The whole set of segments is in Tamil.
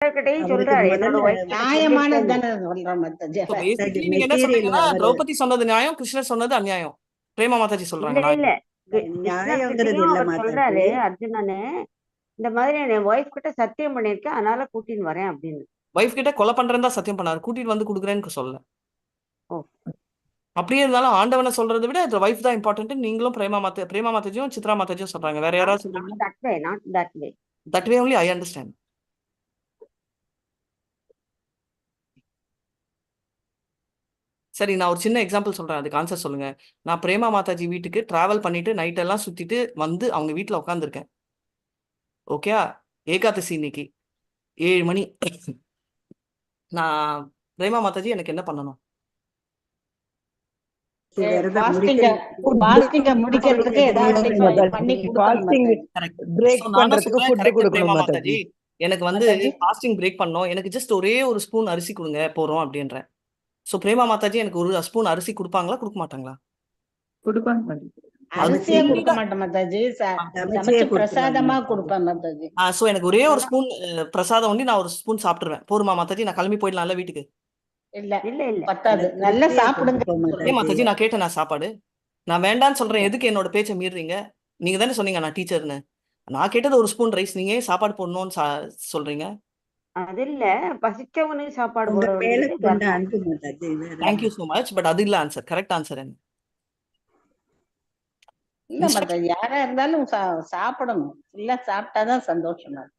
கிட்டயும் அவருக்கு சொல்றாரு என்னோட முதல்ல ஒய்ஃப் கிட்ட நியாயமானது சொல்லியிருக்கேன்னு. தானே சொல்றோம் மத்தாஜி. So basically நீங்க என்ன மெட்டீரியல் சொல்றீங்கன்னா அவரு திரௌபதி சொன்னது நியாயம், கிருஷ்ணர் சொன்னது அநியாயம். பிரேமா மாதாஜி இல்ல சொல்றாங்க இல்ல நியாயம். கிருஷ்ணர் நியாயங்கிறது கிட்டயும் இல்ல அவர் மாதாஜி. சொல்றாரு அர்ஜுனனு இந்த மாதிரி என் ஒய்ஃப் கிட்ட சத்தியம் பண்ணிருக்கேன் அதனால கூட்டின்னு வரேன் அப்படின்னு. வைஃப் கிட்ட கொலை பண்றேன்னு தான் சத்தியம் பண்ணாரு, கூட்டிட்டு வந்து கொடுக்குறேன்னு சொல்லல. ஓ அப்படியே இருந்தாலும் ஆண்டவனை சொல்றதை விட வைஃப் தான் இம்பார்ட்டன்ட். நீங்களும் பிரேமா மாதாஜியும் சித்ரா மாதாஜியும் சொல்றாங்க. வேற யாராவது சொல்றீங்களா? Not that way. That way only I understand. சரி, நான் ஒரு சின்ன எக்ஸாம்பிள் சொல்றேன், அதுக்கு ஆன்சர் சொல்லுங்க. நான் பிரேமா மாதாஜி வீட்டுக்கு டிராவல் பண்ணிட்டு நைட் எல்லாம் சுத்திட்டு வந்து அவங்க வீட்டுல உட்காந்துருக்கேன். ஓகே, ஏகாதசி இன்னைக்கு 7 மணி. நான் பிரேமா மாதாஜி எனக்கு என்ன பண்ணணும்? ஃபாஸ்டிங்க முடிக்கிறதுக்கு ஏதாவது பண்ணி ஃபாஸ்டிங் பிரேக் பண்றதுக்கு ஃபுட் கொடுக்கணும் பிரேமா மாதாஜி. மாதாஜி எனக்கு வந்து ஃபாஸ்டிங் பிரேக் பண்ணோம், எனக்கு ஜஸ்ட் ஒரே ஒரு ஸ்பூன் அரிசி கொடுங்க போறோம் அப்படின்றேன். சோ பிரேமா மாதாஜி எனக்கு ஒரு ஸ்பூன் அரிசி கொடுப்பாங்களா கொடுக்க மாட்டாங்களா? கொடுப்பாங்க. அரிசியே கொடுக்க மாட்டேன் மாதாஜி, சமைச்சு பிரசாதமா கொடுப்பேன் மாதாஜி. சோ எனக்கு ஒரே ஒரு ஸ்பூன் பிரசாதம் ஒண்டி நான் ஒரு ஸ்பூன் சாப்பிட்டுருவேன். போருமா மாதாஜி? நான் கிளம்பி போயிடலாம்ல வீட்டுக்கு? இல்ல இல்ல இல்ல பத்தாது, நல்லா சாப்பிடுங்க. ஏன் மாதாஜி நான் கேட்டேன், நான் சாப்பாடு நான் வேண்டான்னு சொல்றேன், எதுக்கு என்னோட பேச்சை மீறுறீங்க? நீங்க தானே சொன்னீங்க நான் டீச்சர்னு. நான் கேட்டது ஒரு ஸ்பூன் ரைஸ், நீங்க சாப்பாடு போடணும்னு சொல்றீங்க. அது இல்ல, பசிச்சவனுக்கு சாப்பாடு உங்க போட மேல வேண்டியது கொண்ட தர்மம். அன்பு Mataji. Thank you so much. But அது இல்ல ஆன்சர். கரெக்ட் ஆன்சர் என்ன? இல்ல மாதாஜி, யாரா இருந்தாலும் சாப்பிடணும். இல்ல சாப்பிட்டாதான் சந்தோஷமா இருக்கும்.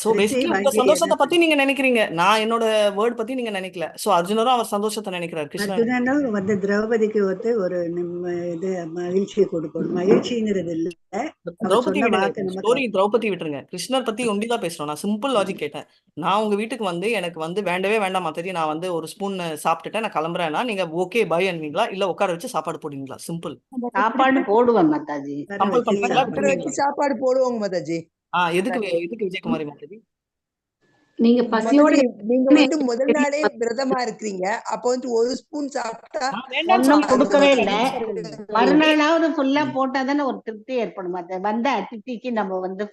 சோ பேசிக்கலி உங்க சந்தோஷத்தை பத்தி நீங்க நினைக்கிறீங்க, நான் என்னோட வேர்ட் பத்தி நீங்க நினைக்கல. சோ அர்ஜுனரும் அவர் சந்தோஷத்தை நினைக்கிறார். கிருஷ்ணன் அர்ஜுனனும் வந்து திரௌபதிக்கு வந்து ஒரு இது மகிழ்ச்சியை கொடுக்கணும். மகிழ்ச்சிங்கிறது இல்ல, திரௌபதி விடுங்க, ஸ்டோரி திரௌபதி விட்டுருங்க. கிருஷ்ணர் பத்தி ஒண்டிதான் பேசுறோம். நான் சிம்பிள் லாஜிக் கேட்டேன். நான் உங்க வீட்டுக்கு வந்து எனக்கு வந்து வேண்டவே வேண்டாம் மாதாஜி, நான் வந்து ஒரு ஸ்பூன் சாப்பிட்டுட்டேன், நான் கிளம்புறேன்னா நீங்க ஓகே பாய் அன்வீங்களா இல்ல உட்கார வச்சு சாப்பாடு போடுவீங்களா? சிம்பிள். சாப்பாடு போடுவேன் மாதாஜி. கம்பல் பண்ணுவீங்களா? சாப்பாடு போடுவோங்க மாதாஜி. எதுக்கு விஜயகுமாரி மாதாஜி? நீங்க பசியோட நீங்க வந்து முதல் நாளே விரதமா இருக்கிறீங்க, அப்ப வந்து ஒரு ஸ்பூன் சாப்பிட்டா ஒண்ணும் கொடுக்கவே இல்ல. மறுநாளாவது ஃபுல்லா போட்டாதானே ஒரு திருப்தி ஏற்படும். வந்த அதிதிக்கு நம்ம வந்து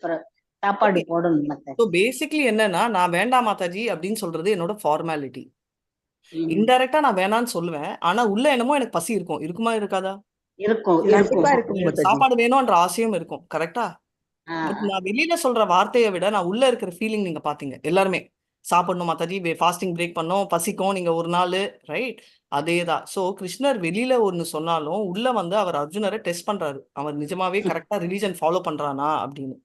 சாப்பாடு போடணும் மாதாஜி. சோ பேசிக்கலி என்னன்னா, நான் வேண்டாம் மாதாஜி அப்படின்னு சொல்றது என்னோட ஃபார்மாலிட்டி. இன்டைரக்டா நான் வேணான்னு சொல்லுவேன், ஆனா உள்ள என்னமோ எனக்கு பசி இருக்கும். இருக்குமா இருக்காதா? இருக்கும். சாப்பாடு வேணும்ன்ற ஆசையும் இருக்கும். கரெக்டா? நான் வெளியில சொல்ற வார்த்தையை விட நான் உள்ள இருக்கிற ஃபீலிங் நீங்க பாத்தீங்க எல்லாருமே. சாப்பிடணும் மாதாஜி, ஃபாஸ்டிங் பிரேக் பண்ணோம், பசிக்கும், நீங்க ஒரு நாள் ரைட், அதேதான். சோ கிருஷ்ணர் வெளியில ஒண்ணு சொன்னாலும் உள்ள வந்து அவர் அர்ஜுனரை டெஸ்ட் பண்றாரு, அவர் நிஜமாவே கரெக்டா ரிலீஜன் ஃபாலோ பண்றானா அப்படின்னு.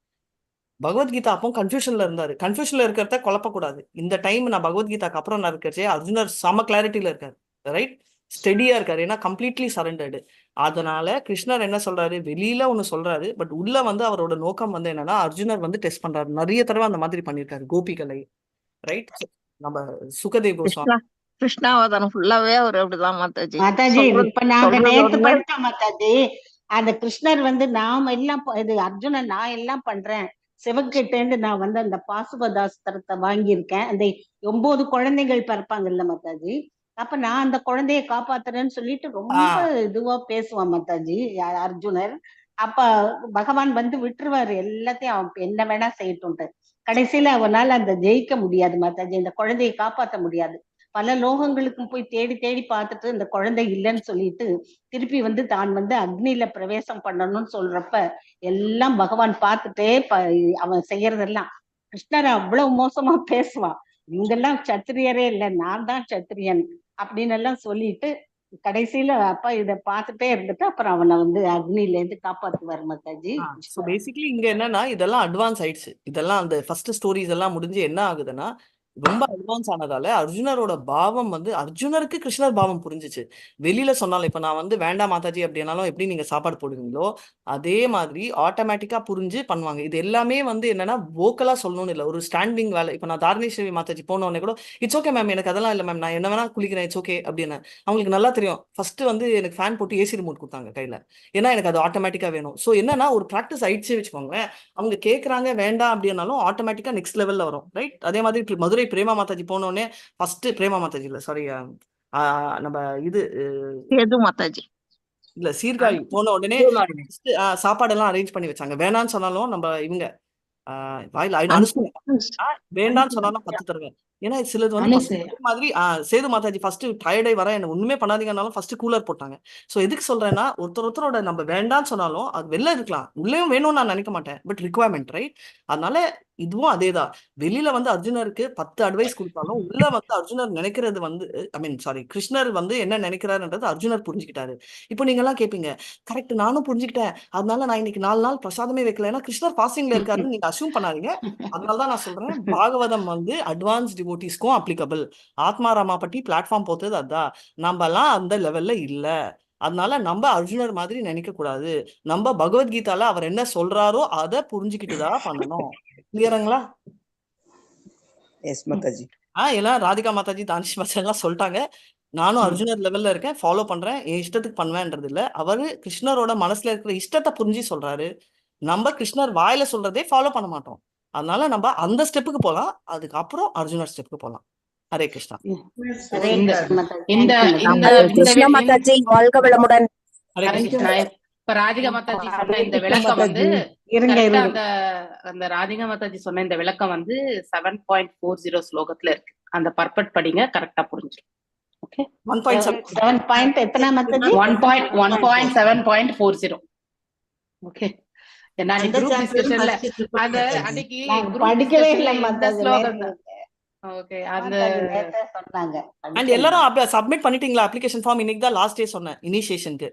பகவத்கீதா அப்போ கன்ஃபியூஷன்ல இருந்தாரு. கன்ஃபியூஷன்ல இருக்கிறத குழப்பக்கூடாது. இந்த டைம் நான் பகவத்கீதாக்கு அப்புறம் நான் இருக்கிறச்சே அர்ஜுனர் செம கிளாரிட்டியில இருக்காரு, ரைட், ஸ்டெடியா இருக்காரு. ஏன்னா கம்ப்ளீட்லி சரண்டர்டு. அதனால கிருஷ்ணர் என்ன சொல்றாரு, வெளியில ஒண்ணு சொல்றாரு, பட் உள்ள வந்து அவரோட நோக்கம் வந்து என்னன்னா அர்ஜுனர் வந்து டெஸ்ட் பண்றாரு. நிறைய தடவை அந்த மாதிரி பண்ணிருக்காரு கோபிகளை, ரைட். நம்ம சுகதேவ் கோஸ்வாமி கிருஷ்ணாவதாரம் ஃபுல்லாவே அவர் அப்படிதான் மாதாஜி. மாதாஜி இப்ப நாங்க நேத்து படிச்சோம் மாதாஜி. அந்த கிருஷ்ணர் வந்து நாம எல்லாம் இது அர்ஜுனன் நான் எல்லாம் பண்றேன், சிவகிட்டேந்து நான் வந்து அந்த பாசுபதாஸ்திரத்தை வாங்கியிருக்கேன். அந்த 9 குழந்தைகள் பிறப்பாங்கல்ல மாதாஜி, அப்ப நான் அந்த குழந்தைய காப்பாத்துறேன்னு சொல்லிட்டு ரொம்ப இதுவா பேசுவான் மாதாஜி அர்ஜுனர். அப்ப பகவான் வந்து விட்டுருவாரு, எல்லாத்தையும் அவன் என்ன வேணா செய்யட்டும். கடைசியில அவனால அந்த ஜெயிக்க முடியாது மாதாஜி, இந்த குழந்தையை காப்பாற்ற முடியாது. பல லோகங்களுக்கும் போய் தேடி தேடி பார்த்துட்டு இந்த குழந்தை இல்லைன்னு சொல்லிட்டு திருப்பி வந்து தான் வந்து அக்னியில பிரவேசம் பண்ணணும்னு சொல்றப்ப எல்லாம் பகவான் பார்த்துட்டே அவன் செய்யறதெல்லாம். கிருஷ்ணர் அவ்வளவு மோசமா பேசுவான், இவங்கெல்லாம் சத்திரியரே இல்லை, நான் தான் சத்திரியன் அப்படின்னு எல்லாம் சொல்லிட்டு கடைசியில அப்பா இத பார்த்துட்டே இருந்துட்டு அப்புறம் அவனை வந்து அக்னில இருந்து காப்பாத்துவார் மாதாஜி. பேசிக்கலி இங்க என்னன்னா இதெல்லாம் அட்வான்ஸ் ஆயிடுச்சு. இதெல்லாம் அந்த ஃபர்ஸ்ட் ஸ்டோரிஸ் எல்லாம் முடிஞ்சு என்ன ஆகுதுன்னா ரொம்ப அட்வான்ஸ் ஆனதால அர்ஜுனரோட பாவம் வந்து அர்ஜுனருக்கு கிருஷ்ணர் பாவம் புரிஞ்சிச்சு. வெளியில சொன்னாலும் இப்ப நான் வந்து வேண்டாம் மாதாஜி அப்படின்னாலும் எப்படி நீங்க சாப்பாடு போடுவீங்களோ அதே மாதிரி ஆட்டோமேட்டிக்கா புரிஞ்சு பண்ணுவாங்க. இது எல்லாமே வந்து என்னன்னா வோக்கலா சொல்லணும்னு இல்லை, ஒரு ஸ்டாண்டிங் வேலை. இப்ப நான் தாரணேஸ்வரி மாதாஜி போனோடனே கூட இட்ஸ் ஓகே மேம், எனக்கு அதெல்லாம் இல்லை மேம், நான் என்ன வேணா குளிக்கிறேன், இட்ஸ் ஓகே அப்படின்னு. அவங்களுக்கு நல்லா தெரியும். ஃபர்ஸ்ட் வந்து எனக்கு ஃபேன் போட்டு ஏசி ரிமோட் கொடுத்தாங்க கையில, ஏன்னா எனக்கு அது ஆட்டோமேட்டிக்கா வேணும். ஸோ என்னன்னா ஒரு ப்ராக்டிஸ் ஆயிடுச்சு வச்சுக்கோங்களேன். அவங்க கேட்கறாங்க வேண்டாம் அப்படின்னாலும் ஆட்டோமேட்டிக்கா நெக்ஸ்ட் லெவல்ல வரும், ரைட். அதே மாதிரி மதுரை பிரேமா மாதாஜி போனோடனே ஃபர்ஸ்ட் பிரேமா மாதாஜி இல்ல சாரி நம்ம இது மாதாஜி இல்ல சீர்காழி போன உடனே சாப்பாடெல்லாம் அரேஞ்ச் பண்ணி வச்சாங்க. வேணான்னு சொன்னாலும் நம்ம இவங்க வாயில அனுஷ்கா வேண்டாம்னு சொன்னாலும் 10 தருவேன். ஏன்னா சிலது வந்து அனு first சார் இதே மாதிரி சேது மாதாஜி ஃபர்ஸ்ட் டயர்டே வர என்ன ஒண்ணுமே பண்ணாதீங்கன்னாலும் ஃபர்ஸ்ட் கூலர் போட்டாங்க. சோ எதுக்கு சொல்றேன்னா ஒருத்தரோட நம்ம வேண்டாம்னு சொன்னாலும் அது வெளில இருக்கலாம், உள்ளேயும் வேணும்னு நான் நினைக்க மாட்டேன். But requirement right. அதனால இதுவும் அதேதான். வெளியில வந்து அர்ஜுனருக்கு 10 அட்வைஸ் கொடுத்தாலும் உள்ள வந்து அர்ஜுனர் நினைக்கிறது வந்து ஐ மீன் சாரி கிருஷ்ணர் வந்து என்ன நினைக்கிறாருன்றது அர்ஜுனர் புரிஞ்சுக்கிட்டாரு. இப்போ நீங்க எல்லாம் கேட்பீங்க, கரெக்ட் நானும் புரிஞ்சுக்கிட்டேன், அதனால நான் இன்னைக்கு 4 நாள் பிரசாதமே வைக்கல, ஏன்னா கிருஷ்ணர் ஃபாஸ்டிங்ல இருக்காருன்னு நீங்க அசியூம் பண்ணாதீங்க. அதனாலதான் நான் சொல்றேன் பாகவதம் வந்து அட்வான்ஸ் டிவோட்டிஸ்க்கும் அப்ளிகபிள். ஆத்மாராமா பற்றி பிளாட்ஃபார்ம் போத்தது அதான். நம்ம எல்லாம் அந்த லெவல்ல இல்ல. அதனால நம்ம அர்ஜுனர் மாதிரி நினைக்க கூடாது. நம்ம பகவத்கீதால அவர் என்ன சொல்றாரோ அதை புரிஞ்சுக்கிட்டுதான் பண்ணணும். கிளியருங்களா? எஸ் மாதாஜி. எல்லாம் ராதிகா மாதாஜி தானிஷ் மாதாஜி எல்லாம் சொல்லிட்டாங்க. நானும் அர்ஜுனர் லெவல்ல இருக்கேன், ஃபாலோ பண்றேன். என் இஷ்டத்துக்கு பண்ணுவேன்றது இல்ல. அவரு கிருஷ்ணரோட மனசுல இருக்கிற இஷ்டத்தை புரிஞ்சு சொல்றாரு. நம்ம கிருஷ்ணர் வாயில சொல்றதே ஃபாலோ பண்ண மாட்டோம். அதனால நம்ம அந்த ஸ்டெப்புக்கு போலாம், அதுக்கப்புறம் அர்ஜுனர் ஸ்டெப்புக்கு போலாம். ஹரே கிருஷ்ணா. ஹரே இந்த கிருஷ்ண மாதாஜி. இந்த தேங்க்யூ இந்த மாதாஜி. இந்த கிருஷ்ண வி- மாதாஜி வாழ்க வளமுடன். ஹரே ஹரே கிருஷ்ணா. கிருஷ்ணா. இப்ப ராதிகா மாதாஜி சொன்ன ஹரே இந்த கிருஷ்ண விளக்கம் வந்து மாதாஜி. இருங்க கரெக்டா இருங்க. அந்த ராதிகா மாதாஜி சொன்ன இந்த விளக்கம் வந்து 7.40 ஸ்லோகத்துல இருக்கு. அந்த பர்பட் படிங்க, கரெக்டா புரிஞ்சிடும். ஓகே. 1.7 7 பாயிண்ட் எத்தனை மாதாஜி? 1.40. ஓகே. நான் அந்த குரூப் சாப்டர் டிஸ்கஷன்ல படிச்சிட்டு அந்த இருக்கேன். அன்னைக்கு நான் குரூப் படிக்கவே டிஸ்கஷன்ல இல்லை இந்த மாதாஜி. ஸ்லோகத்தை ஓகே அந்த மாதாஜி நேத்தே சொன்னாங்க, அண்ட் படிக்கல. எல்லாரும் சப்மிட் பண்ணிட்டீங்களா அப்ளிகேஷன் ஃபார்ம்? இன்னைக்கு தான் லாஸ்ட் டே சொன்னேன் இனிஷியேஷனுக்கு.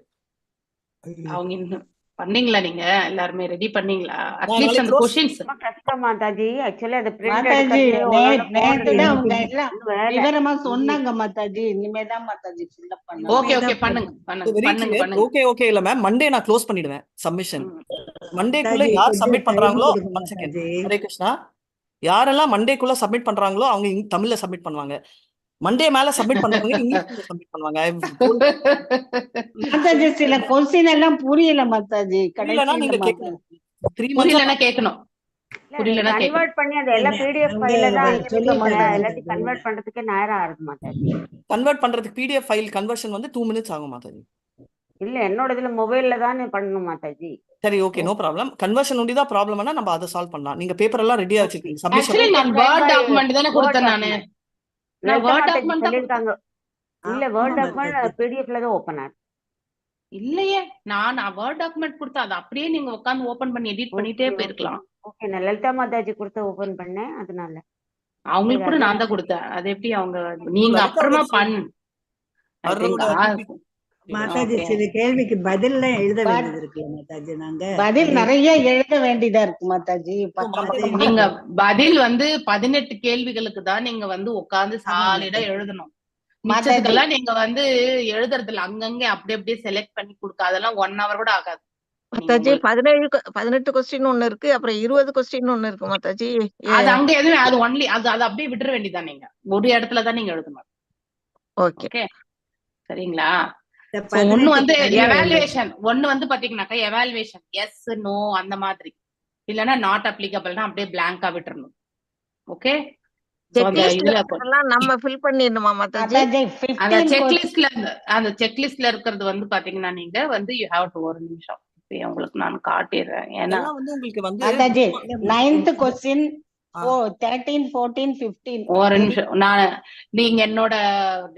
அவங்க இன்னும் பண்ணீங்களா? நீங்க எல்லாருமே ரெடி பண்ணீங்களா? நான் அட்லீஸ்ட் நாளைக்கு அந்த க்ளோஸ் கொஷின்ஸ் ரொம்ப கஷ்டம் மாதாஜி. ஆக்சுவலி அது பிரிண்ட் மாதாஜி எடுக்கிறதே ஒன்னொன்னு நேத்து போடுறது தான் எனக்கு அவங்க எல்லாம் இன்னும் வேலை. விவரமா சொன்னாங்க மாதாஜி. இனிமேதான் மாதாஜி ஃபில் அப் பண்ணணும். ஓகே இனிமேதான் ஓகே பண்ணுங்க போடணும். பண்ணுங்க வெரி பண்ணுங்க கிளியர். பண்ணுங்க. ஓகே இல்ல மேம், மண்டே நான் க்ளோஸ் பண்ணிடுவேன் சப்மிஷன். ம். மண்டேக்குள்ள மாதாஜி யார் கொஞ்சம் சப்மிட் டைம் பண்றாங்களோ கொடுங்க 1 செகண்ட். மாதாஜி. ஹரே கிருஷ்ணா. யாரெல்லாம் மண்டேக்குள்ள சப்மிட் பண்றாங்களோ அவங்க தமிழ்ல சப்மிட் பண்ணுவாங்க. மண்டே மேல சப்மிட் பண்றவங்க இங்கிலீஷ்ல சப்மிட் பண்ணுவாங்க. மாதாஜி சில கொஸ்டின் எல்லாம் புரியல மாதாஜி. புரியலன்னா கடைசியில நீங்க மாதாஜி கேட்கணும். 3 months புரியலன்னா கேட்கணும். இல்ல புரியலன்னா கேட்கணும். கன்வெர்ட் பண்ணி அது எல்லாம் பிடிஎஃப் அவங்க ஃபைல தான் சொல்லிட்டாங்க அனுப்பியிருக்கீங்க. சொல்லிட்டாங்க எல்லாத்தையும் மாதாஜி. கன்வெர்ட் பண்றதுக்கே நேரம் ஆகுது மாதாஜி. கன்வெர்ட் பண்றதுக்கு பிடிஎஃப் ஃபைல் கன்வர்ஷன் வந்து 2 minutes ஆகும் மாதாஜி. இல்ல என்னோட இதுல மொபைல்ல தானே பண்ணணும் மாதாஜி. சரி ஓகே நோ ப்ராப்ளம். கன்வர்ஷன் ஒண்டி தான் ப்ராப்ளம்னா நம்ம அதை சால்வ் பண்ணலாம். நீங்க பேப்பர் எல்லாம் ரெடியா ஓகே. வச்சிருக்கீங்க ஆக்சுவலி சப்மிஷன். நான் வேர்ட் டாக்குமெண்ட் தானே வேர்ட் கொடுத்தேன் நானு. டாக்குமெண்ட் நான் லலிதா வேர்ட் மாதாஜி டாக்குமெண்ட் தான் கொடுத்தேன். சொல்லியிருக்காங்க. இல்ல ஆமா வேர்ட் டாக்குமெண்ட் மாதாஜி. பிடிஎஃப்ல தான் ஓப்பன் ஆகுது. இல்லையே, நான் வேர்ட் டாக்குமெண்ட் கொடுத்தேன். அதை அப்படியே நீங்க உட்காந்து ஓபன் பண்ணி எடிட் பண்ணிட்டே ஓகே ஓகே போயிருக்கலாம். ஓகே. நான் லலிதா மாதாஜி கொடுத்து ஓபன் பண்ணேன் அதனால. அவங்களுக்கு சரி கூட அதான் நான் தான் கொடுத்தேன். அது எப்படி அவங்க நீங்க அப்புறமா அவரோட மாதாஜி ஓகே. சில கேள்விக்கு பதில் எல்லாம் எழுத வேண்டியது இருக்குல்ல மாதாஜி. நாங்க பதில் அது நிறைய எழுத வேண்டியதா இருக்கு மாதாஜி. பக்கம் அது பக்கமா நீங்க பதில் வந்து 18 கேள்விகளுக்கு தான் நீங்க வந்து உட்காந்து ஆமா சாலிடா மாதாஜி. எழுதணும். மாதாஜி மிச்சத்துக்கெல்லாம் நீங்க வந்து எழுதுறதுல அங்கங்க அப்படி அப்படியே செலக்ட் பண்ணி கொடுக்க அதெல்லாம் 1 hour கூட ஆகாது. நீங்க மாதாஜி உங்களுக்கு 18 கொஸ்டின் ஒண்ணு இருக்கு, அப்புறம் 20 கொஸ்டின் ஒண்ணு இருக்கு மாதாஜி. அது அங்க எதுவுமே அது ஒன்லி அது அப்படியே விட்டுற வேண்டியதான். நீங்க ஒரு இடத்துல தான் நீங்க எழுதணும். ஓகே. ஓகே சரிங்களா? இந்த சோ ஒண்ணு 18 வந்து தனியா எழுத எவாலுவேஷன், ஒண்ணு வந்து பாத்தீங்கன்னாக்கா எவாலுவேஷன் எஸ் நோ அந்த மாதிரி, இல்லைன்னா நாட் அப்ளிகபிள்னா அப்படியே பிளாங்கா விட்டுறணும். ஓகே சோ அந்த செக்லிஸ்ட்ல இதுல இருக்கிறதெல்லாம் நம்ம ஃபில் பண்ணிடணுமா மாதாஜி? மாதாஜி அந்த 15 செக்லிஸ்ட்ல அந்த செக்லிஸ்ட்ல இருக்கிறது வந்து பாத்தீங்கன்னா நீங்க வந்து யூ ஹேவ் டு ஒரு நிமிஷம் இப்ப உங்களுக்கு நான் காட்டிடுறேன். ஏன்னா அதெல்லாம் வந்து உங்களுக்கு வந்து மாதாஜி இல்ல 9th கொஸ்டின் ஆ, 13 14 15 ஒரு நிமிஷம் நீங்க என்னோட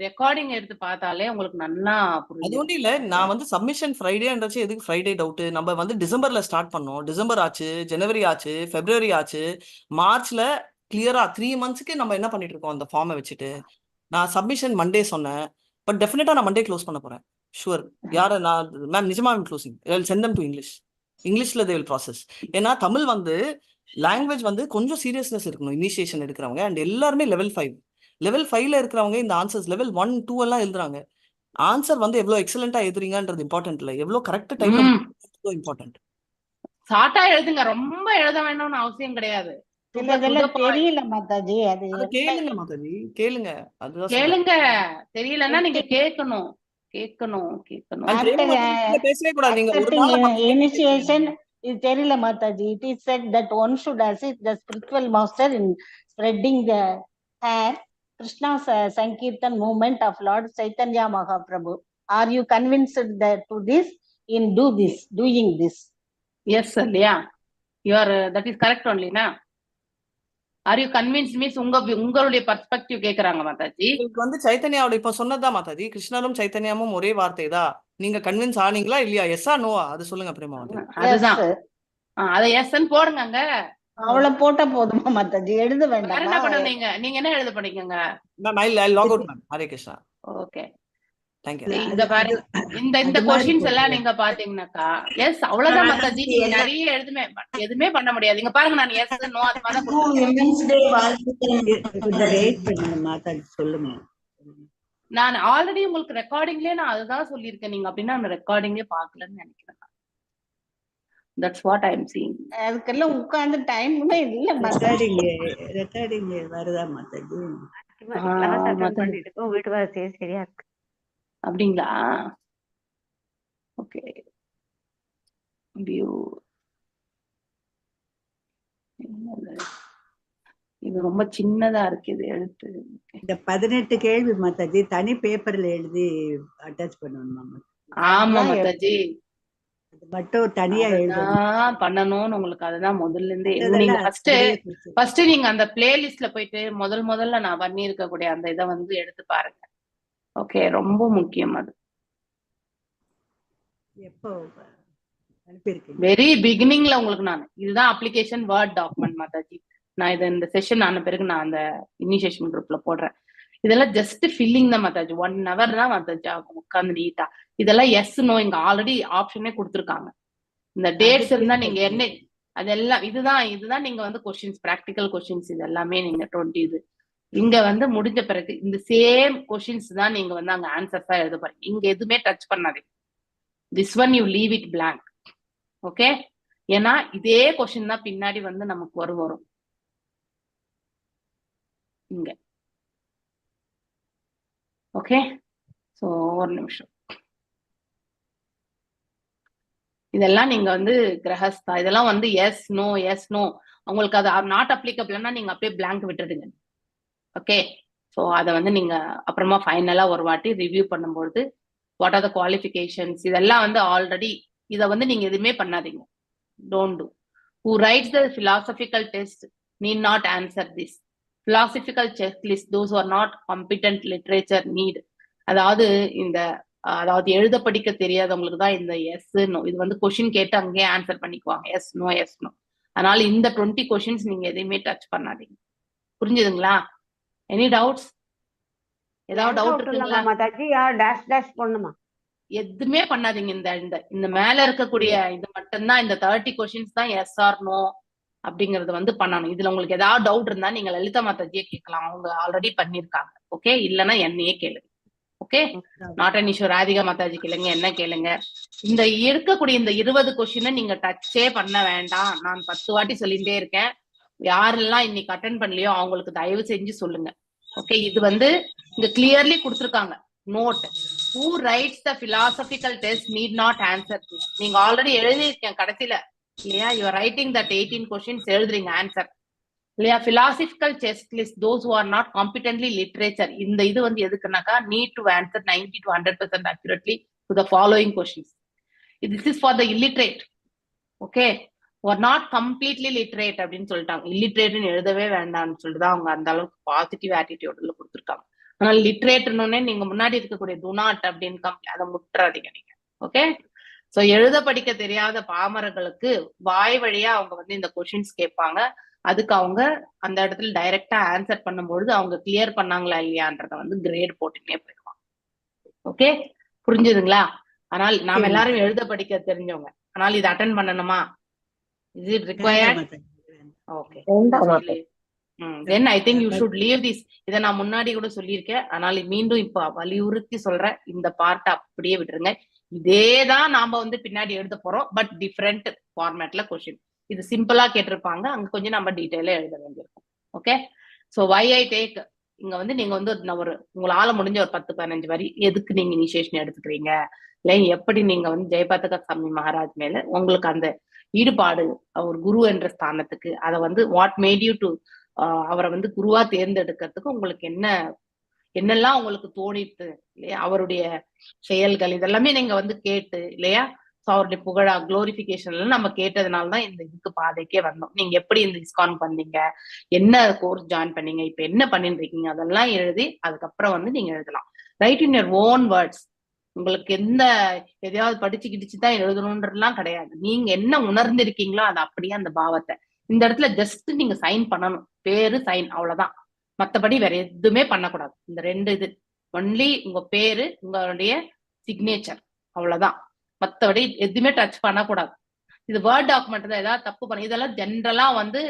ரெக்கார்டிங் எடுத்து பார்த்தாலே உங்களுக்கு நல்லா அது புரிஞ்சிடும். ஒன்றும் இல்லை. நான் வந்து சப்மிஷன் ஃப்ரைடேன்றாச்சு எதுக்கு ஃப்ரைடே டவுட்டு? நம்ம வந்து டிசம்பர்ல ஸ்டார்ட் பண்ணோம். டிசம்பர் ஆச்சு, ஜனவரி ஆச்சு, பிப்ரவரி ஆச்சு, மார்ச்ல கிளியரா 3 monthsக்கு நம்ம என்ன பண்ணிட்டு இருக்கோம் அந்த ஃபார்மை வச்சுட்டு. நான் சப்மிஷன் மண்டே சொன்னேன், பட் டெஃபினட்டா நான் மண்டே க்ளோஸ் பண்ண போறேன். ஷுவர். யாரை நான் மேம் நிஜமா க்ளோசிங் சென்ட் தம் டு இங்கிலீஷ்ல தே வில் ப்ராசஸ். ஏன்னா தமிழ் வந்து லாங்குவேஜ் வந்து கொஞ்சம் சீரியஸ்னஸ் இருக்கணும் இனிஷியேஷன் எடுக்கிறவங்க. அண்ட் எல்லாருமே லெவல் 5ல இருக்கிறவங்க இந்த ஆன்சர்ஸ் லெவல் 1 2 எல்லாம் எழுதுறாங்க. ஆன்சர் வந்து எவ்வளவு எக்ஸலண்டா எழுதுறீங்கன்றது இம்பார்ட்டன்ட் இல்ல, எவ்வளவு கரெக்ட் டைம்ல இம்பார்ட்டன்ட். ஷார்ட்டா எழுதுங்க, ரொம்ப எழுத வேணும்னு அவசியம் கிடையாது. சிலதெல்லாம் தெரியல மாதாஜி. அது அதை கேளுங்க மாதாஜி, கேளுங்க. அதுதான் சொல்றேன். கேளுங்க, தெரியலன்னா நீங்க கேட்கணும் கேட்கணும் கேட்கணும். அது after தெரியாம நீங்க பேசவே கூடாது. நீங்க ஒரு accepting நாள் 10 second initiation பேசுறீங்க. இது தெரியல Mataji. It is said that one should assist the spiritual master in spreading the hair Krishna Sankirtan movement of Lord Chaitanya Mahaprabhu. Are you convinced that to this in doing this? Yes இல்லையா? You are that is correct ஒன்லினா? ஆர் யூ கன்வின்ஸ் மீன்ஸ் உங்களுடைய பர்ஸ்பெக்டிவ் கேக்குறாங்க மாதாஜி. உங்களுக்கு வந்து சைத்தன்யாவோட இப்ப சொன்னதுதான் மாதாஜி, கிருஷ்ணரும் சைத்தன்யாவும் ஒரே வார்த்தை தான். நீங்க கன்வின்ஸ் ஆனீங்களா இல்லையா? எஸ்ஸா நோவா அது சொல்லுங்க பிரேமா மாதாஜி. அதுதான் எஸ். அத எஸ்ன்னு போடுங்க. அவ்வளவு போட்டா போதுமா மாதாஜி? எழுத வேற என்ன வேண்டாமா? பண்ணுவீங்க? நீங்க என்ன எழுத பண்ணீங்க? Ma'am I log out ma'am. Hare Krishna. Okay. Thank you. இல்ல, இந்த அது பாரு அது இந்த அது மாதிரி கொஸ்டின்ஸ் எல்லாம் போடுங்க. நீங்க பாத்தீங்கன்னாக்கா எஸ் அவ்வளவுதான் மாதாஜி. நீங்க நிறைய எதுவுமே பண்ண முடியாது. இங்க பாருங்க, நான் எஸ் நோ அது மாதிரி தான் கொடுத்துருக்கேன். கொஞ்சம் வெயிட் பண்ணுங்க மாதாஜி, சொல்லுங்க. நான் ஆல்ரெடி உங்களுக்கு ரெக்கார்டிங்லயே நான் அதுதான் சொல்லியிருக்கேன். நீங்க அப்படின்னா அந்த ரெக்கார்டிங்கே பாக்கலன்னு நினைக்கிறேன். That's what I am seeing. அதுக்கெல்லாம் உட்கார்ந்து டைமுமே இல்ல மாதாஜி. ரெக்கார்டிங் வருதா மாதாஜி? கிளாஸ் அட்டன் மாதாஜி பண்ணிட்டு இருக்கோம், வீட்டு வேலை செய்ய சரியா இருக்கு. அப்படிங்களா? ஓகே. வியூ இது ரொம்ப சின்னதா இருக்கு இது எழுத்து. இந்த 18 கேள்வி மாதாஜி தனி பேப்பர்ல எழுதி அட்டாச் பண்ணணுமா மாதாஜி? ஆமா மாதாஜி, அது மட்டும் தனியா எழுதணும். அதுதான் பண்ணணும்னு உங்களுக்கு. அதுதான் முதல்ல இருந்தே நீங்க இதெல்லாம் ஃபர்ஸ்ட் அப்படியே கொடுத்துருங்க. ஃபர்ஸ்ட் நீங்க அந்த பிளேலிஸ்ட்ல போயிட்டு முதல்ல நான் பண்ணி இருக்கக்கூடிய அந்த இதை வந்து எடுத்து பாருங்க. ஓகே, ரொம்ப முக்கியம் அது. எப்போ அனுப்பியிருக்கீங்க? வெரி பிகினிங்ல உங்களுக்கு நான் இதுதான் அப்ளிகேஷன் வேர்ட் டாக்குமெண்ட் மாதாஜி. நான் இதை இந்த செஷன் ஆன பிறகு நான் அந்த இனிஷியேஷன் குரூப்ல போடுறேன். இதெல்லாம் ஜஸ்ட் ஃபில்லிங் தான் மாதாஜி. 1 hour தான் மாதாஜி ஆகும் உட்காந்து நீட்டா. இதெல்லாம் எஸ் நோ இங்க ஆல்ரெடி ஆப்ஷனே கொடுத்துருக்காங்க. இந்த டேட்ஸ் இருந்தா நீங்க என்ன அதெல்லாம் இதுதான் நீங்க வந்து கொஸ்டின்ஸ், பிராக்டிக்கல் கொஸ்டின்ஸ் இது எல்லாமே நீங்க 20 இது இங்க வந்து முடிஞ்ச பிறகு இந்த சேம் கொஸ்டின்ஸ் தான் நீங்க வந்து அங்க ஆன்சர்ஸா எழுத போறீங்க. இங்க எதுவுமே டச் பண்ணாதீங்க. This one you leave it blank. Okay, ஏன்னா இதே கொஸ்டின் தான் பின்னாடி வந்து நமக்கு வரும் இங்க. ஓகே, சோ ஒரு நிமிஷம். இதெல்லாம் நீங்க வந்து கிரகஸ்தா இதெல்லாம் வந்து எஸ் நோ உங்களுக்கு அது நாட் அப்ளிகபிள்னா நீங்க அப்படியே blank விட்டுடுங்க. ஓகே, ஸோ அதை வந்து நீங்க அப்புறமா ஃபைனலா ஒரு வாட்டி ரிவ்யூ பண்ணும்பொழுது வாட் ஆர் த குவாலிஃபிகேஷன்ஸ் இதெல்லாம் வந்து ஆல்ரெடி இதை வந்து நீங்க எதுவுமே பண்ணாதீங்க. Don't do. Who rights the philosophical test need not answer this. philosophical checklist those who are not competent literature need. அதாவது எழுத படிக்க தெரியாதவங்களுக்கு தான் இந்த எஸ் நோ இது வந்து கொஸ்டின் கேட்டு அங்கேயே ஆன்சர் பண்ணிக்குவாங்க. Yes no. அதனால இந்த 20 கொஸ்டின்ஸ் நீங்க எதையுமே டச் பண்ணாதீங்க. புரிஞ்சுதுங்களா? Any doubts? ஏதாவது டவுட் இருக்குங்களா மாதாஜி? டேஷ் டேஷ் பண்ணுமா? எதுவுமே பண்ணாதீங்க. இந்த மேல இருக்கக்கூடிய இது மட்டும்தான், இந்த 30 கொஸ்டின்ஸ் தான் எஸ் ஆர் நோ அப்படிங்கறது வந்து பண்ணணும். இதுல உங்களுக்கு ஏதாவது டவுட் இருந்தா நீங்க லலிதா மாதாஜியே கேட்கலாம், அவங்க ஆல்ரெடி பண்ணிருக்காங்க. ஓகே, இல்லைன்னா என்னையே கேளுங்க. Okay, not an issue. Radhika Mataji கேளுங்க, என்ன கேளுங்க. இந்த இருக்கக்கூடிய இந்த 20 கொஸ்டினை நீங்க டச்சே பண்ண வேண்டாம். நான் 10 வாட்டி சொல்லிட்டே இருக்கேன். யாரெல்லாம் இன்னைக்கு அட்டென்ட் பண்ணலையோ அவங்களுக்கு தயவு செஞ்சு சொல்லுங்க. ஓகே, இது வந்து இங்க கிளியர்லி கொடுத்துருக்காங்க. Note, who writes the philosophical test need not answer this. நீங்க ஆல்ரெடி எழுதிருக்கேன் கடைசியில இல்லையா? you are writing that 18 questions எழுதுறீங்க ஆன்சர் இல்லையா? philosophical checklist those who are not competently literature. இந்த இது வந்து எதுக்குனாக்கா need to answer 90 to 100% accurately to the following questions. this is for the illiterate. Okay, or not completely literate அப்படின்னு சொல்லிட்டாங்க. இல்லிட்ரேட்னு எழுதவே வேண்டாம்னு சொல்லிட்டு அவங்க அந்த அளவுக்கு பாசிட்டிவ் ஆட்டிடியூட்ல கொடுத்துருக்காங்க. ஆனால் லிட்ரேட்னு நீங்க முன்னாடி இருக்கக்கூடிய do not அப்படின்னு அதை முட்டுறாதீங்க நீங்க. ஓகே, சோ எழுத படிக்க தெரியாத பாமரர்களுக்கு வாய் வழியா அவங்க வந்து இந்த கொஸ்டின்ஸ் கேட்பாங்க. அதுக்கு அவங்க அந்த இடத்துல டைரக்டா ஆன்சர் பண்ணும்பொழுது அவங்க கிளியர் பண்ணாங்களா இல்லையான்றத வந்து கிரேட் போட்டுன்னே போயிடுவாங்க. ஓகே, புரிஞ்சுதுங்களா? ஆனால் நாம எல்லாரும் எழுத படிக்க தெரிஞ்சவங்க. ஆனால் இது அட்டென்ட் பண்ணணுமா? Is it required? Okay. Then I think you should leave this. இதை நான் முன்னாடி கூட சொல்லியிருக்கேன். ஆனால் மீண்டும் இப்ப வலியுறுத்தி சொல்றேன், இந்த பார்ட்டை அப்படியே விட்டுருங்க. இதேதான் நாம வந்து பின்னாடி எழுத போறோம், பட் டிஃப்ரெண்ட் ஃபார்மேட்ல கொஸ்டின். இது சிம்பிளா கேட்டிருப்பாங்க, அங்க கொஞ்சம் நம்ம டீட்டெயிலா எழுத வேண்டியிருக்கும். Okay, so why I take இங்க வந்து நீங்க வந்து உங்களால முடிஞ்ச ஒரு 10-15 வரி எதுக்கு நீங்க இனிஷியேஷன் எடுத்துக்கிறீங்க, இல்லை எப்படி நீங்க வந்து ஜெயபாதக சாமி மகாராஜ் மேல உங்களுக்கு அந்த ஈடுபாடு, ஒரு குரு என்ற ஸ்தானத்துக்கு, அதை வந்து வாட் மேட் யூ டு அவரை வந்து குருவா தேர்ந்தெடுக்கிறதுக்கு உங்களுக்கு என்னெல்லாம் உங்களுக்கு தோணிட்டு இல்லையா, அவருடைய செயல்கள் இதெல்லாமே நீங்க வந்து கேட்டு இல்லையா. ஸோ அவருடைய புகழா குளோரிபிகேஷன்ல நம்ம கேட்டதுனால தான் இந்த இதுக்கு பாதைக்கே வந்தோம். நீங்க எப்படி இந்த இஸ்கான் பண்ணீங்க, என்ன கோர்ஸ் ஜாயின் பண்ணீங்க, இப்ப என்ன பண்ணிட்டு இருக்கீங்க, அதெல்லாம் எழுதி அதுக்கப்புறம் வந்து நீங்க எழுதலாம். Right in your own words. உங்களுக்கு எந்த எதையாவது படிச்சு கிடிச்சு தான் எழுதணுன்றதுலாம் கிடையாது. நீங்க என்ன உணர்ந்திருக்கீங்களோ அது அப்படியே அந்த பாவத்தை இந்த இடத்துல ஜஸ்ட் நீங்க சைன் பண்ணணும். பேரு சைன், அவ்வளவுதான். மத்தபடி வேற எதுவுமே பண்ணக்கூடாது. இந்த 2 இது ஒன்லி உங்க பேரு, உங்களுடைய சிக்னேச்சர், அவ்வளவுதான். மத்தபடி எதுவுமே டச் பண்ணக்கூடாது. இது வேர்ட் டாக்குமெண்ட் தான். ஏதாவது தப்பு பண்ண இதெல்லாம் ஜென்ரலா வந்து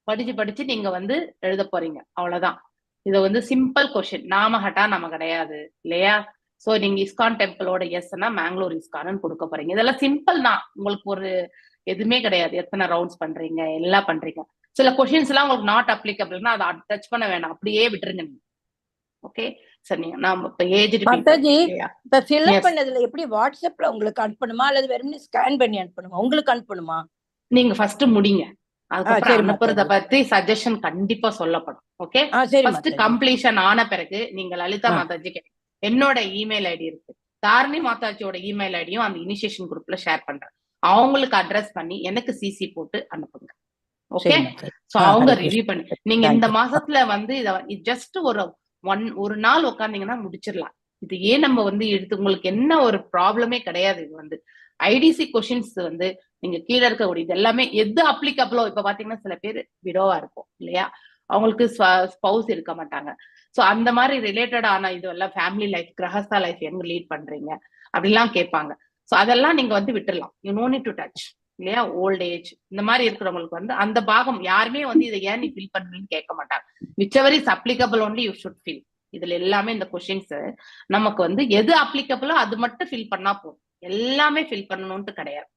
படிச்சு நீங்க வந்து எழுத போறீங்க, அவ்வளவுதான். இது வந்து சிம்பிள் கொஸ்டின். நாம நம்ம கிடையாது இல்லையா? சோ நீங்க இஸ்கான் டெம்பிளோட எஸ்னா மேங்களூர் இஸ்கான் கொடுக்க போறீங்க. இதெல்லாம் சிம்பிள் தான். உங்களுக்கு ஒரு எதுவுமே கிடையாது. எத்தனை ரவுண்ட்ஸ் பண்றீங்க, எல்லாம் பண்றீங்க. சில கொஸ்டின்ஸ் எல்லாம் உங்களுக்கு நாட் அப்ளிகபிள்னா அதை டச் பண்ண வேணாம், அப்படியே விட்டுருங்க நீங்க. ஓகே சரி. நாம இப்ப ஏஜ் மாதாஜி இப்ப ஃபில் அப் பண்ணதுல எப்படி வாட்ஸ்அப்ல உங்களுக்கு அனுப்பணுமா அல்லது வெறும் ஸ்கேன் பண்ணி அனுப்பணுமா? உங்களுக்கு அனுப்பணுமா? நீங்க ஃபர்ஸ்ட் முடிங்க, அதுக்கப்புறம் அனுப்புறத பத்தி சஜஷன் கண்டிப்பா சொல்லப்படும். ஓகே ஃபர்ஸ்ட் கம்ப்ளீஷன் ஆன பிறகு நீங்க லலிதா மாதாஜி என்னோட இமெயில் ஐடி இருக்கு, தாரணி மாதாஜியோட இமெயில் ஐடியும் அந்த இனிஷியேஷன் குரூப்ல ஷேர் பண்றேன். அவங்களுக்கு அட்ரஸ் பண்ணி எனக்கு சிசி போட்டு அனுப்புங்க. ஓகே சோ அவங்க ரிவ்யூ பண்ணி நீங்க இந்த மாசத்துல வந்து இத ஜஸ்ட் ஒரு நாள் உட்காந்தீங்கன்னா முடிச்சிடலாம். இது ஏன் நம்ம வந்து எடுத்து உங்களுக்கு என்ன ஒரு ப்ராப்ளமே கிடையாது. இது வந்து ஐடிசி கொஸ்டின்ஸ் வந்து நீங்க கீழே இருக்கக்கூடிய இது எல்லாமே எது அப்ளிகபிளோ. இப்ப பாத்தீங்கன்னா சில பேர் விடோவா இருக்கும் இல்லையா, அவங்களுக்கு ஸ்பௌஸ் இருக்க மாட்டாங்க. சோ அந்த மாதிரி ரிலேட்டடான இது எல்லாம் ஃபேமிலி லைஃப், கிரகஸ்தா லைஃப் எங்க லீட் பண்றீங்க அப்படிலாம் கேட்பாங்க. சோ அதெல்லாம் நீங்க வந்து விட்டுடலாம். You no need to touch இல்லையா. ஓல்ட் ஏஜ் இந்த மாதிரி இருக்கிறவங்களுக்கு வந்து அந்த பாகம் யாருமே வந்து இதை ஏன் நீ ஃபில் பண்ணுன்னு கேட்க மாட்டாங்க. Whichever is applicable only you should fill. இதுல எல்லாமே இந்த கொஸ்டின்ஸ் நமக்கு வந்து எது அப்ளிகபிளோ அது மட்டும் ஃபில் பண்ணா போதும். எல்லாமே ஃபில் பண்ணணும்னு கிடையாது.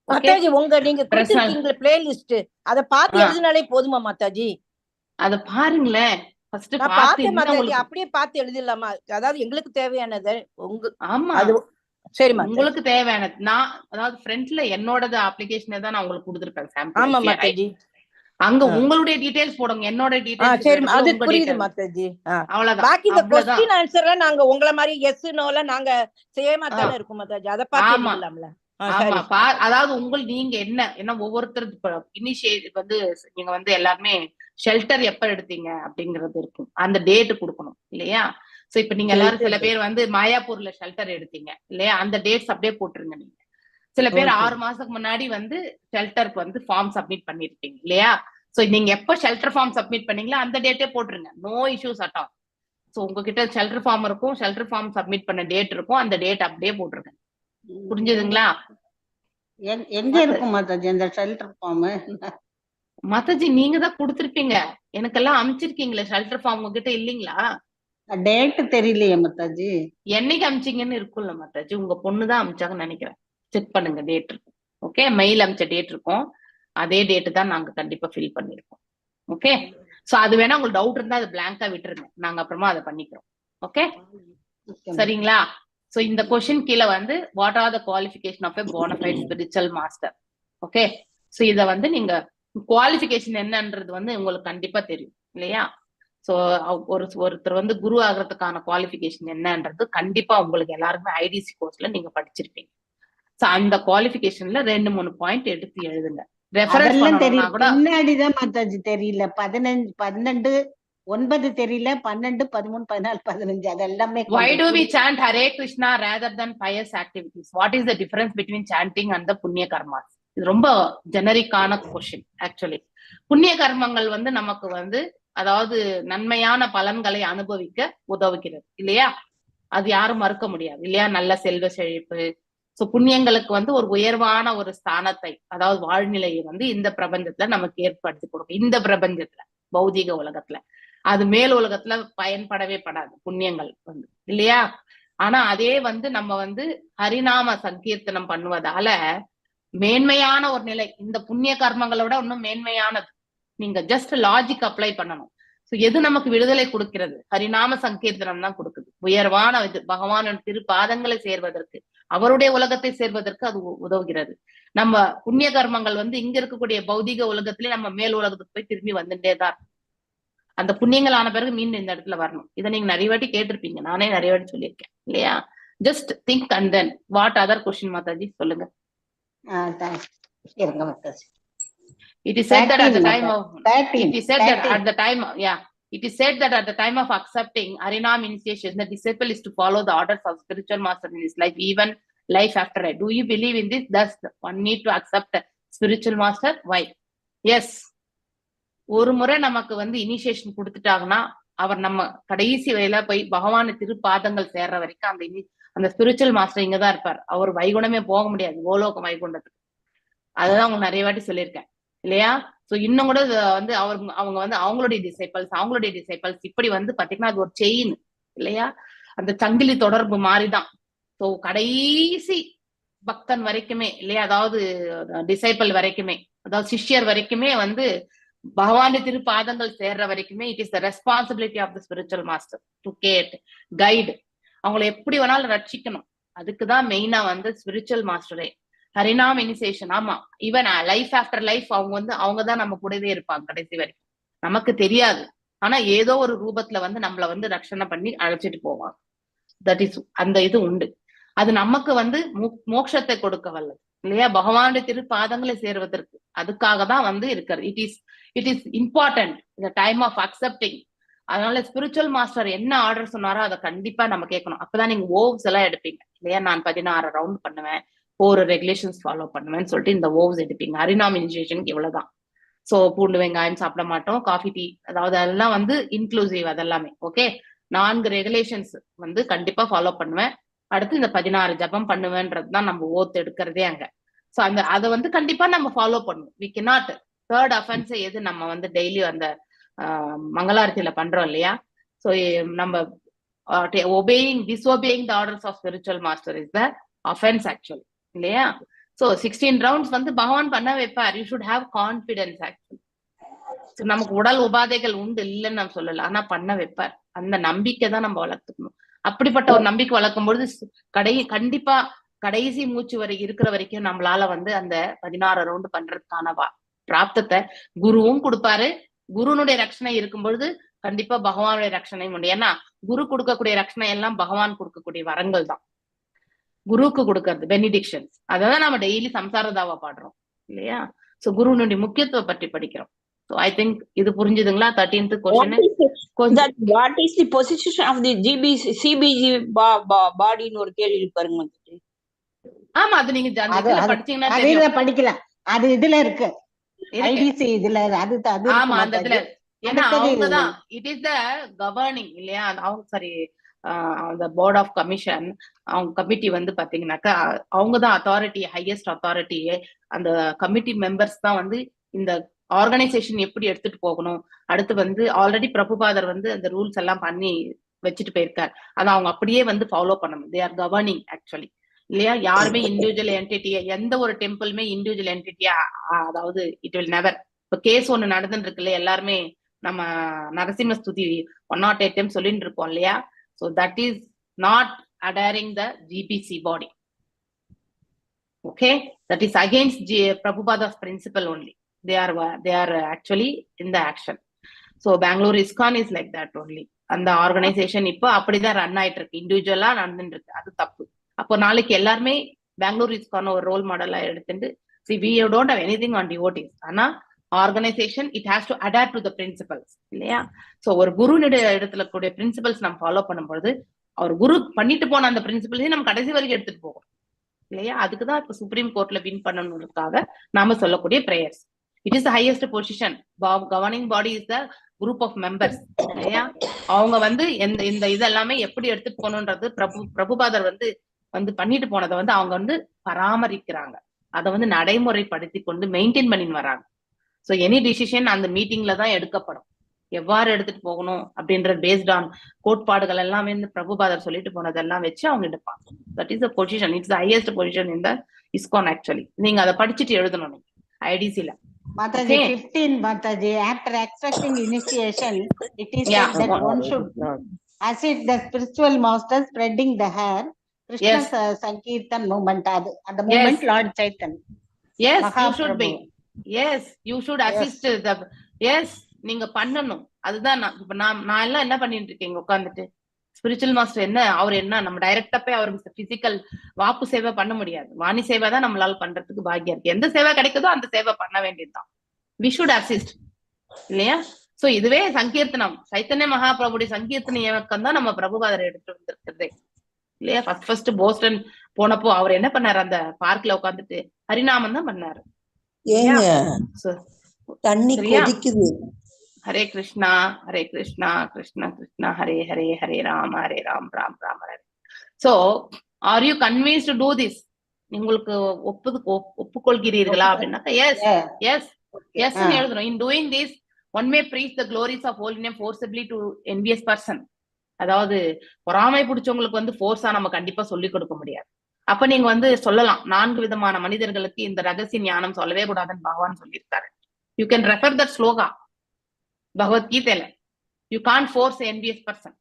மாதாஜி நீங்க கொடுத்திருக்கீங்க பிளேலிஸ்ட், அத பார்த்து எழுதினாலே போதுமா மாதாஜி? அத பாருங்களேன் ஃபர்ஸ்ட். அப்படியே பார்த்து எழுதிடலாமா? அதாவது எங்களுக்கு தேவையானது ஆமா சரி உங்களுக்கு தேவையானது. நான் அதாவது ஃப்ரண்ட்ல என்னோட அப்ளிகேஷன் தான் நான் உங்களுக்கு கொடுத்திருப்பேன் சாம்பிள். ஆமா மாதாஜி. அங்க உங்களுடைய டீடைல்ஸ் போடுங்க, என்னோட டீடைல்ஸ். சரி அது புரியுது மாதாஜி. அவ்வளவுதான். பாக்கி இந்த क्वेश्चन ஆன்சர்ல நாங்க உங்கள மாதிரி எஸ் நோல நாங்க சேமா தான இருக்கும் மாதாஜி. அத பார்த்து எழுதலாம்ல? ஆமா அதாவது நீங்க என்ன ஒவ்வொருத்தர் இனிஷியேட்டிவ் வந்து நீங்க வந்து எல்லாருமே ஷெல்டர் எப்ப எடுத்தீங்க அப்படிங்கறது இருக்கும். அந்த டேட் கொடுக்கணும் இல்லையா? சோ இப்ப நீங்க எல்லாரும் சில பேர் வந்து மாயாப்பூர்ல ஷெல்டர் எடுத்தீங்க இல்லையா, அந்த டேட்ஸ் அப்படியே போட்டுருங்க. நீங்க சில பேர் 6 மாசத்துக்கு முன்னாடி வந்து ஷெல்டருக்கு வந்து ஃபார்ம் சப்மிட் பண்ணிருப்பீங்க இல்லையா. சோ நீங்க எப்ப ஷெல்டர் ஃபார்ம் சப்மிட் பண்ணீங்களோ அந்த டேட்டே போட்டுருங்க. No issues at all. So உங்ககிட்ட ஷெல்டர் ஃபார்ம் இருக்கும், ஷெல்டர் ஃபார்ம் சப்மிட் பண்ண டேட் இருக்கும், அந்த டேட் அப்படியே போட்டுருங்க. புரிஞ்சதுங்களா? எங்க இருக்கும் மாதாஜி அந்த ஷெல்டர் ஃபார்ம்? மாதாஜி நீங்க தான் கொடுத்திருப்பீங்க, எனக்கெல்லாம் அனுப்பிச்சிருக்கீங்களே ஷெல்டர் ஃபார்ம். உங்ககிட்ட இல்லீங்களா? டேட் தெரியலையே மாதாஜி. என்னைக்கு அனுப்பிச்சீங்கன்னு இருக்கும்ல மாதாஜி. உங்க பொண்ணுதான் அனுப்பிச்சாங்கன்னு நினைக்கிறேன். செக் பண்ணுங்க, டேட் இருக்கும். ஓகே மெயில் அனுப்பிச்ச டேட் இருக்கும், அதே டேட் தான் நாங்க கண்டிப்பா ஃபில் பண்ணிருக்கோம். ஓகே சோ அது வேணா உங்களுக்கு டவுட் இருந்தா அது பிளாங்கா விட்டுருங்க, நாங்க அப்புறமா அதை பண்ணிக்கிறோம். ஓகே சரிங்களா? சோ இந்த கொஸ்டின் கீழே வந்து what are the qualification of a bonafide spiritual master. Okay so இத வந்து நீங்க குவாலிஃபிகேஷன் என்னன்றது வந்து உங்களுக்கு கண்டிப்பா தெரியும் இல்லையா? சோ ஒருத்தர் வந்து குரு ஆகிறதுக்கான குவாலிஃபிகேஷன் என்னன்றது கண்டிப்பா உங்களுக்கு எல்லாருக்குமே ஐடிசி கோர்ஸ்ல நீங்க படிச்சிருப்பீங்க. சோ அந்த குவாலிஃபிகேஷன்ல 2-3 பாயிண்ட் எடுத்து எழுதுங்க. ரெஃபரன்ஸ் பண்ணனும்னா கூட முன்னாடிதான் மாதாஜி தெரியல. 15 12 9 தெரியல, 12 13 14 15 அதெல்லாமே. Why do we chant Hare Krishna rather than pious activities? What is the difference between chanting and the புண்ணிய கர்மாஸ்? இது ரொம்ப ஜெனரிக்கான கொஸ்டின் ஆக்சுவலி. புண்ணிய கர்மங்கள் வந்து நமக்கு வந்து அதாவது நன்மையான பலன்களை அனுபவிக்க உதவுகிறது இல்லையா? அது யாரும் மறுக்க முடியாது இல்லையா? நல்ல செல்வ செழிப்பு. சோ புண்ணியங்களுக்கு வந்து ஒரு உயர்வான ஒரு ஸ்தானத்தை, அதாவது வாழ்நிலையை வந்து இந்த பிரபஞ்சத்துல நமக்கு ஏற்படுத்தி கொடுக்கும். இந்த பிரபஞ்சத்துல பௌதிக உலகத்துல அது மேல் உலகத்துல பயன்படவே படாது புண்ணியங்கள் வந்து இல்லையா? ஆனா அதே வந்து நம்ம வந்து ஹரிநாம சங்கீர்த்தனம் பண்ணுவதால மேன்மையான ஒரு நிலை, இந்த புண்ணிய கர்மங்களை விட இன்னும் மேன்மையானது. நீங்க ஜஸ்ட் லாஜிக் அப்ளை பண்ணணும். சோ எது நமக்கு விடுதலை கொடுக்கிறது? ஹரிநாம சங்கீர்த்தனம் தான் கொடுக்குது. உயர்வான இது பகவானின் திருப்பாதங்களை சேர்வதற்கு, அவருடைய உலகத்தை சேர்வதற்கு அது உதவுகிறது. நம்ம புண்ணிய கர்மங்கள் வந்து இங்க இருக்கக்கூடிய பௌதிக உலகத்திலே நம்ம மேல் உலகத்துக்கு போய் திரும்பி வந்துட்டேதான். அந்த புண்ணியங்கள் ஆன பிறகு மீண்டும் இந்த இடத்துல வரணும். இதை நீங்க நிறைய வாட்டி கேட்டிருப்பீங்க, நானே நிறைய வாட்டி சொல்லியிருக்கேன் இல்லையா? Just think and then what other question Mataji சொல்லுங்க. இருங்க Mataji. It is said that at the 13 time of, Mataji. it is said that 13. at the time, yeah, it is said that at the time of accepting Harinam initiation, the disciple is to follow the orders of spiritual master in his life, even life after it. Do you believe in this? Does one need to accept a spiritual master? Why? Yes. ஒரு முறை நமக்கு வந்து இனிஷியேஷன் கொடுத்துட்டாங்கன்னா அவர் நம்ம கடைசி வரையில போய் பகவான் திருப்பாதங்கள் சேர்ற வரைக்கும் அந்த ஸ்பிரிச்சுவல் மாஸ்டர் இங்கதான் இருப்பார். அவர் வைகுண்டமே போக முடியாது, கோலோக வைகுண்டத்துக்கு. அதுதான் அவங்க நிறைய வாட்டி சொல்லியிருக்கேன் இல்லையா? சோ இன்னும் கூட வந்து அவங்க வந்து அவங்களுடைய டிசைபிள்ஸ் இப்படி வந்து பாத்தீங்கன்னா அது ஒரு செயின் இல்லையா? அந்த சங்கிலி தொடர்பு மாதிரிதான். சோ கடைசி பக்தன் வரைக்குமே இல்லையா, அதாவது டிசைபிள் வரைக்குமே, அதாவது சிஷ்யர் வரைக்குமே வந்து பகவான் திருப்பாதங்கள் சேர்ற வரைக்குமே it is the responsibility of the spiritual master to get guide. அவங்களை எப்படி வேணாலும் ரட்சிக்கணும். அதுக்குதான் மெயினா வந்து ஸ்பிரிச்சுவல் மாஸ்டரே. ஹரிநாம் இனிஷியேஷன், ஆமா, ஈவன் லைஃப் ஆஃப்டர் லைஃப் அவங்கதான் நம்ம கூடவே இருப்பாங்க கடைசி வரைக்கும். நமக்கு தெரியாது, ஆனா ஏதோ ஒரு ரூபத்துல வந்து நம்மள வந்து ரட்சணை பண்ணி அழைச்சிட்டு போவாங்க. தட் இஸ் அந்த இது உண்டு. அது நமக்கு வந்து மோட்சத்தை கொடுக்க வல்லது இல்லையா? பகவானுடைய திருப்பாதங்களை சேர்வதற்கு அதுக்காக தான் வந்து இருக்கிறது. இட் இஸ் இம்பார்ட்டன்ட் இந்த டைம் ஆஃப் அக்செப்டிங். அதனால ஸ்பிரிச்சுவல் மாஸ்டர் என்ன ஆர்டர் சொன்னாரோ அதை கண்டிப்பா நம்ம கேட்கணும். அப்பதான் நீங்க ஓவ்ஸ் எல்லாம் எடுப்பீங்க இல்லையா? நான் 16 ரவுண்ட் பண்ணுவேன், 4 ரெகுலேஷன்ஸ் ஃபாலோ பண்ணுவேன்னு சொல்லிட்டு இந்த ஓவ்ஸ் எடுப்பீங்க. ஹரிநாம் இனிஷியேஷனுக்கு இவ்வளவுதான். சோ பூண்டு வெங்காயம் சாப்பிட மாட்டோம், காஃபி டீ, அதாவது அதெல்லாம் வந்து இன்க்ளூசிவ் அதெல்லாமே. ஓகே, 4 ரெகுலேஷன்ஸ் வந்து கண்டிப்பா ஃபாலோ பண்ணுவேன். அடுத்து இந்த 16 ஜபம் பண்ணுவேன்றதுதான் நம்ம ஓத் எடுக்கிறதே அங்க. சோ அதை வந்து கண்டிப்பா நம்ம ஃபாலோ பண்ணுவோம். வி கேனாட் தேர்ட் அஃபென்ஸ் எது நம்ம வந்து டெய்லி அந்த மங்களாரத்தியில பண்றோம் இல்லையா? சோ நம்ம disobeying the orders of spiritual master is the offense actually இல்லையா? சோ 16 ரவுண்ட்ஸ் வந்து பகவான் பண்ண வைப்பார். You should have confidence actually. நமக்கு உடல் உபாதைகள் உண்டு இல்லைன்னு நம்ம சொல்லல, ஆனா பண்ண வைப்பார். அந்த நம்பிக்கை தான் நம்ம வளர்த்துக்கணும். அப்படிப்பட்ட ஒரு நம்பிக்கை வளர்க்கும் பொழுது கண்டிப்பா கடைசி மூச்சு வரை இருக்கிற வரைக்கும் நம்மளால வந்து அந்த 16 ரவுண்டு பண்றதுக்கான பிராப்தத்தை குருவும் கொடுப்பாரு. குருனுடைய ரட்சணை இருக்கும் பொழுது கண்டிப்பா பகவானுடைய ரட்சணையும் உண்டு. ஏன்னா குரு கொடுக்கக்கூடிய ரட்சணை எல்லாம் பகவான் கொடுக்கக்கூடிய வரங்கள் தான். குருவுக்கு கொடுக்கறது பெனிடிக்ஷன்ஸ், அதான் நம்ம டெய்லி சம்சாரதாவா பாடுறோம் இல்லையா? சோ குருனுடைய முக்கியத்துவம் பற்றி படிக்கிறோம். So I think இது புரிஞ்சுதுங்களா? 13th question. What is the position of the CBG body ன்னு ஒரு கேள்வி பாருங்க. ஆமா, அது நீங்க படிச்சீங்கன்னா படிக்கலாம். அது இதுல இருக்கு, ஐடிசி இதுல. ஆமா, அந்த இதுல. ஏன்னா அவங்கதான் இட் இஸ் த கவர்னிங் இல்லையா? அவங்க சரி அந்த போர்ட் ஆஃப் கமிஷன், அவங்க கமிட்டி வந்து பாத்தீங்கன்னாக்கா அவங்கதான் அத்தாரிட்டி, ஹையஸ்ட் அத்தாரிட்டி. அந்த கமிட்டி மெம்பர்ஸ் தான் வந்து இந்த ஆர்கனைசேஷன் எப்படி எடுத்துட்டு போகணும். அடுத்து வந்து ஆல்ரெடி பிரபுபாதர் வந்து அந்த ரூல்ஸ் எல்லாம் பண்ணி வச்சுட்டு போயிருக்காரு. அதை அவங்க அப்படியே வந்து ஃபாலோ பண்ணணும். தே ஆர் கவர்னிங் ஆக்சுவலி இல்லையா? யாருமே இண்டிவிஜுவல் என்டிட்டியா, எந்த ஒரு டெம்பிளுமே இண்டிவிஜுவல் என்டிட்டியா, அதாவது இட் வில் நெவர். இப்ப கேஸ் ஒண்ணு நடந்துட்டு இருக்குல்ல, எல்லாருமே நம்ம நரசிம்ம ஸ்துதி 108 டைம் சொல்லிட்டு இருப்போம் இல்லையா? So that is not adhering the GBC body. Okay, that is against Prabhupada's principle only. They are actually in the action. So Bangalore ISKCON is like that only. அந்த ஆர்கனைசேஷன் இப்போ அப்படிதான் ரன் ஆயிட்டு இருக்கு, இண்டிவிஜுவலா நடந்துட்டு இருக்கு. அது தப்பு. அப்போ நாளைக்கு எல்லாருமே பெங்களூர் ISKCON ஒரு ரோல் மாடலா எடுத்துட்டு, see we don't have anything on devotees, ஆனா organisation it has to adapt to the principles இல்லையா? சோ ஒரு குருனுடைய இடத்துல கூடிய பிரின்சிபல்ஸ் நம்ம ஃபாலோ பண்ணும்போது அவர் குரு பண்ணிட்டு போன அந்த பிரின்சிபல்ஸையும் நம்ம கடைசி வரைக்கும் எடுத்துட்டு போவோம் இல்லையா? அதுக்குதான் இப்ப சுப்ரீம் கோர்ட்ல வின் பண்ணணுன்றதுக்காக நாம சொல்லக்கூடிய prayers. It is the highest position. Governing body is the group of members இல்லையா? அவங்க வந்து இந்த இதெல்லாமே எப்படி எடுத்துட்டு போகணுன்றது பிரபுபாதர் வந்து பண்ணிட்டு போனதை வந்து அவங்க வந்து பராமரிக்கிறாங்க. அதை வந்து நடைமுறைப்படுத்தி கொண்டு மெயின்டைன் பண்ணின்னு வராங்க. சோ எனி டிசிஷன் அந்த மீட்டிங்ல தான் எடுக்கப்படும். எவ்வாறு எடுத்துட்டு போகணும் அப்படின்றது பேஸ்ட் ஆன் கோட்பாடுகள் எல்லாமே பிரபுபாதர் சொல்லிட்டு போனதெல்லாம் வச்சு அவங்க எடுப்பாங்க. That is the position. It's the highest position in the ISKCON actually. நீங்க அதை படிச்சுட்டு எழுதணும் நீங்க ஐடிசில. Mataji, 15 Mataji, after accepting initiation, it is said that one should assist the spiritual master spreading the hair. Krishna Sankirtan movement, at the moment Lord Chaitanya. Yes, you should be. Yes, you should assist the. Yes, நீங்க பண்ணணும். அதுதான் நான் எல்லாம் என்ன பண்ணிட்டு இருக்கீங்க உட்காந்துட்டு ஸ்பிரிச்சுவல் மாஸ்டர் என்ன, அவர் என்ன, நம்ம டைரக்டா போய் அவருக்கு பிசிக்கல் வாக்கு சேவை பண்ண முடியாது. வாணி சேவை தான் நம்மளால பண்றதுக்கு பாக்கியம் இருக்கு. எந்த சேவை கிடைக்குதோ அந்த சேவை பண்ண வேண்டியதுதான். வி ஷுட் அசிஸ்ட் இல்லையா? சோ இதுவே சங்கீர்த்தனம், சைத்தன்ய மகாபிரபுடைய சங்கீர்த்தன இயக்கம் தான் நம்ம பிரபுபாதர் எடுத்து வந்திருக்கிறதே இல்லையா? ஃபர்ஸ்ட் போஸ்டன் போனப்போ அவர் என்ன பண்ணாரு, அந்த பார்க்ல உட்காந்துட்டு ஹரிநாமம் தான் பண்ணாரு. ஏங்க So, தண்ணி சரியா? கொதிக்குது. Hare Krishna Hare Krishna Krishna Krishna Hare Hare Hare Ram Ram Ram Hare. So are you convinced to do this? உங்களுக்கு ஒப்புக்கொள்கிறீர்களா அப்படின்னாக்கா எஸ் எஸ் எஸ் எழுதணும். In doing this one may breach the glories of holy name forcibly to envious person. அதாவது பொறாமை பிடிச்சவங்களுக்கு வந்து ஃபோர்ஸா நம்ம கண்டிப்பா சொல்லிக் கொடுக்க முடியாது. அப்ப நீங்க வந்து சொல்லலாம், 4 விதமான மனிதர்களுக்கு இந்த ரகசிய ஞானம் சொல்லவே கூடாதுன்னு பகவான் சொல்லியிருக்காரு. You can refer that shloka பகவத்கீதையில. You can't force envious person.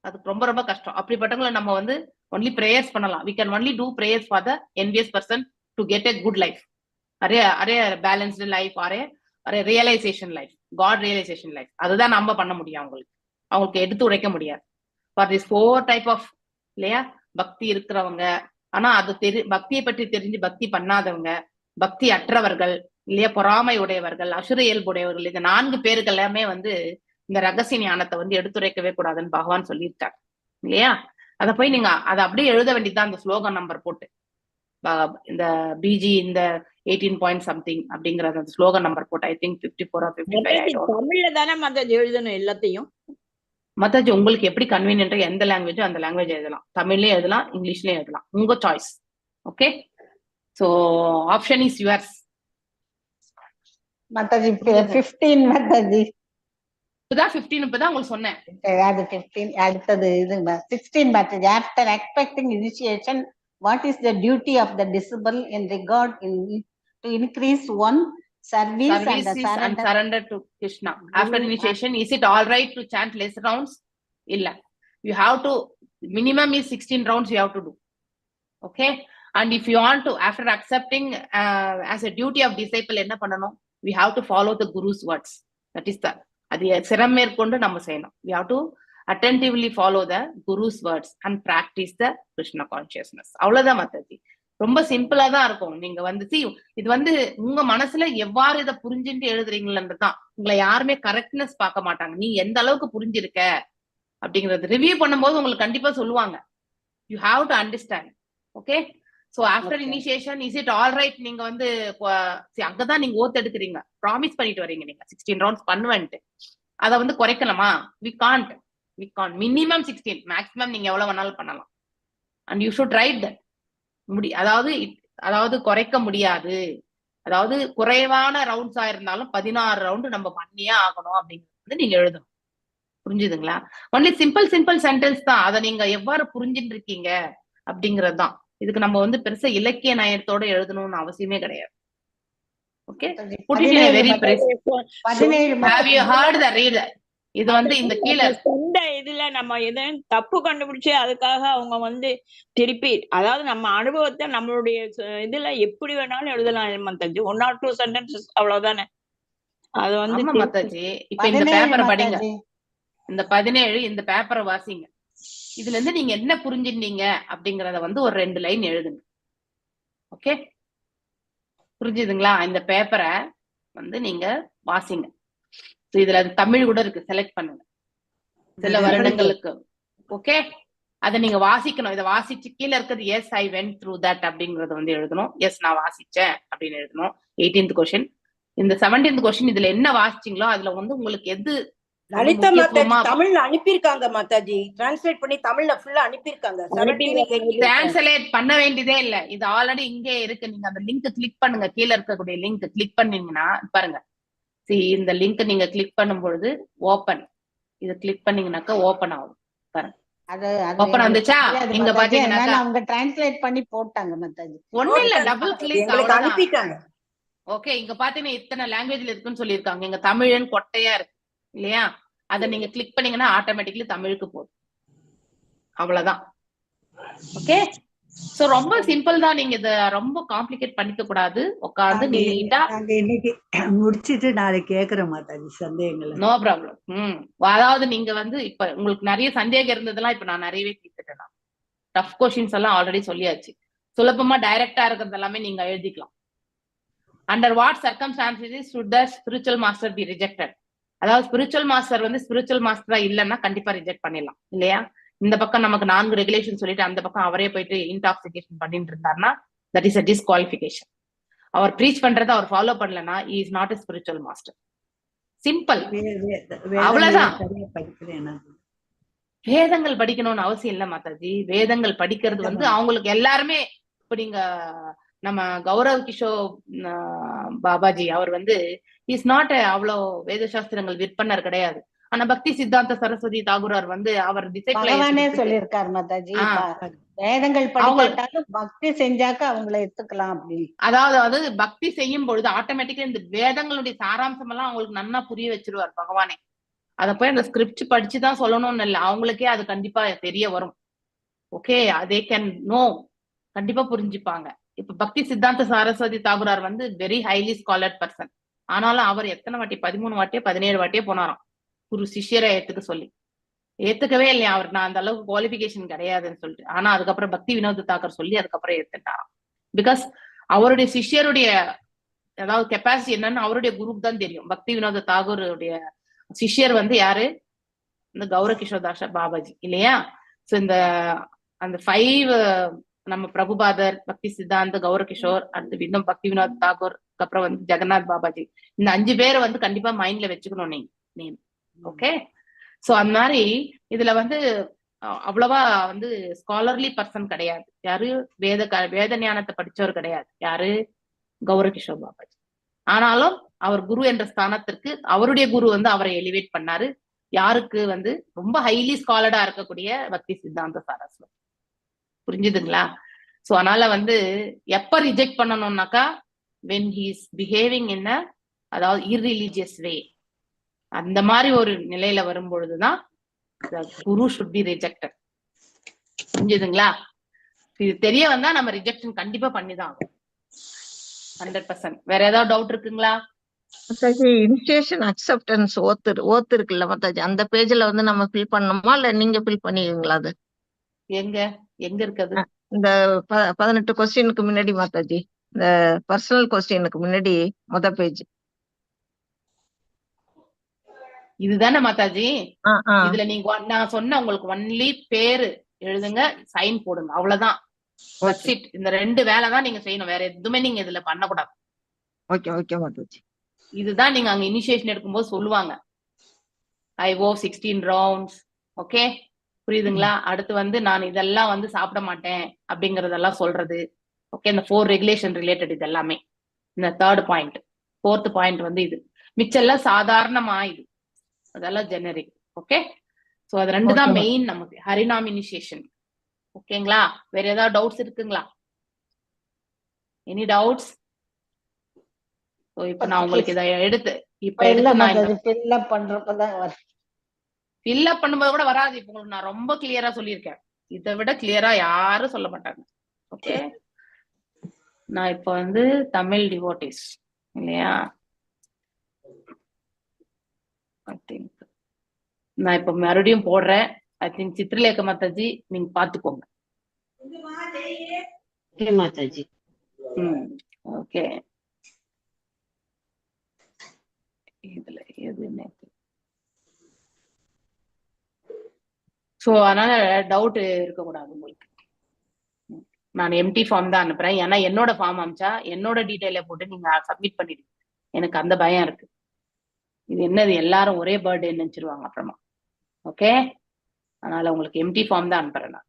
அதுக்கு ரொம்ப ரொம்ப கஷ்டம். அப்படிப்பட்டவங்களை நம்ம வந்து ஒன்லி பிரேயர்ஸ் பண்ணலாம். We can only do prayers for the envious person to get a good life, அரே பேலன்ஸ்டு லைஃப், அரே realisation life, God realisation life. அதுதான் நம்ம பண்ண முடியும். அவங்களுக்கு எடுத்து உரைக்க முடியாது. ஃபார் திஸ் 4 டைப் ஆஃப் இல்லையா, பக்தி இருக்கிறவங்க, ஆனா அது பக்தியை பற்றி தெரிஞ்சு பக்தி பண்ணாதவங்க, பக்தி அற்றவர்கள் இல்லையா, பொறாமை உடையவர்கள், அசுர இயல்புடையவர்கள், இந்த 4 பேருக்கு எல்லாமே வந்து இந்த ரகசிய ஞானத்தை வந்து எடுத்துரைக்கவே கூடாதுன்னு பகவான் சொல்லியிருக்காரு இல்லையா? அதை போய் நீங்க அதை அப்படியே எழுத வேண்டியதுதான், அந்த ஸ்லோகன் நம்பர் போட்டு இந்த பிஜி இந்த 18 பாயிண்ட் சம்திங் அப்படிங்கிற அந்த ஸ்லோகன் நம்பர் போட்டு ஐ திங்க் 54 or 55. தமிழ்ல தானே மாதாஜி எழுதணும் எல்லாத்தையும்? மத்தாஜி உங்களுக்கு எப்படி கன்வீனியன்ட்டா எந்த லாங்குவேஜோ அந்த லாங்குவேஜ் எழுதலாம். தமிழ்லயும் எழுதலாம், இங்கிலீஷ்லயும் எழுதலாம், உங்க choice. Okay, so option is yours. Mataji 15 Mataji. இப்பதான் 15 இப்பதான் உங்களுக்கு சொன்னேன். அது 15. அடுத்தது இது 16 மாதாஜி. After expecting initiation what is the duty of the disciple in regard to increase one service and surrender to Krishna. After initiation, is it all right to chant less rounds? Illa. You have to, minimum is 16 rounds you have to do. Okay. And if you want to, after accepting as a duty of disciple, enna pannanom? We have to follow the Guru's words. That is the, adi siram merkondu nama seyanum. We have to attentively follow the Guru's words and practice the Krishna consciousness. Avladha Mataji. ரொம்ப சிம்பிளா தான் இருக்கும். நீங்க வந்து இது வந்து உங்க மனசுல எவ்வாறு இதை புரிஞ்சுட்டு எழுதுறீங்களன்றதுதான். உங்களை யாருமே கரெக்ட்னஸ் பார்க்க மாட்டாங்க. நீ எந்த அளவுக்கு புரிஞ்சிருக்க அப்படிங்கறது ரிவ்யூ பண்ணும்போது உங்களுக்கு கண்டிப்பா சொல்லுவாங்க. You have to understand. Okay, so after initiation is it all right? நீங்க வந்து அங்கதான் நீங்க ஓத்து எடுக்கிறீங்க, ப்ராமிஸ் பண்ணிட்டு வரீங்க நீங்க 16 ரவுண்ட்ஸ் பண்ணுவேன்ட்டு. அதை வந்து குறைக்கலாமா? We can't. மினிமம் 16, மேக்ஸிமம் நீங்க எவ்வளவு வேணாலும் பண்ணலாம். And you should write that. அதாவது குறைக்க முடியாது. அதாவது குறைவான ரவுண்ட்ஸா இருந்தாலும் 16 ரவுண்டு நம்ம பண்ணியே ஆகணும் அப்படிங்கிறது நீங்க எழுதணும். புரிஞ்சுதுங்களா? ஒன்லி சிம்பிள் சென்டென்ஸ் தான். அதை நீங்க எவ்வாறு புரிஞ்சுட்டு இருக்கீங்க அப்படிங்கிறது தான். இதுக்கு நம்ம வந்து பெருசா இலக்கிய நயத்தோட எழுதணும்னு அவசியமே கிடையாது. ஓகே, இது வந்து இந்த கீழே இந்த இதுல நம்ம எதுவும் தப்பு கண்டுபிடிச்சு அதுக்காக அவங்க வந்து திருப்பி, அதாவது நம்ம அனுபவத்தை நம்மளுடைய இதுல எப்படி வேணாலும் எழுதலாம் மத்தாஜி. 1 or 2 sentences அவ்வளவுதானே. அது வந்து மத்தாஜி இப்ப இந்த பேப்பரை படிங்க, இந்த 17 இந்த பேப்பரை வாசிங்க. இதுல இருந்து நீங்க என்ன புரிஞ்சுட்டீங்க அப்படிங்கறத வந்து ஒரு 2 லைன் எழுதுங்க. ஓகே, புரிஞ்சுதுங்களா? இந்த பேப்பரை வந்து நீங்க வாசிங்க. இதுல தமிழ் கூட இருக்கு, செலக்ட் பண்ணுங்க சில வருடங்களுக்கு. ஓகே, அதை நீங்க வாசிக்கணும். இதை வாசிச்சு கீழே இருக்கிறது yes I went through that அப்படிங்கறத வந்து எழுதணும். எஸ் நான் வாசிச்சேன் அப்படின்னு எழுதணும். 18th question. இந்த 17th கொஸ்டின் இதுல என்ன வாசிச்சீங்களோ அதுல வந்து உங்களுக்கு எது லலிதா மாதாஜி தமிழ்ல அனுப்பியிருக்காங்க மாதாஜி, டிரான்ஸ்லேட் பண்ணி தமிழ்ல ஃபுல்லா அனுப்பியிருக்காங்க. டிரான்ஸ்லேட் பண்ண வேண்டியதே இல்ல, இது ஆல்ரெடி இங்கே இருக்கு. நீங்க அந்த லிங்க் கிளிக் பண்ணுங்க. கீழே இருக்கக்கூடிய லிங்க் கிளிக் பண்ணீங்கன்னா பாருங்க, இந்த லிங்க் நீங்க கிளிக் பண்ணும் பொழுது ஓபன், இத கிளிக் பண்ணீங்கன்னாக்கா ஓபன் ஆகும் பாருங்க. அது ஓபன் வந்துச்சா? இங்க பாத்தீங்கன்னா அவங்க டிரான்ஸ்லேட் பண்ணி போட்டாங்க மத்தாஜி. ஒண்ணு இல்ல, டபுள் கிளிக் அனுப்பிட்டாங்க. ஓகே, இங்க பாத்தீங்கன்னா இத்தனை லாங்குவேஜ்ல இருக்குன்னு சொல்லியிருக்காங்க. இங்க தமிழன் கொட்டையா இருக்கு இல்லையா? அதை நீங்க கிளிக் பண்ணீங்கன்னா ஆட்டோமேட்டிக்கலி தமிழுக்கு போகும். அவ்வளவுதான். ஓகே, சோ ரொம்ப சிம்பிள் தான். நீங்க இத ரொம்ப காம்ப்ளிகேட் பண்ணிக்க கூடாது. உட்கார்ந்து நீட்டா நாங்க இன்னைக்கு முடிச்சிட்டு நாளைக்கு கேக்குறோம் மாதாஜி சந்தேகங்களை. No problem. அதாவது நீங்க வந்து இப்ப உங்களுக்கு நிறைய சந்தேகம் இருந்ததெல்லாம் இப்ப நான் நிறையவே தீர்த்துட்டேன். டஃப் கொஸ்டின்ஸ் எல்லாம் ஆல்ரெடி சொல்லியாச்சு. சுலபமா டைரக்டா இருக்கிறது எல்லாமே நீங்க எழுதிக்கலாம். Under what circumstances should the spiritual master be rejected? அதாவது ஸ்பிரிச்சுவல் மாஸ்டர் வந்து ஸ்பிரிச்சுவல் மாஸ்டரா இல்லைன்னா கண்டிப்பா ரிஜெக்ட் பண்ணிடலாம் இல்லையா? இந்த பக்கம் நமக்கு 4 ரெகுலேஷன் சொல்லிட்டு அந்த பக்கம் அவரே போயிட்டு இன்டாக்சிகேஷன் பண்ணிட்டு இருந்தாருன்னா தட் இஸ் அ டிஸ்குவாலிஃபிகேஷன். அவர் ப்ரீச் பண்றதை அவர் ஃபாலோ பண்ணலன்னா he is not a spiritual master. Simple, அவ்வளவுதான். வேதங்கள் படிக்கணும்னு அவசியம் இல்ல மாதாஜி. வேதங்கள் படிக்கிறது வந்து அவங்களுக்கு எல்லாருமே, இப்ப நீங்க நம்ம கௌரவ் கிஷோர் பாபாஜி அவர் வந்து இஸ் நாட் அவ்வளவு வேத சாஸ்திரங்கள் விற்பனர் கிடையாது. ஆனா பக்தி சித்தாந்த சரஸ்வதி தாகூரார் வந்து அவர் பகவானே சொல்லியிருக்காரு மாதாஜி, வேதங்கள் படிக்காட்டாலும் பக்தி செஞ்சாக்க அவங்கள எடுத்துக்கலாம் அப்படின்னு. அதாவது பக்தி செய்யும் பொழுது ஆட்டோமேட்டிக்கா இந்த வேதங்களுடைய சாராம்சம் எல்லாம் அவங்களுக்கு நன்னா புரிய வச்சிருவார் பகவானே. அத போய் அந்த ஸ்கிரிப்ட் படிச்சுதான் சொல்லணும்னு இல்லை, அவங்களுக்கே அது கண்டிப்பா தெரிய வரும். ஓகே, அதே கேன் நோ, கண்டிப்பா புரிஞ்சுப்பாங்க. இப்ப பக்தி சித்தாந்த சரஸ்வதி தாகூரார் வந்து வெரி ஹைலி ஸ்காலர்ட் பர்சன். ஆனாலும் அவர் எத்தனை வாட்டி 13 வாட்டியோ 17 வாட்டியோ போனாராம் ஒரு சிஷ்யரை ஏத்துக்க சொல்லி. ஏத்துக்கவே இல்லையா அவர், நான் அந்த அளவுக்கு குவாலிபிகேஷன் கிடையாதுன்னு சொல்லிட்டு. ஆனா அதுக்கப்புறம் பக்தி வினோத் தாக்கர் சொல்லி அதுக்கப்புறம் ஏத்துட்டாராம். பிகாஸ் அவருடைய சிஷ்யருடைய அதாவது கெப்பாசிட்டி என்னன்னு அவருடைய குரூப் தான் தெரியும். பக்தி வினோத் தாகூருடைய சிஷ்யர் வந்து யாரு? இந்த கௌரவ் கிஷோர் தாஸ் பாபாஜி இல்லையா? சோ இந்த அந்த 5 நம்ம பிரபுபாதர், பக்தி சித்தாந்த, கௌரவ் கிஷோர், அடுத்து இன்னும் பக்தி வினோத் தாகூர், அப்புறம் வந்து ஜெகநாத் பாபாஜி, இந்த 5 பேரை வந்து கண்டிப்பா மைண்ட்ல வச்சுக்கணும் நீங்க. ஓகே, சோ அந்த மாதிரி இதுல வந்து அவ்வளவா வந்து ஸ்காலர்லி பர்சன் கிடையாது. யாரு? வேத ஞானத்தை படிச்சவர் கிடையாது. யாரு? கௌரவ் கிஷோர் பாபாஜி. ஆனாலும் அவர் குரு என்ற ஸ்தானத்திற்கு அவருடைய குரு வந்து அவரை எலிவேட் பண்ணாரு. யாருக்கு? வந்து ரொம்ப ஹைலி ஸ்காலர்டா இருக்கக்கூடிய பக்தி சித்தாந்த சரஸ்வதி. புரிஞ்சுதுங்களா? சோ அதனால வந்து எப்ப reject பண்ணணும்னாக்கா when he is behaving in a அதாவது irreligious way, அந்த மாதிரி ஒரு நிலையில வரும்பொழுதுதான் குரு should be rejected. புரிஞ்சுதுங்களா? இது தெரிய வந்தா நம்ம ரிஜெக்ஷன் கண்டிப்பா பண்ணிதான் 100%. வேற ஏதாவது டவுட் இருக்குங்களா? இனிஷியேஷன் அக்செப்டன்ஸ் ஓத்து இருக்குல்ல மாதாஜி, அந்த பேஜ்ல வந்து நம்ம ஃபில் பண்ணணுமா இல்ல நீங்க ஃபில் பண்ணிடுவீங்களா? அது எங்க இருக்குது? இந்த 18 கொஸ்டினுக்கு முன்னாடி மாதாஜி, இந்த பர்சனல் கொஸ்டினுக்கு முன்னாடி பேஜ் இதுதானே மாதாஜி? இதுல நீங்க நான் சொன்ன உங்களுக்கு ஒன்லி பேரு எழுதுங்க, சைன் போடுங்க, அவ்வளவுதான். இந்த 2 வேலை தான் நீங்க செய்யணும், வேற எதுவுமே நீங்க இதுல பண்ணக்கூடாது. ஓகே மாதாஜி. இதுதான் நீங்க அங்க இனிஷியேஷன் எடுக்கும்போது சொல்லுவாங்க, ஐ ஓ 16 ரவுண்ட்ஸ். ஓகே, புரியுதுங்களா? அடுத்து வந்து நான் இதெல்லாம் வந்து சாப்பிட மாட்டேன் அப்படிங்கறதெல்லாம் சொல்றது. ஓகே, இந்த 4 ரெகுலேஷன் ரிலேட்டட் இது எல்லாமே. இந்த 3rd பாயிண்ட் 4th பாயிண்ட் வந்து இது. மிச்செல்லாம் சாதாரணமா இது, அதெல்லாம் ஜெனரிக். ஓகே, சோ அது 2 தான் மெயின் நமக்கு ஹரிநாம் இனிஷியேஷன். ஓகேங்களா? வேற ஏதாவது டவுட்ஸ் இருக்குங்களா? Any doubts? இப்ப நான் உங்களுக்கு இதை எடுத்து ஃபில் அப் பண்ணும்போது கூட வராது. இப்ப உங்களுக்கு நான் ரொம்ப கிளியரா சொல்லியிருக்கேன். இதை விட கிளியரா யாரும் சொல்ல மாட்டாங்க. ஓகே, நான் இப்ப வந்து தமிழ் டிவோட்டிஸ் இல்லையா, ஐ திங்க் நான் இப்ப மறுபடியும் போடுறேன். ஐ திங்க் சித்ரலேகா மாதாஜி நீங்க பாத்துக்கோங்க. மாதாஜி ஓகே, இதுல எதுன்னு சோ அதனால டவுட் இருக்கக்கூடாது உங்களுக்கு. நான் எம்டி ஃபார்ம் தான் அனுப்புறேன். ஏன்னா என்னோட ஃபார்ம் அமிச்சா என்னோட டீட்டெயில போட்டு நீங்க சப்மிட் பண்ணிடுங்க. எனக்கு அந்த பயம் இருக்கு. இது என்னது எல்லாரும் ஒரே பர்த்டே நினைச்சிருவாங்க அப்புறமா. ஓகே, அதனால உங்களுக்கு எம்டி ஃபார்ம் தான் அனுப்புறேன் நான்.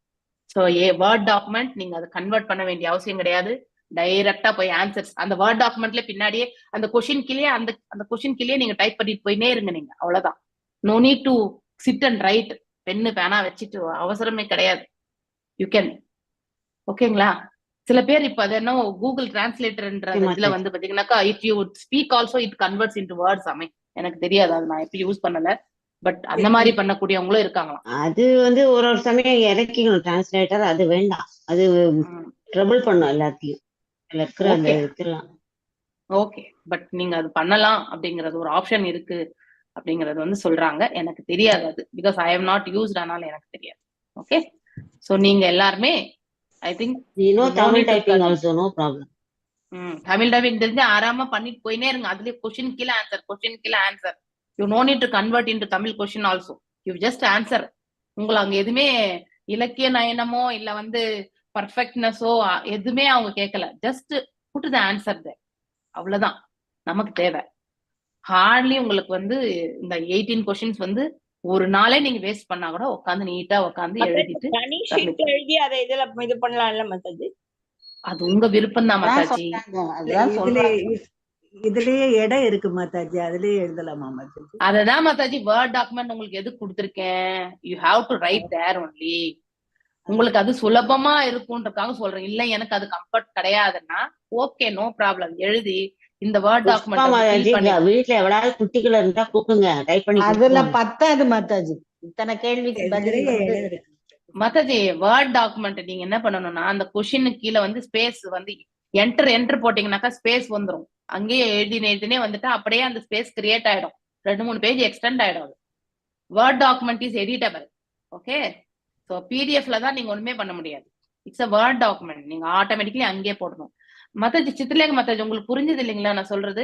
ஸோ வேர்ட் டாக்குமெண்ட் நீங்க அதை கன்வெர்ட் பண்ண வேண்டிய அவசியம் கிடையாது. டைரக்டா போய் ஆன்சர்ஸ் அந்த வேர்ட் டாக்குமெண்ட்ல பின்னாடியே அந்த கொஸ்டின் கீழே அந்த கொஸ்டின் கீழே நீங்க டைப் பண்ணிட்டு போயினே இருங்க. நீங்க அவ்வளவுதான். No need to sit and write. Pen பேனா வச்சுட்டு அவசரமே கிடையாது. You can. ஓகேங்களா? சில பேர் இப்ப அது என்ன கூகுள் டிரான்ஸ்லேட்டர்ன்ற இதுல வந்து பாத்தீங்கன்னாக்கா if you speak also it converts into words. எனக்கு தெரியாது, அது நான் எப்படி யூஸ் பண்ணல. பட் அந்த மாதிரி பண்ணக்கூடியவங்களும் இருக்காங்களாம். அது வந்து ஒரு ஒரு சமயம் இறக்கிக்கணும் டிரான்ஸ்லேட்டர், அது வேண்டாம், அது ட்ரபிள் பண்ணும் எல்லாத்தையும். அதுல இருக்கிற அந்த ஓகே இதுக்கெல்லாம் ஓகே, பட் நீங்க அது பண்ணலாம் அப்படிங்கறது ஒரு ஆப்ஷன் இருக்கு அப்படிங்கறது வந்து சொல்றாங்க. எனக்கு தெரியாது அது, because I have not used, அதனால எனக்கு தெரியாது. ஓகே, சோ நீங்க எல்லாருமே I think Tamil typing also, no problem. Tamil typing தெரிஞ்சு ஆறாம பண்ணிட்டு போயினே இருங்க. அதுலயே கொஸ்டின் கீழே ஆன்சர், கொஸ்டின் கீழே answer. You no need to convert into Tamil question also, you just answer. உங்களை அங்க எதுவுமே இலக்கிய நயனமோ இல்ல வந்து பர்ஃபெக்ட்னஸோ எதுவுமே அவங்க கேட்கல. ஜஸ்ட் புட் த ஆன்சர் தேர், அவ்வளவுதான் நமக்கு தேவை. ஹார்ட்லி உங்களுக்கு வந்து இந்த 18 கொஸ்டின்ஸ் வந்து ஒரு நாளே நீங்க வேஸ்ட் பண்ணா கூட உட்காந்து நீட்டா உட்காந்து எழுதிட்டு தனி ஷீட் எழுதி அதை இதுல இது பண்ணலாம்ல மாதாஜி? அது உங்க விருப்பம் தான் மாதாஜி. அதுதான் சொல்றாங்க. இதுலயே இடம் இருக்கு மாதாஜி, அதுலயே எழுதலாமா மாதாஜி? அததான் மாதாஜி வேர்ட் டாக்குமெண்ட் உங்களுக்கு எது கொடுத்துருக்கேன், you have to write there only. உங்களுக்கு அது சுலபமா இருக்கும்ன்றதுக்காக சொல்றேன். இல்ல எனக்கு அது கம்ஃபர்ட் கிடையாதுன்னா ஓகே, நோ ப்ராப்ளம், எழுதி இந்த வேர்ட் டாக்குமெண்ட் வீட்டுல எவ்வளவு குட்டிகள் இருந்தா கூப்பிடுங்க, டைப் பண்ணி அதுல பத்தாது மாதாஜி, இத்தனை கேள்விக்கு பதில் நிறைய வந்து இடம் இருக்கு. மாதாஜி வேர்ட் டாக்குமெண்ட் நீங்க என்ன பண்ணணும்னா அந்த கொஸ்டினுக்கு கீழே வந்து ஸ்பேஸ் வந்து என்டர் போட்டீங்கன்னாக்கா ஸ்பேஸ் வந்துரும். அங்கேயே எழுதினே வந்துட்டா அப்படியே அந்த ஸ்பேஸ் கிரியேட் ஆயிடும், 2-3 பேஜ் எக்ஸ்டெண்ட் ஆயிடும். Word document is editable. Okay, so பிடிஎஃப்ல தான் நீங்க ஒண்ணுமே பண்ண முடியாது. இட்ஸ் அ வேர்ட் டாக்குமெண்ட், நீங்க ஆட்டோமேட்டிக்கலி அங்கேயே போடணும். மாதாஜி சித்திரலேக மாதாஜி, உங்களுக்கு புரிஞ்சது இல்லைங்களா நான் சொல்றது?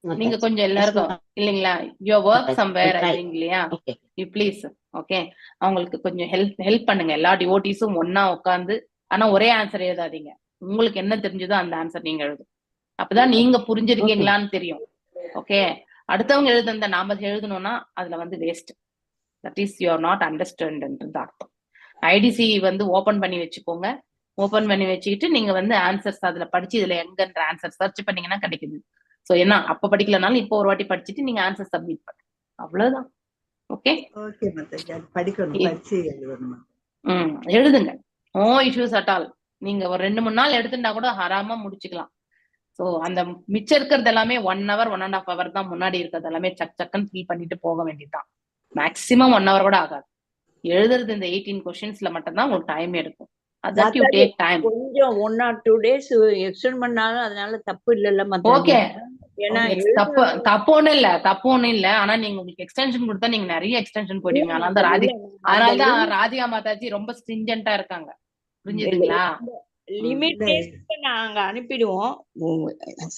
நீங்க கொஞ்சம் எல்லாருக்கும் இல்லைங்களா, your work somewhere I think இல்லையா, யூ ப்ளீஸ் ஓகே அவங்களுக்கு கொஞ்சம் ஹெல்ப் பண்ணுங்க. எல்லா டிவோட்டிஸும் ஒன்னா உட்காந்து, ஆனா ஒரே ஆன்சர் எழுதாதீங்க. உங்களுக்கு என்ன தெரிஞ்சதோ அந்த ஆன்சர் நீங்க எழுதும், அப்பதான் நீங்க புரிஞ்சிருக்கீங்களான்னு தெரியும். ஓகே, அடுத்தவங்க எழுதுந்த நாம எழுதணும்னா அதுல வந்து waste, that is you are not understand அர்த்தம். ஐடிசி வந்து ஓபன் பண்ணி வச்சுக்கோங்க. ஓபன் பண்ணி வச்சுக்கிட்டு நீங்க வந்து ஆன்சர்ஸ் அதுல படிச்சு இதுல எங்கன்ற ஆன்சர் சர்ச் பண்ணீங்கன்னா கிடைக்குது. சோ என்ன அப்ப படிக்கலனாலும் இப்போ ஒரு வாட்டி படிச்சுட்டு நீங்க ஆன்சர் சப்மிட் பண்ணுங்க, அவ்வளவுதான். ஓகே ஓகே மாதாஜி, அது படிக்கணும், படிச்சு எழுதணும். எழுதுங்க, நோ இஷ்யூஸ் அட் ஆல். நீங்க ஒரு 2-3 நாள் எடுத்துட்டா கூட ஆராமா முடிச்சுக்கலாம். சோ அந்த மிச்சம் இருக்கிறது எல்லாமே 1 hour 1.5 hour தான். முன்னாடி இருக்கிறது எல்லாமே சக் சக்குன்னு ஃபில் பண்ணிட்டு போக வேண்டியதுதான். மேக்சிமம் 1 hour கூட ஆகாது. எழுதுறது இந்த 18 கொஸ்டின்ஸ்ல மட்டும்தான் உங்களுக்கு டைம் எடுக்கும். அதான் யூ டேக் டைம். கொஞ்சம் 1 or 2 days எக்ஸ்டெண்ட் பண்ணாலும் அதனால தப்பு இல்லல்ல மாதாஜி? ஓகே, ஏன்னா தப்பு ஒண்ணும் இல்ல. ஆனா நீங்க உங்களுக்கு எக்ஸ்டென்ஷன் கொடுத்தா நீங்க நிறைய எக்ஸ்டென்ஷன் போயிடுவீங்க. அதனாலதான் ராதிகா மாதாஜி ரொம்ப ஸ்ட்ரிஞ்சென்ட்டா இருக்காங்க, புரிஞ்சுதுங்களா? லிமிட்டேஷன் நாங்க அனுப்பிடுவோம்.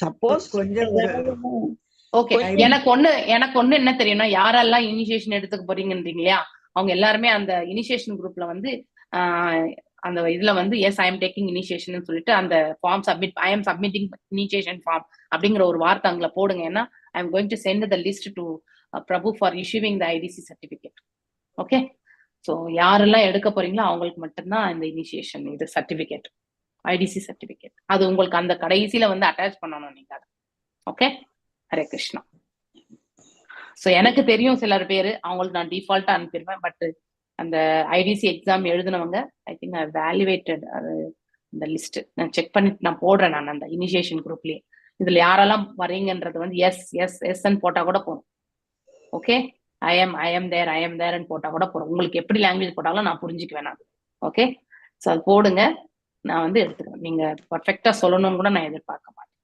சப்போஸ் கொஞ்சம் ஓகே, எனக்கு ஒண்ணு என்ன தெரியும்னா, யாரெல்லாம் இனிஷியேஷன் எடுத்துக்க போறீங்கன்றீங்களா அவங்க எல்லாருமே அந்த இனிஷியேஷன் குரூப்ல வந்து அந்த இதுல வந்து yes I am taking initiation சொல்லிட்டு அந்த form submit, I am submitting initiation form அப்படிங்கிற ஒரு வார்த்தை அங்க போடுங்க. ஏன்னா I am going to send the list to Prabhu for issuing the IDC certificate. Okay, so யாரெல்லாம் எடுக்க போறீங்களோ அவங்களுக்கு மட்டும்தான் இந்த இனிஷியேஷன் இது சர்டிபிகேட், ஐடிசி சர்டிபிகேட். அது உங்களுக்கு அந்த கடைசியில வந்து அட்டாச் பண்ணணும் நீங்க அதை. ஓகே, ஹரே கிருஷ்ணா. ஸோ எனக்கு தெரியும் சிலர் பேரு, அவங்களுக்கு நான் டிஃபால்ட்டா அனுப்பிடுவேன். பட் அந்த ஐடிசி எக்ஸாம் எழுதுனவங்க ஐ திங்க் ஐ வேல்யூவேட்டட் அது இந்த லிஸ்ட் நான் செக் பண்ணிட்டு நான் போடுறேன். நான் அந்த இனிஷியேஷன் குரூப்லயே இதுல யாரெல்லாம் வரீங்கன்றது வந்து எஸ் போட்டா கூட போதும். ஓகே, ஐ எம் தேர்ன்னு போட்டா கூட போறோம். உங்களுக்கு எப்படி லாங்குவேஜ் போட்டாலும் நான் புரிஞ்சுக்குவேன் நான். ஓகே, ஸோ அது போடுங்க, நான் வந்து எடுத்துக்கிறேன். நீங்க பர்ஃபெக்டா சொல்லணும்னு கூட நான் எதிர்பார்க்க மாட்டேன்.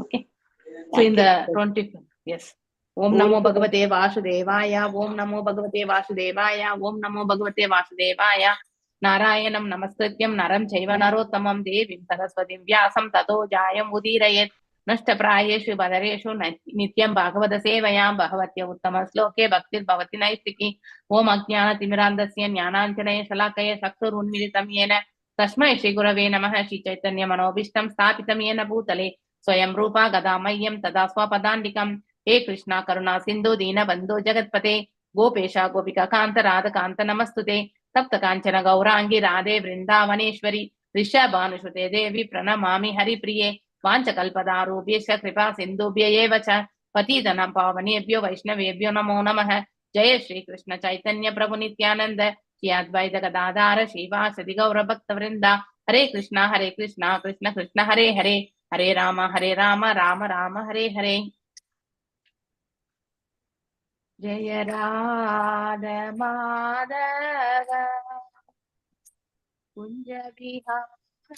ஓகே, ஸோ இந்த 20 எஸ் ஓம் நமோ பகவதே வாசுதேவாய, ஓம் நமோ பகவதே வாசுதேவாய, ஓம் நமோ பகவதே வாசுதேவாய. நாராயணம் நமஸ்கிருத்யம் நரம் சைவ நரோத்தமம் தேவீம் சரஸ்வதிம் வியாசம் ததோ ஜாயம் உதீரயேத். நஷ்டப்ராயேஷு பதரேஷு நித்யம் பாகவத சேவையாம் பகவத்ய உத்தம ஸ்லோகே பக்திர் பவதி நைஸ்திகி. ஓம் அஜ்ஞான திமிராந்தஸ்ய ஞானாஞ்சனய ஷலாக்கய சக்ஷுருன்மிலிதம் येन तस्मै श्री गुरवे नमः. श्री चैतन्य मनोभीष्टं स्थापितं येन भूतले स्वयं रूपा गदामह्यं तदा स्वपदान्तिकम्. हे कृष्णा करुणा सिन्धु दीनबन्धो जगत्पते गोपेशा गोपिका कान्त राधकान्त नमस्तुते. तप्त काञ्चन गौरांगी राधे वृन्दावनेश्वरी ऋषभानुसुते देवी प्रणमामि हरिप्रिये. वाञ्छकल्पदारूभ्यश्च कृपा सिन्धुभ्य एव च पतितनं पावनेभ्यो वैष्णवेभ्यो नमो नमः. जय श्री कृष्ण चैतन्य प्रभु नित्यानंद श्री अद्वैत गदाधार श्रीवासदि गौर भक्त वृंदा. हरे कृष्णा कृष्ण कृष्ण हरे हरे, हरे राम राम राम हरे हरे. ஜெய ராத மாதவ குஞ்ச விஹாரி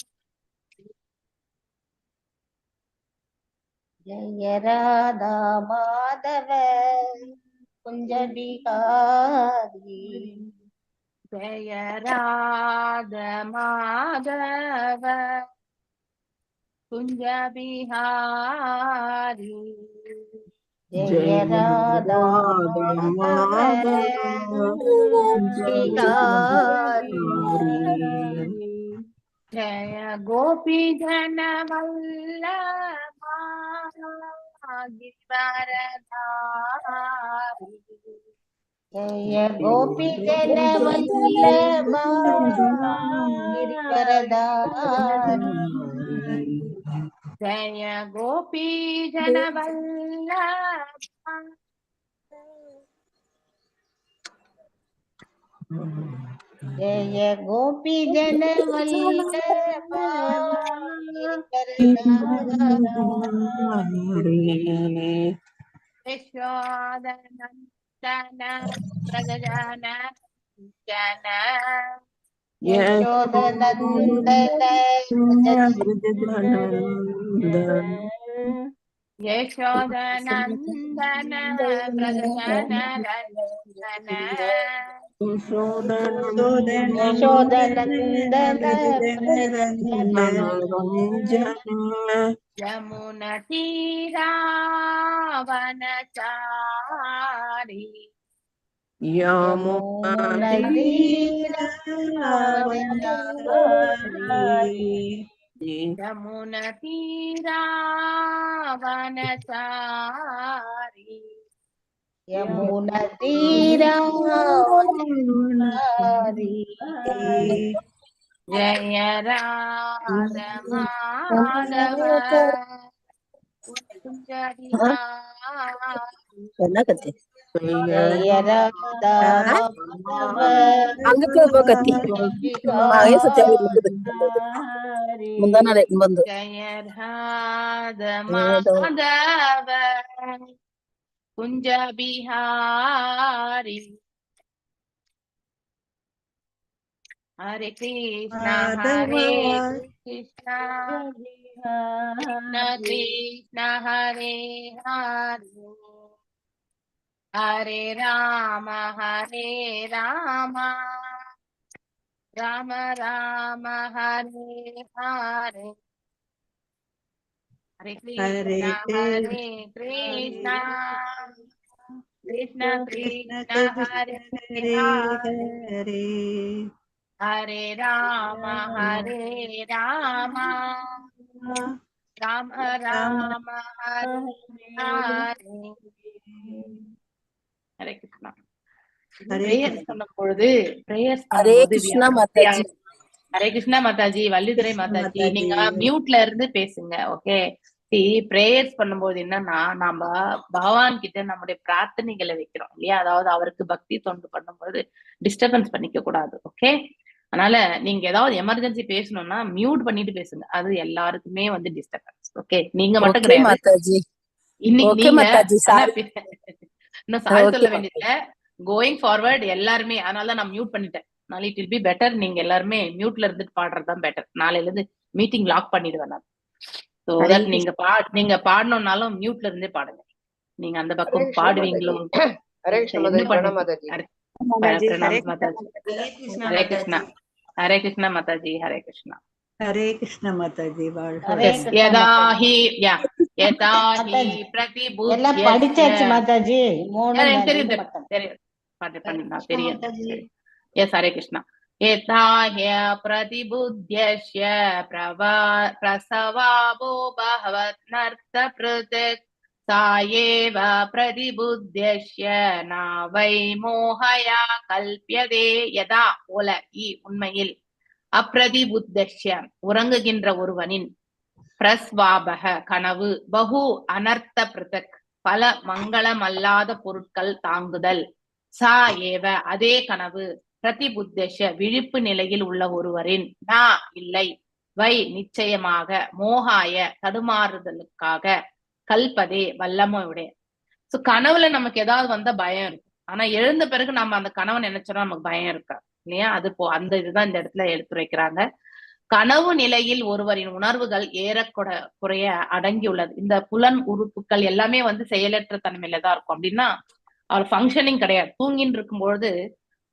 ஜெய ராதா மாதவ குஞ்ச பிகாரி ஜெய ராத மாதவ குஞ்ச பிஹாரி ஜெய ராதா மாதவ பிகாரி ஜய கோபி ஜன வல்லபா கிரிவரதாரி ஜெய கோபி ஜன வல்லபா கிரிவரதாரி ஜய கோபி ஜன வல்லபா ஜெய கோபி ஜன வல்லபா கிரிவரதாரி யசோதனந்தன பிரகஜன ஜன யசோதநந்தன யசோதனந்தன பிரகஜன ரஞ்சன யசோதநந்தன யமுன தீராவனச்சாரி யமுன யமுன தீராவனச்சாரி யமுன தீராவனச்சாரி ஜய ராத மாதவ குஞ்ச விஹாரி ஜய ராதா மாதவ அங்க போய் கத்தி மகேஷ் இருக்குது முந்தா நாளே வந்து ஜய ராத மாதவ குஞ்ச பிஹாரி ஹரே கிருஷ்ணா ஹரே கிருஷ்ணா கிருஷ்ண கிருஷ்ண ஹரே ஹரே ஹரே ராம ராம ராம ஹரே ஹரே ஹரே கிருஷ்ணா ஹரே கிருஷ்ணா கிருஷ்ண கிருஷ்ண ஹரே ஹரே ஹரே ராம ராம ராம ஹரே ஹரே ஹரே கிருஷ்ணா. பிரேயர்ஸ் பண்ணும் பொழுது ஹரே கிருஷ்ணா மாதாஜி. ஹரே கிருஷ்ணா மாதாஜி, வள்ளிதுரை மாதாஜி, நீங்க மியூட்ல இருந்து பேசுங்க. ஓகே, பிரேயர்ஸ் பண்ணும்போது என்னன்னா, நம்ம பகவான் கிட்ட நம்முடைய பிரார்த்தனைகளை வைக்கிறோம் இல்லையா, அதாவது அவருக்கு பக்தி தொண்டு பண்ணும்போது டிஸ்டர்பன்ஸ் பண்ணிக்க கூடாது. ஓகே, அதனால நீங்க ஏதாவது எமர்ஜென்சி பேசணும்னா மியூட் பண்ணிட்டு பேசுங்க, அது எல்லாருக்குமே வந்து டிஸ்டர்பன்ஸ். ஓகே, நீங்க மட்டும் கிடையாது, இன்னைக்கு நீங்க இன்னும் சாரி சொல்ல வேண்டியதுல கோயிங் ஃபார்வர்ட் எல்லாருமே. அதனால நான் மியூட் பண்ணிட்டேன். நாளை இட் வில் பி பெட்டர், நீங்க எல்லாருமே மியூட்ல இருந்துட்டு பாடுறதுதான் பெட்டர். நாளையில இருந்து மீட்டிங் லாக் பண்ணிடுவேன் நான். சோ தட் நீங்க பாடணும்னாலும் மியூட்ல இருந்தே பாடுங்க. நீங்க அந்த பக்கம் பாடுவீங்களோ. ஹரே கிருஷ்ணா, ஹரே கிருஷ்ணா மாதாஜி, ஹரே கிருஷ்ணா. ஹரே கிருஷ்ண மாதாஜி, படிச்சாச்சு மாதாஜி. எஸ், ஹரே கிருஷ்ணா. யதாஹ்ய பிரதிபுத்யஸ்ய பிரசவாபோ பஹவத் நர்த்த ப்ருதிக் சாயேவ பிரதிபுத்யஸ்ய நா வை மோஹயா கல்ப்யதே. யதா போல, உண்மையில், அப்ரதிபுத்தஸ்ய உறங்குகின்ற ஒருவனின், பிரஸ்வாபக கனவு, பகு அனர்த்த பிரதக் பல மங்களமல்லாத பொருட்கள் தாங்குதல், சா ஏவ அதே கனவு, பிரதிபுத்தஸ்ய விழிப்பு நிலையில் உள்ள ஒருவரின், நா இல்லை, வை நிச்சயமாக, மோகாய தடுமாறுதலுக்காக, கல்பதே வல்லமையுடைய, சோ கனவுல நமக்கு ஏதாவது வந்தா பயம் இருக்கும். ஆனா எழுந்த பிறகு நம்ம அந்த கனவை நினைச்சோம்னா நமக்கு பயம் இருக்கா இல்லையா? அது அந்த இதுதான் இந்த இடத்துல எடுத்துரைக்கிறாங்க. கனவு நிலையில் ஒருவரின் உணர்வுகள் குறைய அடங்கியுள்ளது. இந்த புலன் உறுப்புகள் எல்லாமே வந்து செயலற்ற தன்மையில தான் இருக்கும். அப்படின்னா அவர் ஃபங்க்ஷனிங் கிடையாது. தூங்கின்னு இருக்கும்பொழுது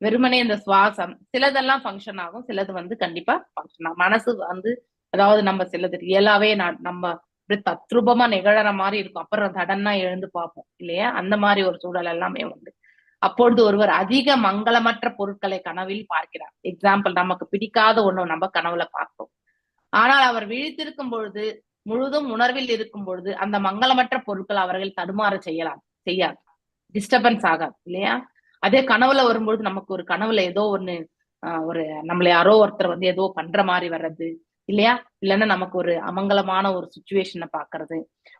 வெறுமனே இந்த சுவாசம் சிலதெல்லாம் ஃபங்க்ஷன் ஆகும், சிலது வந்து கண்டிப்பா ஃபங்க்ஷன் ஆகும். மனசு வந்து அதாவது நம்ம சிலது ரியலாவே நம்ம தத்ரூபமா நிகழற மாதிரி இருக்கும். அப்புறம் சடனா எழுந்து பார்ப்போம் இல்லையா? அந்த மாதிரி ஒரு சூழல் எல்லாமே உண்டு. அப்பொழுது ஒருவர் அதிக மங்களமற்ற பொருட்களை கனவில் பார்க்கிறார். எக்ஸாம்பிள், நமக்கு பிடிக்காத ஒண்ணு நம்ம கனவுல பார்த்தோம். ஆனால் அவர் விழித்திருக்கும் பொழுது, முழுதும் உணர்வில் இருக்கும் பொழுது அந்த மங்களமற்ற பொருட்கள் அவர்கள் தடுமாற செய்யாது, டிஸ்டர்பன்ஸ் ஆகாது இல்லையா? அதே கனவுல வரும்பொழுது நமக்கு ஒரு கனவுல ஏதோ ஒண்ணு ஒரு நம்மள யாரோ ஒருத்தர் வந்து ஏதோ பண்ற மாதிரி வர்றது இல்லையா? இல்லைன்னா நமக்கு ஒரு அமங்கலமான ஒரு சுச்சுவேஷனை பாக்குறது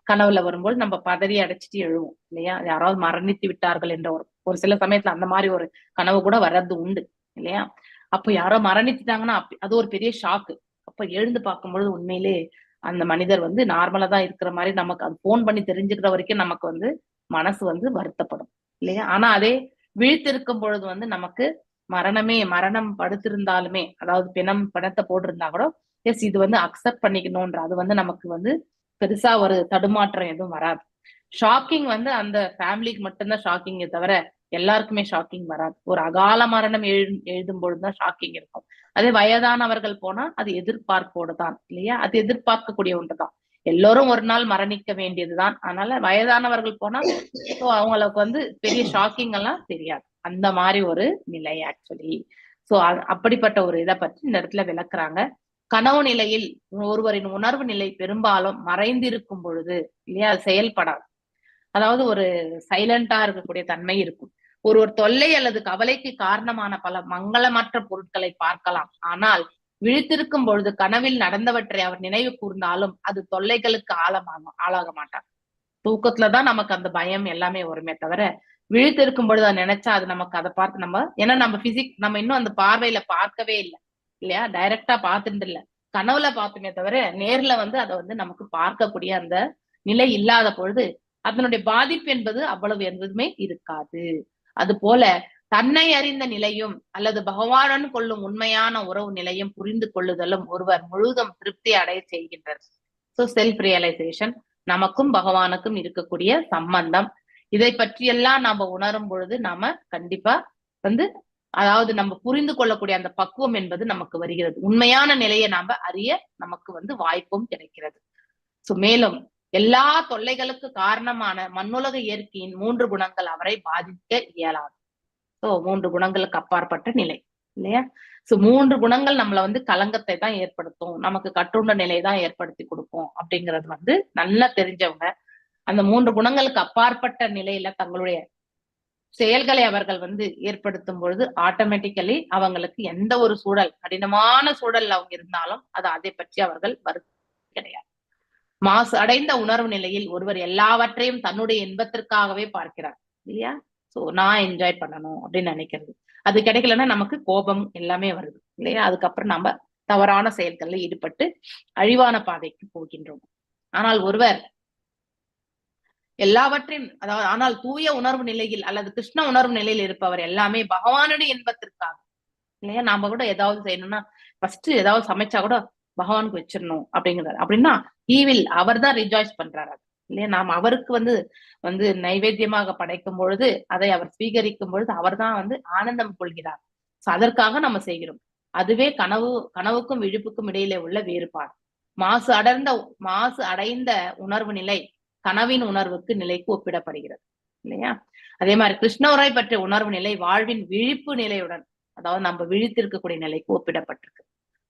கனவுல வரும்போது நம்ம பதறி அடைச்சிட்டு எழுவோம் இல்லையா? யாராவது மரணித்து விட்டார்கள் என்ற ஒரு சில சமயத்துல அந்த மாதிரி ஒரு கனவு கூட வர்றது உண்டு இல்லையா? அப்ப யாரோ மரணிச்சுட்டாங்கன்னா அது ஒரு பெரிய ஷாக்கு. அப்ப எழுந்து பார்க்கும்பொழுது உண்மையிலே அந்த மனிதர் வந்து நார்மலா தான் இருக்கிற மாதிரி நமக்கு அது போன் பண்ணி தெரிஞ்சுக்கிற வரைக்கும் நமக்கு வந்து மனசு வந்து வருத்தப்படும் இல்லையா? ஆனா அதே விழித்திருக்கும் பொழுது வந்து நமக்கு மரணம் படுத்திருந்தாலுமே, அதாவது பணத்தை போட்டிருந்தா கூட எஸ் இது வந்து அக்செப்ட் பண்ணிக்கணும்ன்ற அது வந்து நமக்கு வந்து பெருசா ஒரு தடுமாற்றம் எதுவும் வராது. ஷாக்கிங் வந்து அந்த ஃபேமிலிக்கு மட்டும்தான் ஷாக்கிங்கே தவிர எல்லாருக்குமே ஷாக்கிங் வராது. ஒரு அகால மரணம் எழுதும் பொழுதுதான் ஷாக்கிங் இருக்கும். அதே வயதானவர்கள் போனா அது எதிர்பார்ப்போடு தான் இல்லையா? அது எதிர்பார்க்கக்கூடிய ஒன்றுதான். எல்லோரும் ஒரு நாள் மரணிக்க வேண்டியதுதான். அதனால வயதானவர்கள் போனா அவங்களுக்கு வந்து பெரிய ஷாக்கிங் எல்லாம் தெரியாது. அந்த மாதிரி ஒரு நிலை ஆக்சுவலி. சோ அப்படிப்பட்ட ஒரு இதை பற்றி இந்த இடத்துல விளக்குறாங்க. கனவு நிலையில் ஒருவரின் உணர்வு நிலை பெரும்பாலும் மறைந்திருக்கும் பொழுது இல்லையா அது செயல்படாது. அதாவது ஒரு சைலண்டா இருக்கக்கூடிய தன்மை இருக்கும். ஒரு தொல்லை அல்லது கவலைக்கு காரணமான பல மங்களமற்ற பொருட்களை பார்க்கலாம். ஆனால் விழித்திருக்கும் பொழுது கனவில் நடந்தவற்றை அவர் நினைவு கூர்ந்தாலும் அது தொல்லைகளுக்கு ஆளாக மாட்டார். தூக்கத்துலதான் நமக்கு அந்த பயம் எல்லாமே வருமே தவிர விழித்திருக்கும் பொழுது அதை நினைச்சா அது நமக்கு அதை பார்த்து ஏன்னா நம்ம நம்ம இன்னும் அந்த பார்வையில பார்க்கவே இல்லை இல்லையா? டைரக்டா பார்த்துட்டு இல்ல, கனவுல பார்த்துமே தவிர நேர்ல வந்து அதை வந்து நமக்கு பார்க்கக்கூடிய அந்த நிலை இல்லாத பொழுது அதனுடைய பாதிப்பு என்பது அவ்வளவு எதுவுமே இருக்காது. அது போல தன்னை அறிந்த நிலையும் அல்லது பகவானுடன் கொள்ளும் உண்மையான உறவு நிலையும் புரிந்து கொள்ளுதலும் ஒருவர் முழுதும் திருப்தி அடைய செய்கின்றார். சோ செல்ஃப் ரியலைசேஷன், நமக்கும் பகவானுக்கும் இருக்கக்கூடிய சம்பந்தம், இதை பற்றியெல்லாம் நாம உணரும் பொழுது நாம கண்டிப்பா வந்து அதாவது நம்ம புரிந்து கொள்ளக்கூடிய அந்த பக்குவம் என்பது நமக்கு வருகிறது. உண்மையான நிலையை நாம அறிய நமக்கு வந்து வாய்ப்பும் கிடைக்கிறது. சோ மேலும் எல்லா தொல்லைகளுக்கு காரணமான மண்ணுலக இயற்கையின் 3 குணங்கள் அவரை பாதிக்க இயலாது. சோ 3 குணங்களுக்கு அப்பாற்பட்ட நிலை இல்லையா? சோ 3 குணங்கள் நம்மள வந்து கலங்கத்தை தான் ஏற்படுத்தும், நமக்கு கட்டுண்ட நிலை தான் ஏற்படுத்தி கொடுக்கும் அப்படிங்கிறது வந்து நல்லா தெரிஞ்சவங்க அந்த 3 குணங்களுக்கு அப்பாற்பட்ட நிலையில தங்களுடைய செயல்களை அவர்கள் வந்து ஏற்படுத்தும் பொழுது ஆட்டோமேட்டிக்கலி அவங்களுக்கு எந்த ஒரு சூழல், கடினமான சூழல் அவங்க இருந்தாலும் அது அதை பற்றி அவர்கள் கிடையாது. மாசு அடைந்த உணர்வு நிலையில் ஒருவர் எல்லாவற்றையும் தன்னுடைய இன்பத்திற்காகவே பார்க்கிறார் இல்லையா? சோ நான் என்ஜாய் பண்ணணும் அப்படின்னு நினைக்கிறது. அது கிடைக்கலன்னா நமக்கு கோபம் எல்லாமே வருது இல்லையா? அதுக்கப்புறம் நம்ம தவறான செயல்கள்ல ஈடுபட்டு அழிவான பாதைக்கு போகின்றோம். ஆனால் ஒருவர் எல்லாவற்றையும் ஆனால் தூய உணர்வு நிலையில் அல்லது கிருஷ்ண உணர்வு நிலையில் இருப்பவர் எல்லாமே பகவானுடைய இன்பத்திற்காக இல்லையா? நாம கூட ஏதாவது செய்யணும்னா ஃபர்ஸ்ட் ஏதாவது சமைச்சா கூட பகவானுக்கு வச்சிடணும் அப்படிங்கிறாரு. அப்படின்னா அவர் தான் ரிஜாய்ஸ் பண்றாரு இல்லையா? நாம் அவருக்கு வந்து நைவேத்தியமாக படைக்கும் பொழுது அதை அவர் ஸ்வீகரிக்கும் பொழுது அவர் தான் வந்து ஆனந்தம் கொள்கிறார். அதற்காக நம்ம செய்கிறோம். அதுவே கனவுக்கும் விழிப்புக்கும் இடையிலே உள்ள வேறுபாடு. மாசு அடைந்த உணர்வு நிலை கனவின் உணர்வுக்கு நிலைக்கு ஒப்பிடப்படுகிறது இல்லையா? அதே மாதிரி கிருஷ்ண உரை பற்றிய உணர்வு நிலை வாழ்வின் விழிப்பு நிலையுடன், அதாவது நம்ம விழித்திருக்கக்கூடிய நிலைக்கு ஒப்பிடப்பட்டிருக்கு.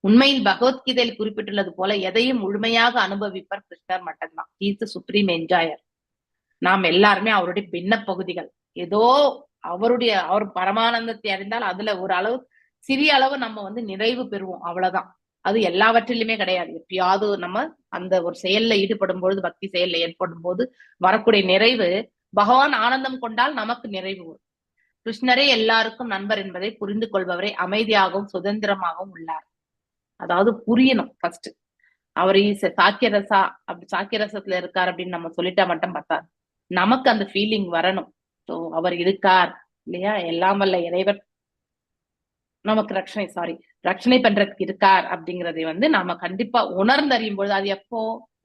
உண்மையில் பகவத்கீதையில் குறிப்பிட்டுள்ளது போல எதையும் முழுமையாக அனுபவிப்பர் கிருஷ்ணர் மட்டும்தான். Is the supreme என்ஜாயர். நாம் எல்லாருமே அவருடைய பின்ன பகுதிகள். ஏதோ அவர் பரமானந்தத்தை அறிந்தால் அதுல ஒரு அளவு சிறிய அளவு நம்ம வந்து நிறைவு பெறுவோம், அவ்வளவுதான். அது எல்லாவற்றிலுமே கிடையாது. எப்பயாவது நம்ம அந்த ஒரு செயல்ல ஈடுபடும் பொழுது, பக்தி செயல்ல ஏற்படும் போது வரக்கூடிய நிறைவு, பகவான் ஆனந்தம் கொண்டால் நமக்கு நிறைவு வரும். கிருஷ்ணரே எல்லாருக்கும் நண்பர் என்பதை புரிந்து கொள்பவரை அமைதியாகவும் சுதந்திரமாகவும் உள்ளார். அதாவது புரியணும் ஃபர்ஸ்ட். அவர் சாக்கியரசா அப்படி சாக்கியரசத்துல இருக்காரு அப்படின்னு நம்ம சொல்லிட்டா மட்டும் பத்தாது. நமக்கு அந்த ஃபீலிங் வரணும். ஸோ அவர் இருக்கார் இல்லையா, எல்லாம் வல்ல இறைவன் நமக்கு ரட்சணை பண்றதுக்கு இருக்கார் அப்படிங்கறதை வந்து நாம கண்டிப்பா உணர்ந்தறியும் பொழுது, அது எப்போ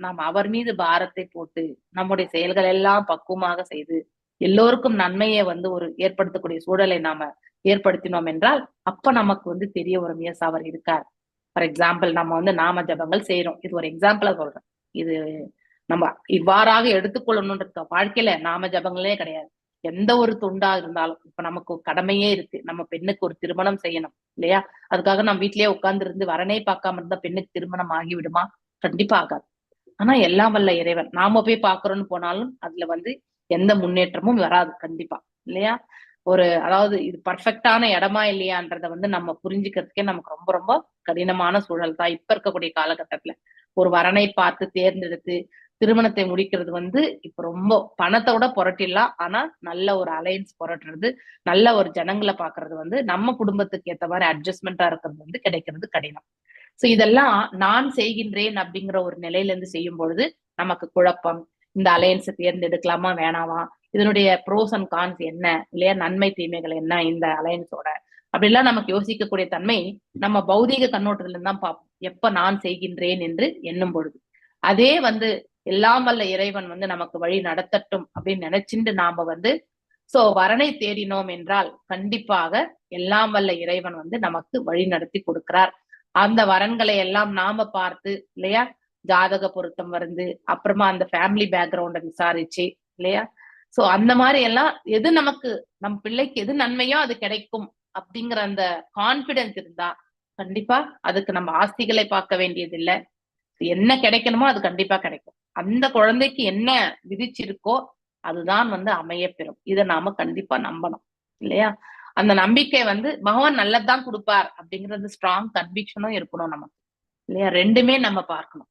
நாம் அவர் மீது பாரத்தை போட்டு நம்முடைய செயல்கள் எல்லாம் பக்குவமாக செய்து எல்லோருக்கும் நன்மையை வந்து ஒரு ஏற்படுத்தக்கூடிய சூழலை நாம ஏற்படுத்தினோம் என்றால் அப்ப நமக்கு வந்து தெரிய வரும், எஸ் அவர் இருக்கார். ஃபார் எக்ஸாம்பிள் நம்ம வந்து நாம ஜபங்கள் செய்யறோம், இது ஒரு எக்ஸாம்பிளா சொல்றேன். இது நம்ம இவ்வாறாக எடுத்துக்கொள்ளணும்ன்ற வாழ்க்கையில நாம ஜபங்களே கிடையாது. எந்த ஒரு தொண்டா இருந்தாலும், இப்ப நமக்கு கடமையே இருக்கு, நம்ம பெண்ணுக்கு ஒரு திருமணம் செய்யணும் இல்லையா, அதுக்காக நம்ம வீட்லயே உட்கார்ந்து இருந்து வரனே பார்க்காம இருந்தா பெண்ணுக்கு திருமணம் ஆகிவிடுமா? கண்டிப்பா ஆகாது. ஆனா எல்லாம் வல்ல இறைவன் நாம போய் பாக்குறோம்னு போனாலும் அதுல வந்து எந்த முன்னேற்றமும் வராது கண்டிப்பா இல்லையா. அதாவது இது பர்ஃபெக்டான இடமா இல்லையான்றத வந்து நம்ம புரிஞ்சுக்கிறதுக்கே நமக்கு ரொம்ப ரொம்ப கடினமான சூழல் தான் இப்ப இருக்கக்கூடிய காலகட்டத்துல. ஒரு வரனை பார்த்து தேர்ந்தெடுத்து திருமணத்தை முடிக்கிறது வந்து இப்ப ரொம்ப பணத்தை விட புரட்டிடலாம், ஆனா நல்ல ஒரு அலையன்ஸ் புரட்டுறது, நல்ல ஒரு ஜனங்களை பாக்குறது வந்து நம்ம குடும்பத்துக்கு ஏத்த மாதிரி அட்ஜஸ்ட்மெண்டா இருக்கிறது வந்து கிடைக்கிறது கடினம். சோ இதெல்லாம் நான் செய்கின்றேன் அப்படிங்கிற ஒரு நிலையில இருந்து செய்யும் பொழுது நமக்கு குழப்பம், இந்த அலையன்ஸை தேர்ந்தெடுக்கலாமா வேணாமா, இதனுடைய ப்ரோஸ் அண்ட் கான்ஸ் என்ன இல்லையா, நன்மை தீமைகள் என்ன இந்த அலையன்ஸோட, அப்படிலாம் நமக்கு யோசிக்கக்கூடிய தன்மை நம்ம பௌதீக கண்ணோட்டத்துல இருந்து தான் பார்ப்போம் எப்ப நான் செய்கின்றேன் என்று எண்ணும் பொழுது. அதே வந்து எல்லாம் வல்ல இறைவன் வந்து நமக்கு வழி நடத்தட்டும் அப்படின்னு நினைச்சுட்டு நாம வந்து வரனை தேடினோம் என்றால் கண்டிப்பாக எல்லாம் வல்ல இறைவன் வந்து நமக்கு வழி நடத்தி கொடுக்கிறார். அந்த வரன்களை எல்லாம் நாம பார்த்து இல்லையா, ஜாதக பொருத்தம் வந்து அப்புறமா அந்த ஃபேமிலி பேக்ரவுண்ட விசாரிச்சு இல்லையா, சோ அந்த மாதிரி எல்லாம் எது நமக்கு நம் பிள்ளைக்கு எது நன்மையோ அது கிடைக்கும் அப்படிங்கிற அந்த கான்பிடன்ஸ் இருந்தா கண்டிப்பா அதுக்கு நம்ம ஆஸ்திகளை பார்க்க வேண்டியது இல்லை, என்ன கிடைக்கணுமோ அது கண்டிப்பா கிடைக்கும். அந்த குழந்தைக்கு என்ன விதிச்சிருக்கோ அதுதான் வந்து அமைய பெறும். இதை நாம கண்டிப்பா நம்பணும் இல்லையா. அந்த நம்பிக்கை வந்து பகவான் நல்லதுதான் கொடுப்பார் அப்படிங்கிறது ஸ்ட்ராங் கன்விக்ஷனும் இருக்கணும் நமக்கு இல்லையா. ரெண்டுமே நம்ம பார்க்கணும்.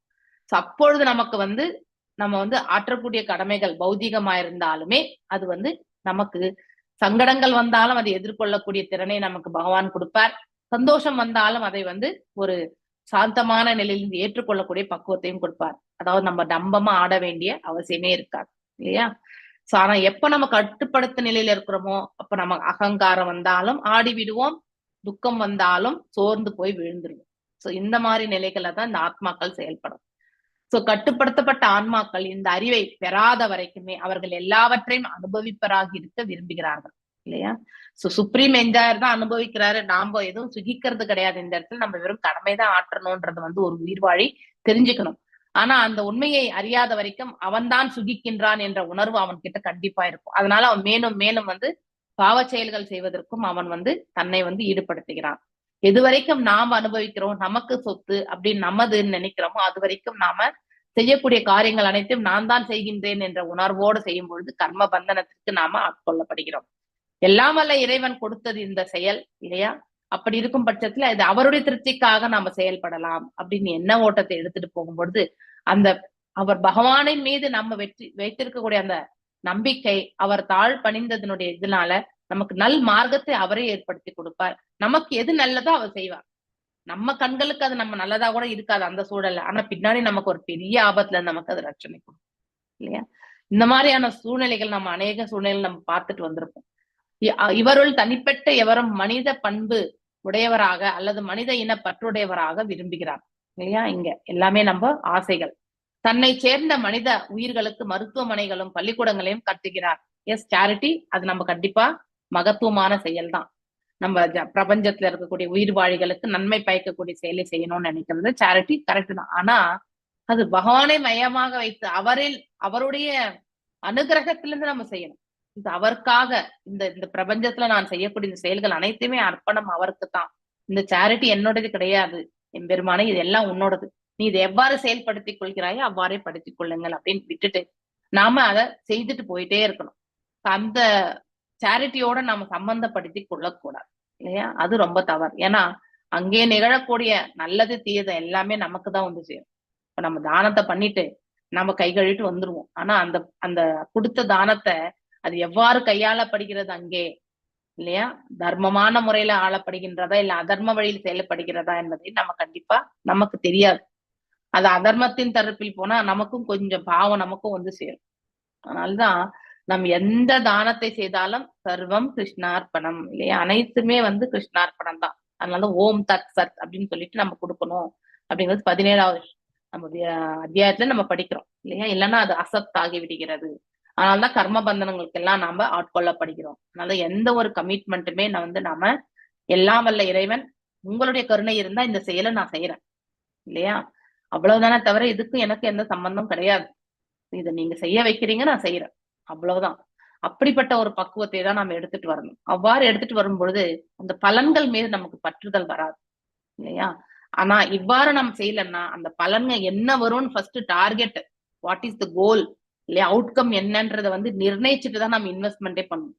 அப்பொழுது நமக்கு வந்து நம்ம வந்து ஆற்றக்கூடிய கடமைகள் பௌதிகமா இருந்தாலுமே அது வந்து நமக்கு சங்கடங்கள் வந்தாலும் அதை எதிர்கொள்ளக்கூடிய திறனை நமக்கு பகவான் கொடுப்பார். சந்தோஷம் வந்தாலும் அதை வந்து ஒரு சாந்தமான நிலையிலிருந்து ஏற்றுக்கொள்ளக்கூடிய பக்குவத்தையும் கொடுப்பார். அதாவது நம்ம நம்பமா ஆட வேண்டிய அவசியமே இருக்காது இல்லையா. சோ ஆனா எப்ப நம்ம கட்டுப்படுத்த நிலையில இருக்கிறோமோ அப்ப நம்ம அகங்காரம் வந்தாலும் ஆடி விடுவோம், துக்கம் வந்தாலும் சோர்ந்து போய் விழுந்துருவோம். சோ இந்த மாதிரி நிலைகளை தான் இந்த ஆத்மாக்கள் செயல்படும். சோ கட்டுப்படுத்தப்பட்ட ஆன்மாக்கள் இந்த அறிவை பெறாத வரைக்குமே அவர்கள் எல்லாவற்றையும் அனுபவிப்பராக இருக்க விரும்புகிறார்கள் இல்லையா. சோ சுப்ரீம் என்ஜாயர் தான் அனுபவிக்கிறாரு, நாம எதுவும் சுகிக்கிறது கிடையாது. இந்த இடத்துல நம்ம வெறும் கடமைதான் ஆற்றணும்ன்றது வந்து ஒரு உயிர்வாழி தெரிஞ்சுக்கணும். ஆனா அந்த உண்மையை அறியாத வரைக்கும் அவன்தான் சுகிக்கின்றான் என்ற உணர்வு அவன் கிட்ட கண்டிப்பா இருக்கும். அதனால அவன் மேலும் மேலும் வந்து பாவ செயல்கள் செய்வதற்கும் அவன் வந்து தன்னை வந்து ஈடுபடுத்துகிறான். எது வரைக்கும் நாம் அனுபவிக்கிறோம் நமக்கு சொத்து அப்படின்னு நமதுன்னு நினைக்கிறோமோ அது வரைக்கும் நாம செய்யக்கூடிய காரியங்கள் அனைத்தையும் நான் தான் செய்கின்றேன் என்ற உணர்வோடு செய்யும் பொழுது கர்ம பந்தனத்திற்கு நாம ஆட்கொள்ளப்படுகிறோம். எல்லாம் வல்ல இறைவன் கொடுத்தது இந்த செயல் இல்லையா. அப்படி இருக்கும் பட்சத்துல இது அவருடைய திருப்திக்காக நாம செயல்படலாம் அப்படின்னு எண்ண ஓட்டத்தை எடுத்துட்டு போகும்பொழுது அந்த அவர் பகவானின் மீது நம்ம வைத்திருக்கக்கூடிய அந்த நம்பிக்கை, அவர் தாழ் பணிந்ததனுடைய இதனால நமக்கு நல் மார்க்கத்தை அவரே ஏற்படுத்தி கொடுப்பார். நமக்கு எது நல்லதோ அவர் செய்வார். நம்ம கண்களுக்கு அது நம்ம நல்லதா கூட இருக்காது அந்த சூழல்ல, ஆனா பின்னாடி நமக்கு ஒரு பெரிய ஆபத்துல நமக்கு அது ரட்சணை கொடுக்கும் இல்லையா. இந்த மாதிரியான சூழ்நிலைகள் நம்ம அநேக சூழ்நிலைகள் நம்ம பார்த்துட்டு வந்திருப்போம். இவருள் தனிப்பட்ட எவரும் மனித பண்பு உடையவராக அல்லது மனித இன பற்றுடையவராக விரும்புகிறார் இல்லையா. இங்க எல்லாமே நம்ம ஆசைகள். தன்னை சேர்ந்த மனித உயிர்களுக்கு மருத்துவமனைகளும் பள்ளிக்கூடங்களையும் கட்டுகிறார். எஸ், சேரிட்டி அது நம்ம கண்டிப்பா மகத்துவமான செயல் தான். நம்ம பிரபஞ்சத்துல இருக்கக்கூடிய உயிர் வாழிகளுக்கு நன்மை பயக்கக்கூடிய செயலை செய்யணும்னு நினைக்கிறது சேரிட்டி கரெக்ட் தான். ஆனா அது பகவானை மையமாக வைத்து அவருடைய அனுகிரகத்திலிருந்து நம்ம செய்யணும். இது அவருக்காக இந்த பிரபஞ்சத்துல நான் செய்யக்கூடிய இந்த செயல்கள் அனைத்துமே அர்ப்பணம் அவருக்கு தான். இந்த சேரிட்டி என்னோடது கிடையாது, எம்பெருமானே இது எல்லாம் உன்னோடது, நீ இதை எவ்வாறு செயல்படுத்திக் கொள்கிறாயோ அவ்வாறே படுத்திக் கொள்ளுங்கள் அப்படின்னு விட்டுட்டு நாம அதை செய்துட்டு போயிட்டே இருக்கணும். அந்த சேரிட்டியோட நாம சம்பந்தப்படுத்தி கொள்ளக்கூடாது இல்லையா. அது ரொம்ப தவறு. ஏன்னா அங்கே நிகழக்கூடிய நல்லது தீயது எல்லாமே நமக்கு தான் வந்து சேரும். இப்ப நம்ம தானத்தை பண்ணிட்டு நம்ம கை கழுவிட்டு வந்துருவோம். ஆனா அந்த கொடுத்த தானத்தை அது எவ்வாறு கையாளப்படுகிறது அங்கே இல்லையா, தர்மமான முறையில ஆளப்படுகின்றதா இல்ல அதர்ம வழியில் செயல்படுகிறதா என்பதை நம்ம கண்டிப்பா நமக்கு தெரியாது. அது அதர்மத்தின் தரப்பில் போனா நமக்கும் கொஞ்சம் பாவம் நமக்கும் வந்து சேரும். அதனாலதான் நம்ம எந்த தானத்தை செய்தாலும் சர்வம் கிருஷ்ணார்ப்பணம் இல்லையா, அனைத்துமே வந்து கிருஷ்ணார்ப்பணம் தான். அதனால ஓம் தத் சத் அப்படின்னு சொல்லிட்டு நம்ம கொடுக்கணும் அப்படிங்கிறது 17வது நம்ம அத்தியாயத்துல நம்ம படிக்கிறோம் இல்லையா. இல்லைன்னா அது அசத் ஆகி விடுகிறது. அதனாலதான் கர்ம பந்தனங்களுக்கு எல்லாம் நாம ஆட்கொள்ளப்படுகிறோம். அதனால எந்த ஒரு கமிட்மெண்ட்டுமே நாம எல்லாம் வல்ல இறைவன் உங்களுடைய கருணை இருந்தா இந்த செயலை நான் செய்யறேன் இல்லையா, அவ்வளவுதானே தவிர இதுக்கும் எனக்கு எந்த சம்பந்தம் கிடையாது. இதை நீங்க செய்ய வைக்கிறீங்க, நான் செய்யறேன், அவ்வளவுதான். அப்படிப்பட்ட ஒரு பக்குவத்தை தான் நம்ம எடுத்துட்டு வரணும். அவ்வாறு எடுத்துட்டு வரும்பொழுது அந்த பலன்கள் மீது நமக்கு பற்றுதல் வராது இல்லையா. ஆனா இவ்வாறு நம்ம செய்யலன்னா அந்த பலன்கள் என்ன வரும்னு first target, what is the goal இல்லையா, அவுட்கம் என்னன்றத வந்து நிர்ணயிச்சுட்டு தான் நம்ம இன்வெஸ்ட்மெண்டே பண்ணணும்.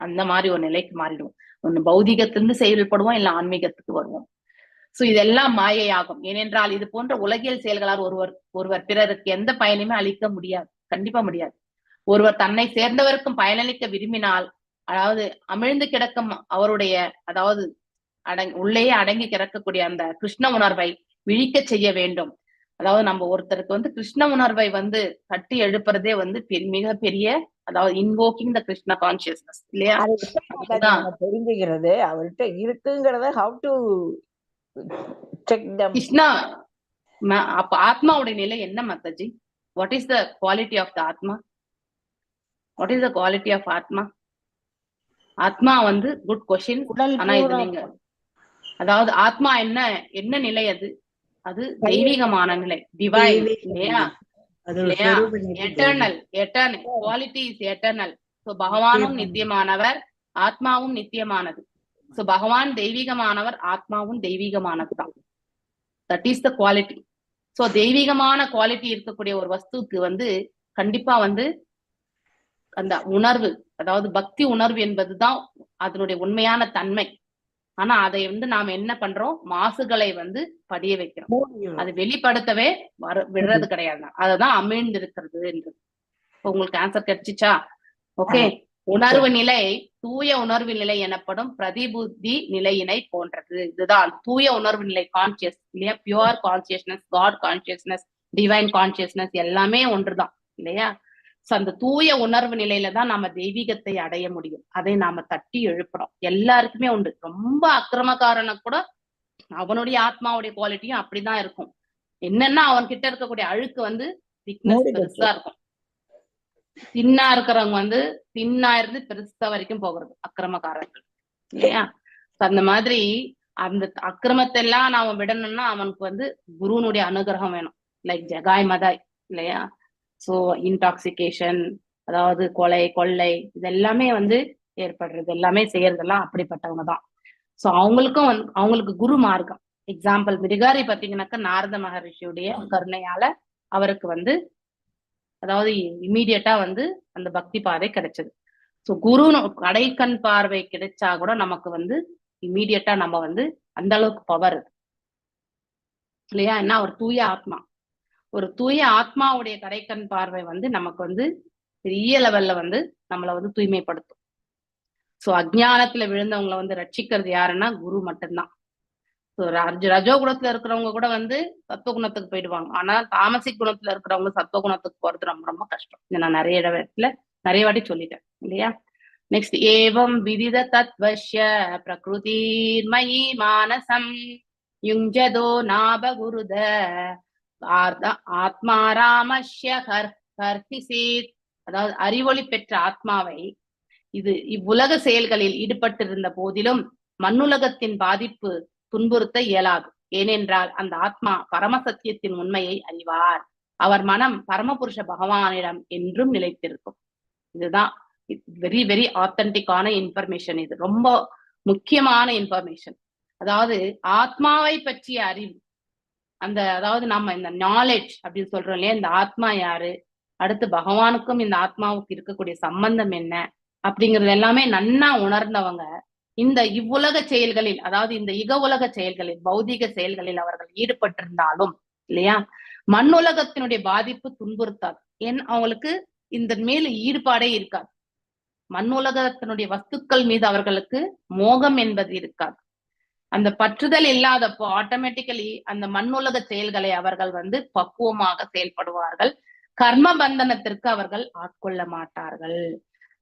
அந்த மாதிரி ஒரு நிலைக்கு மாறிடுவோம். ஒண்ணு பௌதிகத்திலிருந்து செயல்படுவோம், இல்ல ஆன்மீகத்துக்கு வருவோம். சோ இதெல்லாம் மாயையாகும். ஏனென்றால் இது போன்ற உலகியல் செயல்களால் ஒருவர் பிறருக்கு எந்த பயனையுமே அளிக்க முடியாது, கண்டிப்பா முடியாது. ஒருவர் தன்னை சேர்ந்தவருக்கும் பயனளிக்க விரும்பினால், அதாவது அமிழ்ந்து கிடக்கும் அவருடைய, அதாவது உள்ளேயே அடங்கி கிடக்கக்கூடிய அந்த கிருஷ்ண உணர்வை விழிக்க செய்ய வேண்டும். அதாவது நம்ம ஒருத்தருக்கு வந்து கிருஷ்ண உணர்வை வந்து தட்டி எழுப்புறதே வந்து மிக பெரிய, அதாவது இன்வோக்கிங் த கிருஷ்ண கான்சியஸ்னஸ் இல்லையா. தெரிஞ்சுக்கிறது அவர்கிட்ட இருக்குங்கிறத how to check them. Krishna அப்ப ஆத்மாவுடைய நிலை என்ன Mataji? What is the quality of the atma? What is the quality of atma? ஆத்மா வந்து குட் கொஸ்டின். ஆனா இது நீங்க, அதாவது ஆத்மா என்ன நிலை? அது தெய்வீகமான நிலை, டிவைன் இல்லையா, eternal. Quality is eternal. So பகவானும் நித்தியமானவர், ஆத்மாவும் நித்தியமானது. சோ பகவான் தெய்வீகமானவர், ஆத்மாவும் தெய்வீகமானதுதான். That is the quality. So தெய்வீகமான குவாலிட்டி இருக்கக்கூடிய ஒரு வஸ்துக்கு வந்து கண்டிப்பா வந்து அந்த உணர்வு, அதாவது பக்தி உணர்வு என்பதுதான் அதனுடைய உண்மையான தன்மை. ஆனா அதை வந்து நாம என்ன பண்றோம், மாசுகளை வந்து படிய வைக்கிறோம். அது வெளிப்படுத்தவே விடுறது கிடையாது. அதுதான் அமிழ்ந்து இருக்கிறது என்றது. உங்களுக்கு ஆன்சர் கிடைச்சிச்சா? ஓகே. உணர்வு நிலை தூய உணர்வு நிலை எனப்படும் பிரதிபுத்தி நிலையினை போன்றது. இதுதான் தூய உணர்வு நிலை, கான்சியஸ் இல்லையா, pure consciousness, God consciousness, divine consciousness எல்லாமே ஒன்றுதான் இல்லையா. சோ அந்த தூய உணர்வு நிலையில தான் நாம தெய்வீகத்தை அடைய முடியும். அதை நாம தட்டி எழுப்புறோம். எல்லாருக்குமே உண்டு. ரொம்ப அக்கிரமக்காரன கூட அவனுடைய ஆத்மாவுடைய குவாலிட்டியும் அப்படிதான் இருக்கும். என்னன்னா அவன் கிட்ட இருக்கக்கூடிய அழுக்கு வந்து திக்னஸ் பெருசா இருக்கும். தின்னா இருக்கிறவங்க வந்து தின்னா இருந்து பெருசா வரைக்கும் போகிறது அக்கிரமக்காரர்கள் இல்லையா. அந்த மாதிரி அந்த அக்கிரமத்தை எல்லாம் நாம விடணும்னா அவனுக்கு வந்து குருனுடைய அனுகிரகம் வேணும். லைக் ஜகாய் மதாய் இல்லையா. சோ இன்டாக்சிகேஷன், அதாவது கொலை கொள்ளை இதெல்லாமே வந்து ஏற்படுறது, எல்லாமே செய்யறதெல்லாம் அப்படிப்பட்டவங்க தான். சோ அவங்களுக்கு குரு மார்க்கம். எக்ஸாம்பிள் மிருகாரி பாத்தீங்கன்னாக்கா நாரத மகரிஷியுடைய கருணையால அவருக்கு வந்து, அதாவது இம்மீடியட்டா வந்து அந்த பக்தி பாதை கிடைச்சது. சோ குரு கடைக்கண் பார்வை கிடைச்சா கூட நமக்கு வந்து இம்மீடியட்டா நம்ம வந்து அந்த அளவுக்கு பவர் இல்லையா. என்ன ஒரு தூய ஆத்மா, ஒரு தூய ஆத்மாவுடைய கடைக்கண் பார்வை வந்து நமக்கு வந்து பெரிய லெவல்ல வந்து நம்மளை வந்து தூய்மைப்படுத்தும். சோ அஜ்ஞானத்துல விழுந்தவங்களை வந்து ரட்சிக்கிறது யாருன்னா குரு மட்டும்தான். ஸோ ரஜோ குணத்துல இருக்கிறவங்க கூட வந்து சத்துவ குணத்துக்கு போயிடுவாங்க. ஆனா தாமசிக் குணத்துல இருக்கிறவங்க சத்துவ குணத்துக்கு போறது ரொம்ப ரொம்ப கஷ்டம். இதை நான் நிறைய இடத்துல நிறைய வாட்டி சொல்லிட்டேன் இல்லையா. நெக்ஸ்ட், ஏவம் விதித தத்வஷ்ய பிரகிருதிர்மயி மானசம் யுஞ்சதோ நாபகுருத ஆத்மாராமஸ்ய கர்ஹிசீத். அதாவது அறிவொளி பெற்ற ஆத்மாவை இது இவ்வுலக செயல்களில் ஈடுபட்டிருந்த போதிலும் மண்ணுலகத்தின் பாதிப்பு துன்புறுத்த இயலாது. ஏனென்றால் அந்த ஆத்மா பரமசத்தியத்தின் உண்மையை அறிவார். அவர் மனம் பரமபுருஷ பகவானிடம் என்றும் நிலைத்திருக்கும். இதுதான் வெரி வெரி ஆத்தன்டிக்கான இன்ஃபர்மேஷன். இது ரொம்ப முக்கியமான இன்ஃபர்மேஷன். அதாவது ஆத்மாவை பற்றிய அறிவு, அந்த அதாவது நம்ம இந்த நாலேஜ் அப்படின்னு சொல்றோம் இல்லையா, இந்த ஆத்மா யாரு, அடுத்து பகவானுக்கும் இந்த ஆத்மாவுக்கு இருக்கக்கூடிய சம்பந்தம் என்ன அப்படிங்கிறது எல்லாமே நன்னா உணர்ந்தவங்க இந்த இவ்வுலக செயல்களில், அதாவது இந்த இக உலக செயல்களில், பௌதிக செயல்களில் அவர்கள் ஈடுபட்டிருந்தாலும் இல்லையா, மண்ணுலகத்தினுடைய பாதிப்பு துன்புறுத்தாது. அவங்களுக்கு இந்த மேல ஈடுபாடே இருக்காது. மண்ணுலகத்தினுடைய வஸ்துக்கள் மீது அவர்களுக்கு மோகம் என்பது இருக்காது. அந்த பற்றுதல் இல்லாதப்போ ஆட்டோமேட்டிக்கலி அந்த மண்ணுலக செயல்களை அவர்கள் வந்து பக்குவமாக செயல்படுவார்கள். கர்ம பந்தனத்திற்கு அவர்கள் ஆட்கொள்ள மாட்டார்கள்.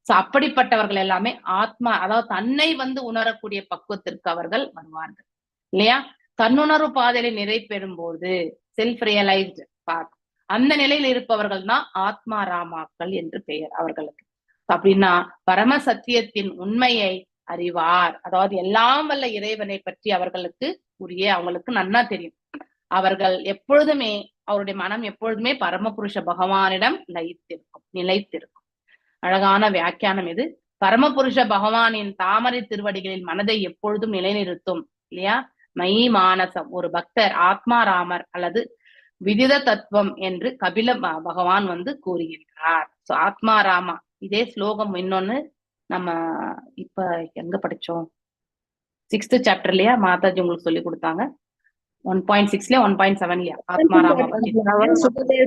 சோ அப்படிப்பட்டவர்கள் எல்லாமே ஆத்மா, அதாவது தன்னை வந்து உணரக்கூடிய பக்குவத்திற்கு அவர்கள் வருவார்கள் இல்லையா. தன்னுணர்வு பாதையில நிறை பெறும் போது செல்ஃப் ரியலைஸ்டு பாத், அந்த நிலையில் இருப்பவர்கள் தான் ஆத்மா ராமாக்கள் என்று பெயர் அவர்களுக்கு. அப்படின்னா பரம சத்தியத்தின் உண்மையை அறிவார், அதாவது எல்லாம் வல்ல இறைவனை பற்றி அவர்களுக்கு அவங்களுக்கு நன்னா தெரியும். அவர்கள் எப்பொழுதுமே அவருடைய மனம் எப்பொழுதுமே பரமபுருஷ பகவானிடம் நிலைத்திருக்கும். அழகான வியாக்கியானம் இது. பரமபுருஷ பகவானின் தாமரை திருவடிகளில் மனதை எப்பொழுதும் நிலைநிறுத்தும் இல்லையா. மை மானசம், ஒரு பக்தர் ஆத்மாராமர் அல்லது விதித தத்துவம் என்று கபில பகவான் வந்து கூறுகின்றார். சோ ஆத்மாராமா, இதே ஸ்லோகம் இன்னொன்னு நம்ம இப்ப எங்க படிச்சோம், 6th சாப்டர்லயா மாதாஜி உங்களுக்கு சொல்லி கொடுத்தாங்க. 1.6 1.7 ஆத்மாராமா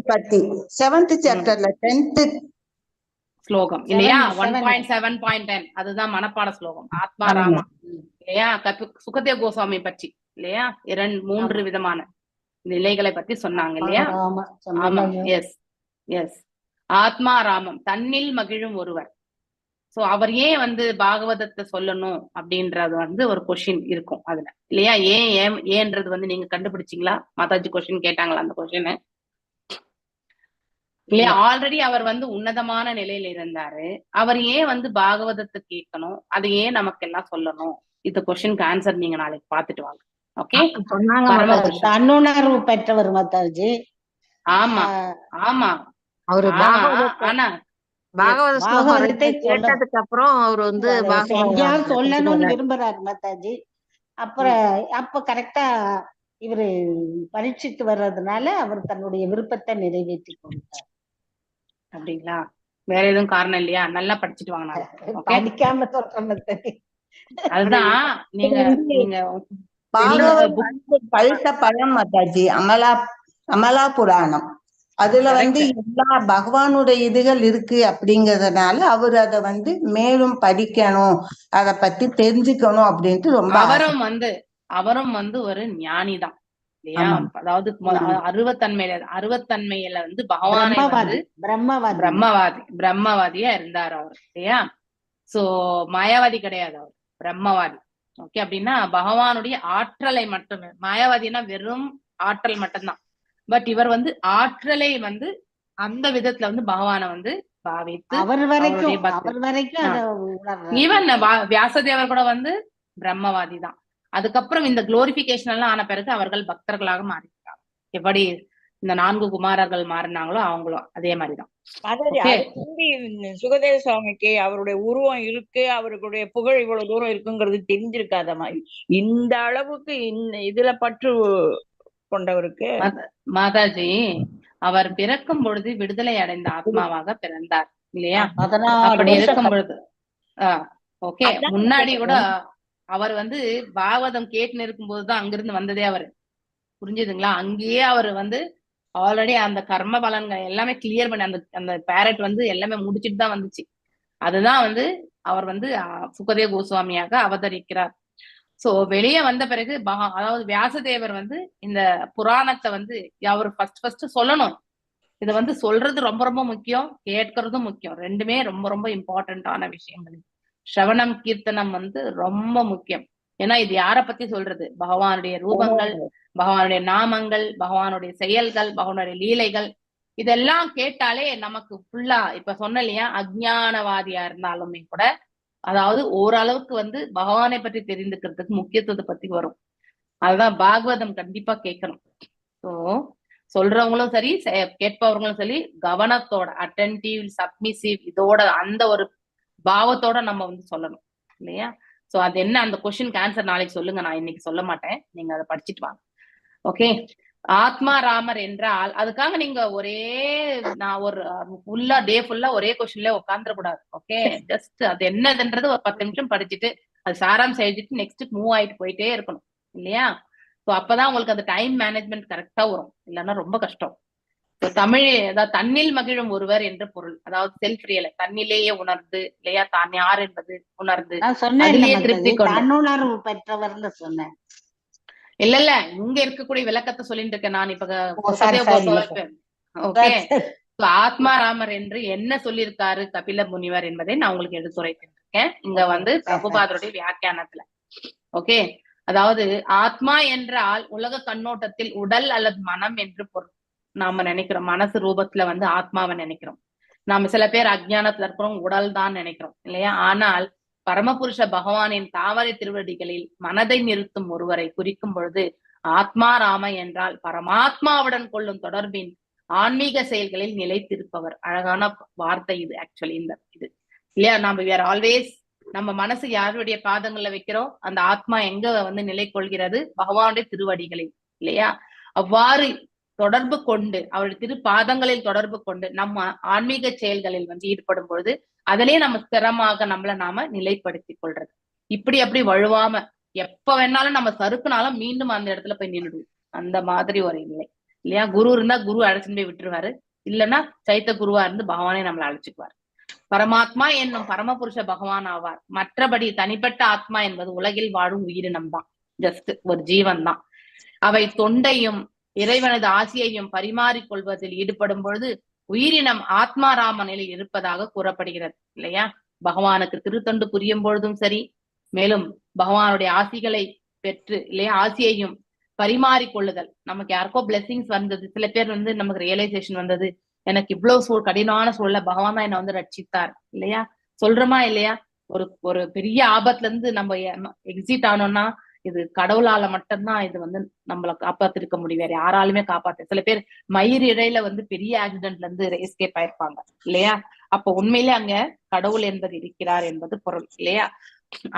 பத்தி 7th சாப்டர்ல 10th ஸ்லோகம் இல்லையா. 1.7.10 அதுதான் மனப்பாட ஸ்லோகம் ஆத்மாராமா இல்லையா. சுகதேவ் கோஸ்வாமி பற்றி இல்லையா 3 விதமான நிலைகளை பத்தி சொன்னாங்க இல்லையா. ஆமா, எஸ் எஸ். ஆத்மாராமம், தன்னில் மகிழும் ஒருவர். சோ அவர் ஏன் வந்து பாகவதத்தை சொல்லணும் அப்படின்றது வந்து ஒரு கொஸ்டின் இருக்கும் அதுல இல்லையா. ஏன்றது வந்து நீங்க கண்டுபிடிச்சிங்களா? மாதாஜி கொஸ்டின் கேட்டாங்களா அந்த கொஸ்டின் இல்லையா. ஆல்ரெடி அவர் வந்து உன்னதமான நிலையில இருந்தாரு, அவர் ஏன் வந்து பாகவதத்தை கேட்கணும், அது ஏன் நமக்கு எல்லாம் சொல்லணும்? இந்த கொஸ்டினுக்கு ஆன்சர் நீங்க நாளைக்கு பாத்துட்டு வாங்க. ஓகே. தன்னுணர்வு பெற்றவர் மாதாஜி. ஆமா ஆமா. அவரு ஆனா பாகவதத்தை கேட்டதுக்கு அப்புறம் அவர் வந்து சொல்லணும்னு விரும்புறாரு மாதாஜி. அப்ப கரெக்டா இவரு பரீட்சித்து வர்றதுனால அவர் தன்னுடைய விருப்பத்தை நிறைவேற்றி கொடுத்தார். அப்படிங்களா? வேற எதுவும் காரணம் இல்லையா? நல்லா படிச்சுட்டு வாங்க. படிக்காம சொல்றேன். அதுதான் நீங்க பழுத்த பழம் மாதாஜி, அமலா புராணம், அதுல வந்து எல்லா பகவானுடைய இதுகள் இருக்கு அப்படிங்கறதுனால அவர் அத வந்து மேலும் படிக்கணும், அத பத்தி தெரிஞ்சுக்கணும் அப்படின்ட்டு ரொம்ப அவரும் வந்து ஒரு ஞானிதான் இல்லையா. அதாவது அருவத்தன்மையில வந்து பகவானை வந்து பிரம்மவாதியா இருந்தார் அவர் இல்லையா. சோ மாயாவாதி கிடையாது, அவர் பிரம்மவாதி. ஓகே. அப்படின்னா பகவானுடைய ஆற்றலை மட்டுமே, மாயாவாதினா வெறும் ஆற்றல் மட்டும்தான். பட் இவர் வந்து ஆற்றலை வந்து அந்த விதத்துல வந்து பகவானை வந்து பாவித்து ஈவன் வியாசதேவர் கூட வந்து பிரம்மவாதி தான். அதுக்கப்புறம் இந்த குளோரிபிகேஷன் எல்லாம் ஆன பிறகு அவர்கள் பக்தர்களாக மாறிட்டாங்க. எப்படி இந்த 4 குமாரர்கள் மாறினாங்களோ அவங்களும் அதே மாதிரிதான். சுகதேவ சுவாமிக்கு அவருடைய உருவம் இருக்கு, அவருடைய புகழ் இவ்வளவு தூரம் இருக்குங்கிறது தெரிஞ்சிருக்காத மாதிரி இந்த அளவுக்கு இதுல பற்று கொண்டவருக்கு. மாதாஜி அவர் பிறக்கும் பொழுது விடுதலை அடைந்த ஆத்மாவாக பிறந்தார் இல்லையா. அப்படி இருக்கும் பொழுது ஓகே, முன்னாடி கூட அவர் வந்து பாகவதம் கேட்டுன்னு இருக்கும் போதுதான் அங்கிருந்து வந்ததே அவரு. புரிஞ்சுதுங்களா? அங்கேயே அவர் வந்து ஆல்ரெடி அந்த கர்ம பலன்கள் எல்லாமே கிளியர் பண்ணி அந்த பேரட் வந்து எல்லாமே முடிச்சுட்டு தான் வந்துச்சு. அதுதான் வந்து அவர் வந்து சுகதேவ கோஸ்வாமியாக அவதரிக்கிறார். சோ வெளியே வந்த பிறகு அதாவது வியாசதேவர் வந்து இந்த புராணத்தை வந்து அவர் ஃபர்ஸ்ட் சொல்லணும். இதை வந்து சொல்றது ரொம்ப ரொம்ப முக்கியம், கேட்கறதும் முக்கியம். ரெண்டுமே ரொம்ப ரொம்ப இம்பார்ட்டன்டான விஷயங்கள். ஸ்ரவணம் கீர்த்தனம் வந்து ரொம்ப முக்கியம். ஏன்னா இது யார பத்தி சொல்றது? பகவானுடைய ரூபங்கள், பகவானுடைய நாமங்கள், பகவானுடைய செயல்கள், பகவானுடைய லீலைகள், இதெல்லாம் கேட்டாலே நமக்கு ஃபுல்லா இப்ப சொன்ன இல்லையா, அஜ்ஞானவாதியா இருந்தாலுமே கூட அதாவது ஓரளவுக்கு வந்து பகவானை பற்றி தெரிந்துக்கிறதுக்கு முக்கியத்துவத்தை பத்தி வரும். அதுதான் பாகவதம் கண்டிப்பா கேட்கணும். ஸோ சொல்றவங்களும் சரி கேட்பவர்களும் சரி கவனத்தோட அட்டென்டிவ் சப்மிசிவ் இதோட அந்த ஒரு பாவத்தோட நம்ம வந்து சொல்லணும் இல்லையா. சோ அது என்ன அந்த கொஸ்டினுக்கு ஆன்சர் நாளைக்கு சொல்லுங்க, நான் இன்னைக்கு சொல்ல மாட்டேன், நீங்க அதை படிச்சுட்டு வாங்க. ஓகே. ஆத்மாராமர் என்றால் அதுக்காக நீங்க நான் ஒரு ஃபுல்லா டே ஃபுல்லா ஒரே கொஸ்டின்ல உட்காந்துடக்கூடாது. ஓகே. ஜஸ்ட் அது என்னதுன்றது ஒரு 10 நிமிஷம் படிச்சுட்டு அது சாராம்சம் எழுதிட்டு நெக்ஸ்ட் மூவ் ஆயிட்டு போயிட்டே இருக்கணும் இல்லையா. ஸோ அப்பதான் உங்களுக்கு அந்த டைம் மேனேஜ்மெண்ட் கரெக்டா வரும், இல்லைன்னா ரொம்ப கஷ்டம். தமிழ் அதாவது தன்னில் மகிழும் ஒருவர் என்று பொருள், அதாவது செல்ஃப் ரியலை தன்னிலேயே உணர்ந்து இல்லையா, தான் யார் என்பது உணர்ந்து அதிலேயே திருப்தி தன்னுணர்வு பெற்றவர்னு சொன்னேன். இல்ல இங்க இருக்கக்கூடிய விளக்கத்தை சொல்லிட்டு இருக்கேன் நான். இப்ப ஓகே ஆத்மாராமர் என்று என்ன சொல்லியிருக்காரு கபில முனிவர் என்பதை நான் உங்களுக்கு எடுத்துரைத்திருக்கேன் இங்க வந்து பிரபுபாதருடைய வியாக்கியானத்துல. ஓகே, அதாவது ஆத்மா என்றால் உலக கண்ணோட்டத்தில் உடல் அல்லது மனம் என்று பொருள். நாம நினைக்கிறோம் மனசு ரூபத்துல வந்து ஆத்மாவை நினைக்கிறோம். நாம சில பேர் அஜ்ஞானத்துல இருக்கிறோம் உடல் தான் நினைக்கிறோம் இல்லையா. ஆனால் பரமபுருஷ பகவானின் தாமரை திருவடிகளில் மனதை நிறுத்தும் ஒருவரை குறிக்கும் பொழுது ஆத்மாராம என்றால் பரமாத்மாவுடன் கொள்ளும் தொடர்பின் ஆன்மீக செயல்களில் நிலைத்திருப்பவர். அழகான வார்த்தை இது ஆக்சுவலி இந்த இது இல்லையா. நம்ம வேர் ஆல்வேஸ் நம்ம மனசு யாருடைய பாதங்கள்ல வைக்கிறோம், அந்த ஆத்மா எங்க வந்து நிலை கொள்கிறது, பகவானுடைய திருவடிகளில் இல்லையா. அவ்வாறு தொடர்பு கொண்டு அவருடைய திரு பாதங்களில் தொடர்பு கொண்டு நம்ம ஆன்மீக செயல்களில் வந்து ஈடுபடும் பொழுது அதிலே நம்ம ஸ்திரமாக நம்மளை நாம நிலைப்படுத்திக் கொள்றது. இப்படி அப்படி வழுவாம எப்ப வேணாலும் நம்ம சறுக்குனாலும் மீண்டும் அந்த இடத்துல போய் நின்றுடுவோம். அந்த மாதிரி ஒரு நிலை இல்லையா. குரு இருந்தா குரு அழைச்சிட்டு போய் விட்டுருவாரு, இல்லைன்னா சைத்த குருவா இருந்து பகவானே நம்மளை அழைச்சிக்குவார். பரமாத்மா என்னும் பரமபுருஷ பகவான் ஆவார். மற்றபடி தனிப்பட்ட ஆத்மா என்பது உலகில் வாழும் உயிரினம் தான், ஜஸ்ட் ஒரு ஜீவன் தான். அவை தொண்டையும் இறைவனது ஆசியையும் பரிமாறிக் கொள்வதில் ஈடுபடும் பொழுது உயிரினம் ஆத்மாராம நிலையில் இருப்பதாக கூறப்படுகிறது இல்லையா. பகவானுக்கு திருத்தொண்டு புரியும் பொழுதும் சரி, மேலும் பகவானுடைய ஆசிகளை பெற்று இல்லையா ஆசியையும் பரிமாறிக்கொள்ளுதல். நமக்கு யாருக்கோ பிளெஸிங்ஸ் வந்தது, சில பேர் வந்து நமக்கு ரியலைசேஷன் வந்தது, எனக்கு இவ்வளவு கடினமான சூழல பகவான் தான் என்னை வந்து ரட்சித்தார் இல்லையா, சொல்றோமா இல்லையா. ஒரு பெரிய ஆபத்துல இருந்து நம்ம எக்ஸிட் ஆனோம்னா இது கடவுளால மட்டும்தான் இது வந்து நம்மளை காப்பாத்திருக்க முடியும், வேற யாராலுமே காப்பாத்த. சில பேர் மயிர் இழையில வந்து பெரிய ஆக்சிடென்ட்ல இருந்து எஸ்கேப் ஆயிருப்பாங்க இல்லையா. அப்ப உண்மையிலே அங்க கடவுள் என்பது இருக்கிறார் என்பது பொருள் இல்லையா.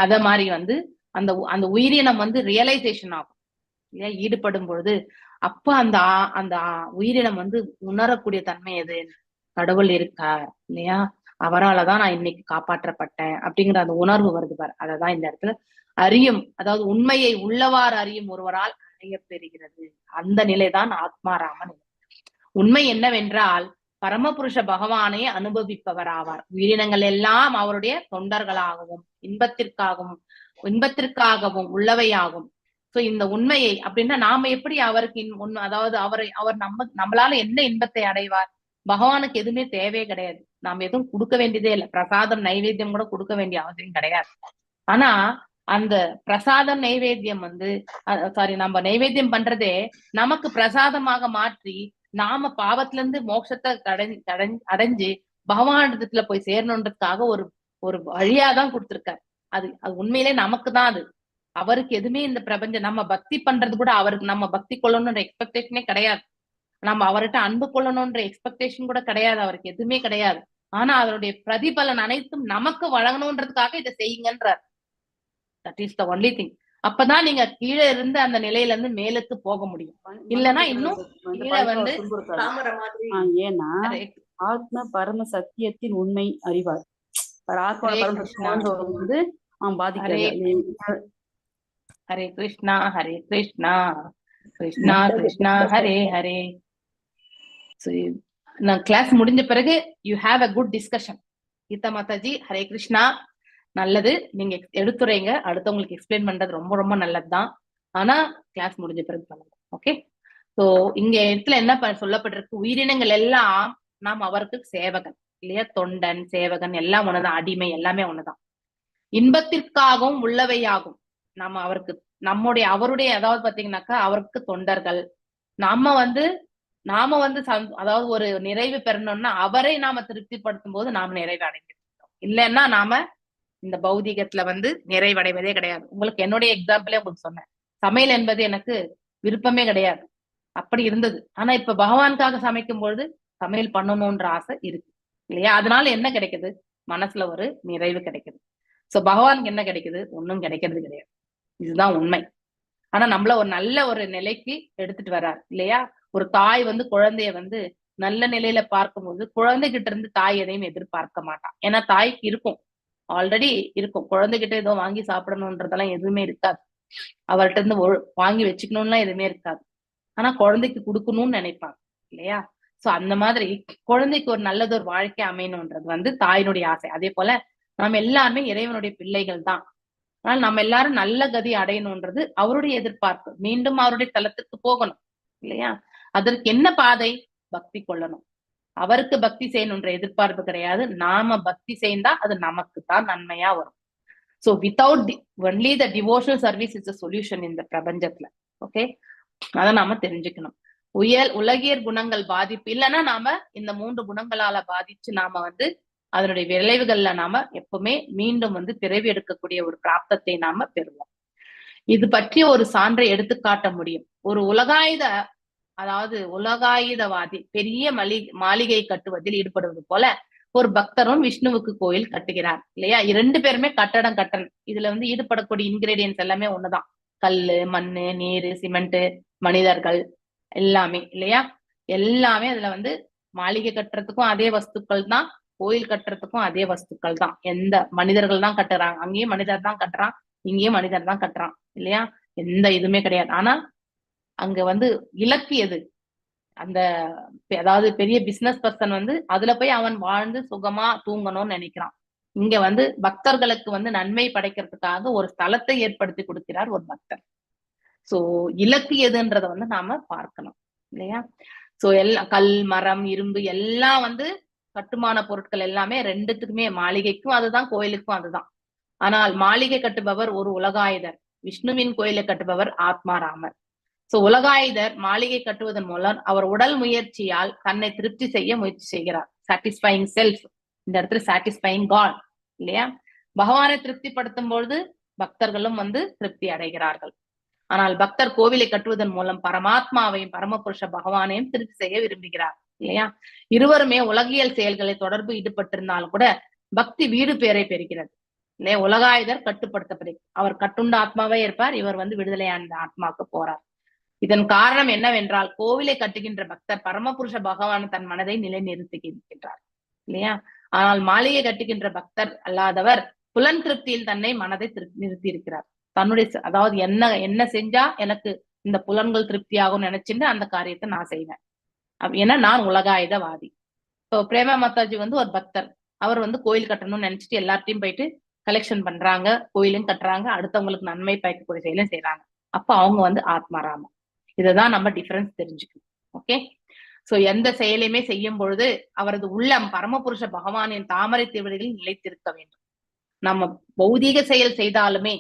அத மாதிரி வந்து அந்த அந்த உயிரினம் வந்து ரியலைசேஷன் ஆகும் இல்லையா ஈடுபடும் பொழுது. அப்ப அந்த அந்த உயிரினம் வந்து உணரக்கூடிய தன்மை எது, கடவுள் இருக்கார் இல்லையா, அவராலதான் நான் இன்னைக்கு காப்பாற்றப்பட்டேன் அப்படிங்கிற அந்த உணர்வு வருது பாரு. அததான் இந்த இடத்துல அறியும், அதாவது உண்மையை உள்ளவாறு அறியும் ஒருவரால் அடைய பெறுகிறது. அந்த நிலைதான் ஆத்மாராமன். உண்மை என்னவென்றால் பரமபுருஷ பகவானை அனுபவிப்பவர் ஆவார். உயிரினங்கள் எல்லாம் அவருடைய தொண்டர்களாகவும் இன்பத்திற்காகவும் உள்ளவையாகும். சோ இந்த உண்மையை அப்படின்னா நாம எப்படி அவருக்கு அதாவது அவர் நம்மளால என்ன இன்பத்தை அடைவார். பகவானுக்கு எதுவுமே தேவையே கிடையாது, நாம எதுவும் கொடுக்க வேண்டியதே இல்லை. பிரசாதம் நைவேத்தியம் கூட கொடுக்க வேண்டிய அவசியம் கிடையாது. ஆனா அந்த பிரசாதம் நைவேத்தியம் வந்து நம்ம நைவேத்தியம் பண்றதே நமக்கு பிரசாதமாக மாற்றி நாம பாவத்துல இருந்து மோட்சத்தை அடைஞ்சு பகவானிடத்துல போய் சேரணுன்றதுக்காக ஒரு வழியாதான் கொடுத்திருக்காரு. அது உண்மையிலே நமக்கு தான். அது அவருக்கு எதுவுமே இந்த பிரபஞ்சம் நம்ம பக்தி பண்றது கூட அவருக்கு நம்ம பக்தி கொள்ளணும்ன்ற எக்ஸ்பெக்டேஷனே கிடையாது, நம்ம அவர்கிட்ட அன்பு கொள்ளணும்ன்ற எக்ஸ்பெக்டேஷன் கூட கிடையாது, அவருக்கு எதுவுமே கிடையாது. ஆனா அதனுடைய பிரதிபலன் அனைத்தும் நமக்கு வழங்கணும்ன்றதுக்காக இதை செய்யுங்கன்றார். That is the only thing. அப்பதான் நீங்க கீழே இருந்து அந்த நிலையில இருந்து மேலுக்கு போக முடியும். இல்லைன்னா இன்னும் கீழே வந்து ஏன்னா ஆத்ம பரம சத்தியத்தின் உண்மை அறிவார். வந்து ஹரே கிருஷ்ணா ஹரே கிருஷ்ணா கிருஷ்ணா கிருஷ்ணா ஹரே ஹரே. நான் கிளாஸ் முடிஞ்ச பிறகு you have a good discussion. Geeta Mataji Hare Krishna. நல்லது, நீங்க எடுத்துறீங்க, அடுத்தவங்களுக்கு எக்ஸ்பிளைன் பண்றது ரொம்ப ரொம்ப நல்லதுதான். ஆனா கிளாஸ் முடிஞ்ச பிறகு பண்ணுங்க. ஓகே, சோ இங்க இடத்துல என்ன சொல்லப்பட்டிருக்கு, உயிரினங்கள் எல்லாம் நாம் அவருக்கு சேவகன் இல்லையா. தொண்டன் சேவகன் எல்லாம் ஒண்ணுதான், அடிமை எல்லாமே ஒண்ணுதான். இன்பத்திற்காகவும் உள்ளவையாகும். நம்ம அவருக்கு அவருடைய அதாவது பாத்தீங்கன்னாக்கா அவருக்கு தொண்டர்கள். நாம வந்து அதாவது ஒரு நிறைவு பெறணும்னா அவரை நாம திருப்திப்படுத்தும் போது நாம நிறைவு அடைஞ்சிருக்கோம். இல்லைன்னா நாம இந்த பௌதிகத்துல வந்து நிறைவடைவதே கிடையாது. உங்களுக்கு என்னுடைய எக்ஸாம்பிளே உங்களுக்கு சொன்னேன், சமையல் என்பது எனக்கு விருப்பமே கிடையாது, அப்படி இருந்தது. ஆனா இப்ப பகவானுக்காக சமைக்கும் பொழுது சமையல் பண்ணணும்ன்ற ஆசை இருக்கு இல்லையா. அதனால என்ன கிடைக்குது, மனசுல ஒரு நிறைவு கிடைக்குது. சோ பகவானுக்கு என்ன கிடைக்குது, ஒன்னும் கிடைக்கிறது கிடையாது. இதுதான் உண்மை. ஆனா நம்மள ஒரு நல்ல ஒரு நிலைக்கு எடுத்துட்டு வர்றாரு இல்லையா. ஒரு தாய் வந்து குழந்தைய வந்து நல்ல நிலையில பார்க்கும்போது குழந்தைகிட்ட இருந்து தாய் எதையும் எதிர்பார்க்க மாட்டான். ஏன்னா தாய்க்கு இருக்கும், ஆல்ரெடி இருக்கும், குழந்தைகிட்ட ஏதோ வாங்கி சாப்பிடணும்ன்றதெல்லாம் எதுவுமே இருக்காது, அவர்கிட்ட இருந்து வாங்கி வச்சுக்கணும்லாம் எதுவுமே இருக்காது. ஆனா குழந்தைக்கு கொடுக்கணும்னு நினைப்பாங்க இல்லையா. சோ அந்த மாதிரி குழந்தைக்கு ஒரு நல்லது ஒரு வாழ்க்கை அமையணும்ன்றது வந்து தாயினுடைய ஆசை. அதே போல நம்ம எல்லாருமே இறைவனுடைய பிள்ளைகள் தான். ஆனால் நம்ம எல்லாரும் நல்ல கதி அடையணும்ன்றது அவருடைய எதிர்பார்ப்பு. மீண்டும் அவருடைய தலத்துக்கு போகணும் இல்லையா. அதற்கு என்ன பாதை, பக்தி கொள்ளணும். அவருக்கு பக்தி செய்யணுன்ற எதிர்பார்ப்பு கிடையாது. நாம பக்தி செய்தா அது நமக்கு தான் நன்மையா வரும். So without only the devotional service is the solution இந்த பிரபஞ்சத்துல. ஓகே, அதை நாம தெரிஞ்சுக்கணும். உலகியல் குணங்கள் பாதிப்பு இல்லைன்னா நாம இந்த 3 குணங்களால பாதிச்சு நாம வந்து அதனுடைய விளைவுகள்ல நாம எப்பவுமே மீண்டும் வந்து பிறவி எடுக்கக்கூடிய ஒரு பிராப்தத்தை நாம பெறுவோம். இது பற்றி ஒரு சான்றை எடுத்து காட்ட முடியும். ஒரு உலகாயுதவாதி பெரிய மாளிகை கட்டுவதில் ஈடுபடுவது போல ஒரு பக்தரும் விஷ்ணுவுக்கு கோயில் கட்டுகிறார் இல்லையா? 2 பேருமே கட்டடம் இதுல வந்து ஈடுபடக்கூடிய இன்கிரீடியன்ஸ் எல்லாமே ஒண்ணுதான். கல்லு, மண்ணு, நீரு, சிமெண்ட், மனிதர்கள் எல்லாமே இல்லையா? எல்லாமே அதுல வந்து மாளிகை கட்டுறதுக்கும் அதே வஸ்துக்கள் தான், கோயில் கட்டுறதுக்கும் அதே வஸ்துக்கள் தான். எந்த மனிதர்கள் தான் கட்டுறாங்க, அங்கேயும் மனிதர் தான் கட்டுறான், இங்கேயும் மனிதர் தான் கட்டுறான் இல்லையா? எந்த இதுவுமே கிடையாது. ஆனா அங்க வந்து இலக்கு எது? அந்த அதாவது பெரிய பிசினஸ் பர்சன் வந்து அதுல போய் அவன் வாழ்ந்து சுகமா தூங்கணும்னு நினைக்கிறான். இங்க வந்து பக்தர்களுக்கு வந்து நன்மை படைக்கிறதுக்காக ஒரு ஸ்தலத்தை ஏற்படுத்தி கொடுக்கிறார் ஒரு பக்தர். சோ இலக்கு எதுன்றத வந்து நாம பார்க்கணும் இல்லையா? சோ எல்லாம் கல், மரம், இரும்பு எல்லாம் வந்து கட்டுமான பொருட்கள் எல்லாமே 2த்துக்குமே, மாளிகைக்கும் அதுதான், கோயிலுக்கும் அதுதான். ஆனால் மாளிகை கட்டுபவர் ஒரு உலகாயுதர், விஷ்ணுவின் கோயிலை கட்டுபவர் ஆத்மாராமர். சோ உலகாயுதர் மாளிகை கட்டுவதன் மூலம் அவர் உடல் முயற்சியால் தன்னை திருப்தி செய்ய முயற்சி செய்கிறார். சாட்டிஸ்ஃபைங் செல்ஃப், இந்த இடத்துல சாட்டிஸ்ஃபைங் காட் இல்லையா? பகவானை திருப்திப்படுத்தும் பொழுது பக்தர்களும் வந்து திருப்தி அடைகிறார்கள். ஆனால் பக்தர் கோவிலை கட்டுவதன் மூலம் பரமாத்மாவையும் பரமபுருஷ பகவானையும் திருப்தி செய்ய விரும்புகிறார் இல்லையா? இருவருமே உலகியல் செயல்களை தொடர்பு ஈடுபட்டிருந்தாலும் கூட பக்தி வீடு பேரை பெறுகிறது இல்லையா? உலகாயுதர் கட்டுப்படுத்தப்படு, அவர் கட்டுண்ட ஆத்மாவே இருப்பார், இவர் வந்து விடுதலையான ஆத்மாவுக்கு போறார். இதன் காரணம் என்னவென்றால் கோவிலை கட்டுகின்ற பக்தர் பரமபுருஷ பகவான் தன் மனதை நிலைநிறுத்துகின்றார் இல்லையா? ஆனால் மாளிகை கட்டுகின்ற பக்தர் அல்லாதவர் புலன் திருப்தியில் தன்னை மனதை நிறுத்தி இருக்கிறார். தன்னுடைய அதாவது என்ன செஞ்சா எனக்கு இந்த புலன்கள் திருப்தி ஆகும் நினைச்சுட்டு அந்த காரியத்தை நான் செய்வேன். ஏன்னா நான் உலகாயுதவாதி. இப்போ பிரேமா மாதாஜி வந்து ஒரு பக்தர், அவர் வந்து கோயில் கட்டணும்னு நினைச்சிட்டு எல்லார்ட்டையும் போயிட்டு கலெக்ஷன் பண்றாங்க, கோயிலும் கட்டுறாங்க, அடுத்தவங்களுக்கு நன்மை பயக்கக்கூடிய செயலும் செய்யறாங்க. அப்ப அவங்க வந்து ஆத்மாராமம். இததான் நம்ம டிஃபரன்ஸ் தெரிஞ்சுக்கணும். ஓகே, சோ எந்த செயலையுமே செய்யும் பொழுது அவரது உள்ளம் பரமபுருஷ பகவானின் தாமரை திருவடிகளில் நிலைத்திருக்க வேண்டும். நம்ம பௌதீக செயல் செய்தாலுமே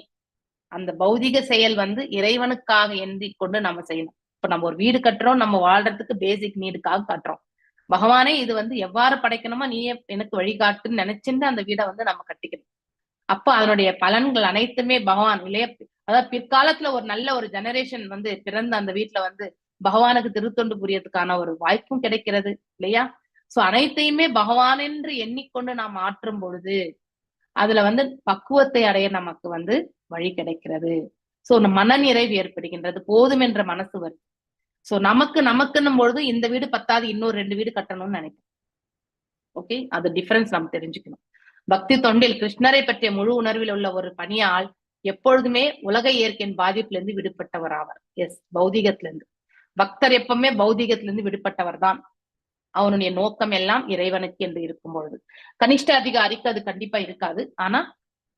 அந்த பௌதிக செயல் வந்து இறைவனுக்காக எண்ணி கொண்டு நம்ம செய்யணும். இப்ப நம்ம ஒரு வீடு கட்டுறோம், நம்ம வாழ்றதுக்கு பேசிக் நீடுக்காக கட்டுறோம். பகவானே இது வந்து எவ்வாறு படைக்கணுமோ நீயே எனக்கு வழிகாட்டுன்னு நினைச்சுட்டு அந்த வீடை வந்து நம்ம கட்டிக்கணும். அப்ப அதனுடைய பலன்கள் அனைத்துமே பகவான் இல்லையா? அதாவது பிற்காலத்துல ஒரு நல்ல ஒரு ஜெனரேஷன் வந்து பிறந்த அந்த வீட்டுல வந்து பகவானுக்கு திருத்தொண்டு புரியறதுக்கான ஒரு வாய்ப்பும் கிடைக்கிறது இல்லையா? சோ அனைத்தையுமே பகவான் என்று எண்ணிக்கொண்டு நாம் மாற்றும் பொழுது அதுல வந்து பக்குவத்தை அடைய நமக்கு வந்து வழி கிடைக்கிறது. சோ மனநிறைவு ஏற்படுகின்றது, போதும் என்ற மனசு வருது. சோ நமக்குன்னும் பொழுது இந்த வீடு பத்தாது, இன்னொரு 2 வீடு கட்டணும்னு நினைப்போம். ஓகே, அது டிஃபரன்ஸ் நம்ம தெரிஞ்சுக்கணும். பக்தி தொண்டில் கிருஷ்ணரை பற்றிய முழு உணர்வில் உள்ள ஒரு பணியால் எப்பொழுதுமே உலக இயற்கையின் பாதிப்புல இருந்து விடுபட்டவர் ஆவார். எஸ், பௌதிகத்துல இருந்து பக்தர் எப்பவுமே பௌதிகத்துல இருந்து விடுபட்டவர் தான். அவனுடைய நோக்கம் எல்லாம் இறைவனுக்கு என்று இருக்கும் பொழுது கனிஷ்ட அதிகாரிக்கு அது கண்டிப்பா இருக்காது. ஆனா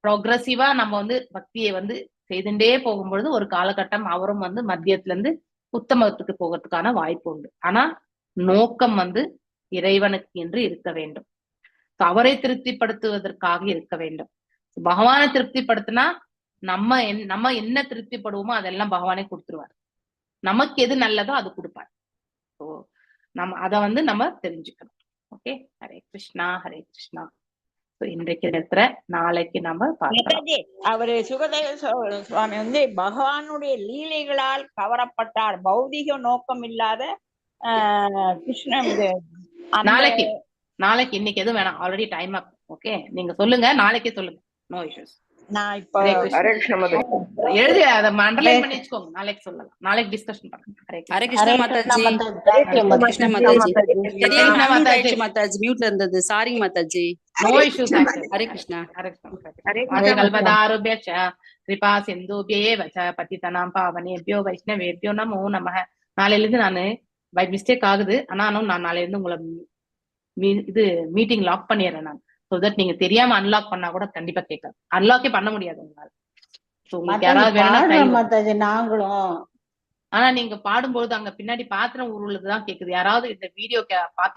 ப்ரோக்ரஸிவா நம்ம வந்து பக்தியை வந்து செய்துட்டே போகும்பொழுது ஒரு காலகட்டம் அவரும் வந்து மத்தியத்துல இருந்து உத்தமத்துக்கு போகிறதுக்கான வாய்ப்பு உண்டு. ஆனா நோக்கம் வந்து இறைவனுக்கு என்று இருக்க வேண்டும், அவரை திருப்திப்படுத்துவதற்காக இருக்க வேண்டும். பகவானை திருப்திப்படுத்தினா நம்ம என்ன திருப்திப்படுவோமோ அதெல்லாம் பகவானே கொடுத்துருவார். நமக்கு எது நல்லதோ அது கொடுப்பார். ஸோ நம்ம அதை வந்து நம்ம தெரிஞ்சுக்கணும். ஓகே, ஹரே கிருஷ்ணா ஹரே கிருஷ்ணா. இன்றைக்கு நேரத்துல நாளைக்கு நம்ம பார்க்கலாம். அவரு சுகதேவ சுவாமி வந்து பகவானுடைய லீலைகளால் கவரப்பட்டார், பௌதிக நோக்கம் இல்லாத கிருஷ்ணன். நாளைக்கு இன்னைக்கு எதுவும் வேணாம், ஆல்ரெடி டைம் அப். ஓகே, நீங்க சொல்லுங்க, நாளைக்கே சொல்லுங்க, நோ இஷ்யூஸ். நான் இப்ப எழுதி அதை அண்டர்லைன் பண்ணி வச்சுக்கோங்க, நாளைக்கு சொல்லலாம், நாளைக்கு டிஸ்கஷன் பண்ணுங்க. ஹரே கிருஷ்ணா மாதாஜி. கிருஷ்ணா மாதாஜி. தெரியாம மாதாஜி மியூட்ல இருந்தது, sorry Mataji. No issues. Hare Krishna. கல்பதாருபேச்ச கிருபா சிந்துபேவ ச பதிதனாம் பாவனேபியோ வைஷ்ணவேபியோ நமோ நமஹ. நாளையில இருந்து நானு பை மிஸ்டேக் ஆகுது, ஆனாலும் நான் நாளையில இருந்து உங்களை இது மீட்டிங் லாக் பண்ணிடுறேன் நான். சோ தட் நீங்க தெரியாம அன்லாக் பண்ணா கூட கண்டிப்பா கேட்காது, அன்லாக்கே பண்ண முடியாது உங்களால. உங்களுக்கு யாராவது நாங்களும் ஆனா நீங்க பாடும்போது அங்க பின்னாடி பாத்திரம் உருளுதான் கேக்குது. யாராவது இந்த வீடியோ பார்த்தா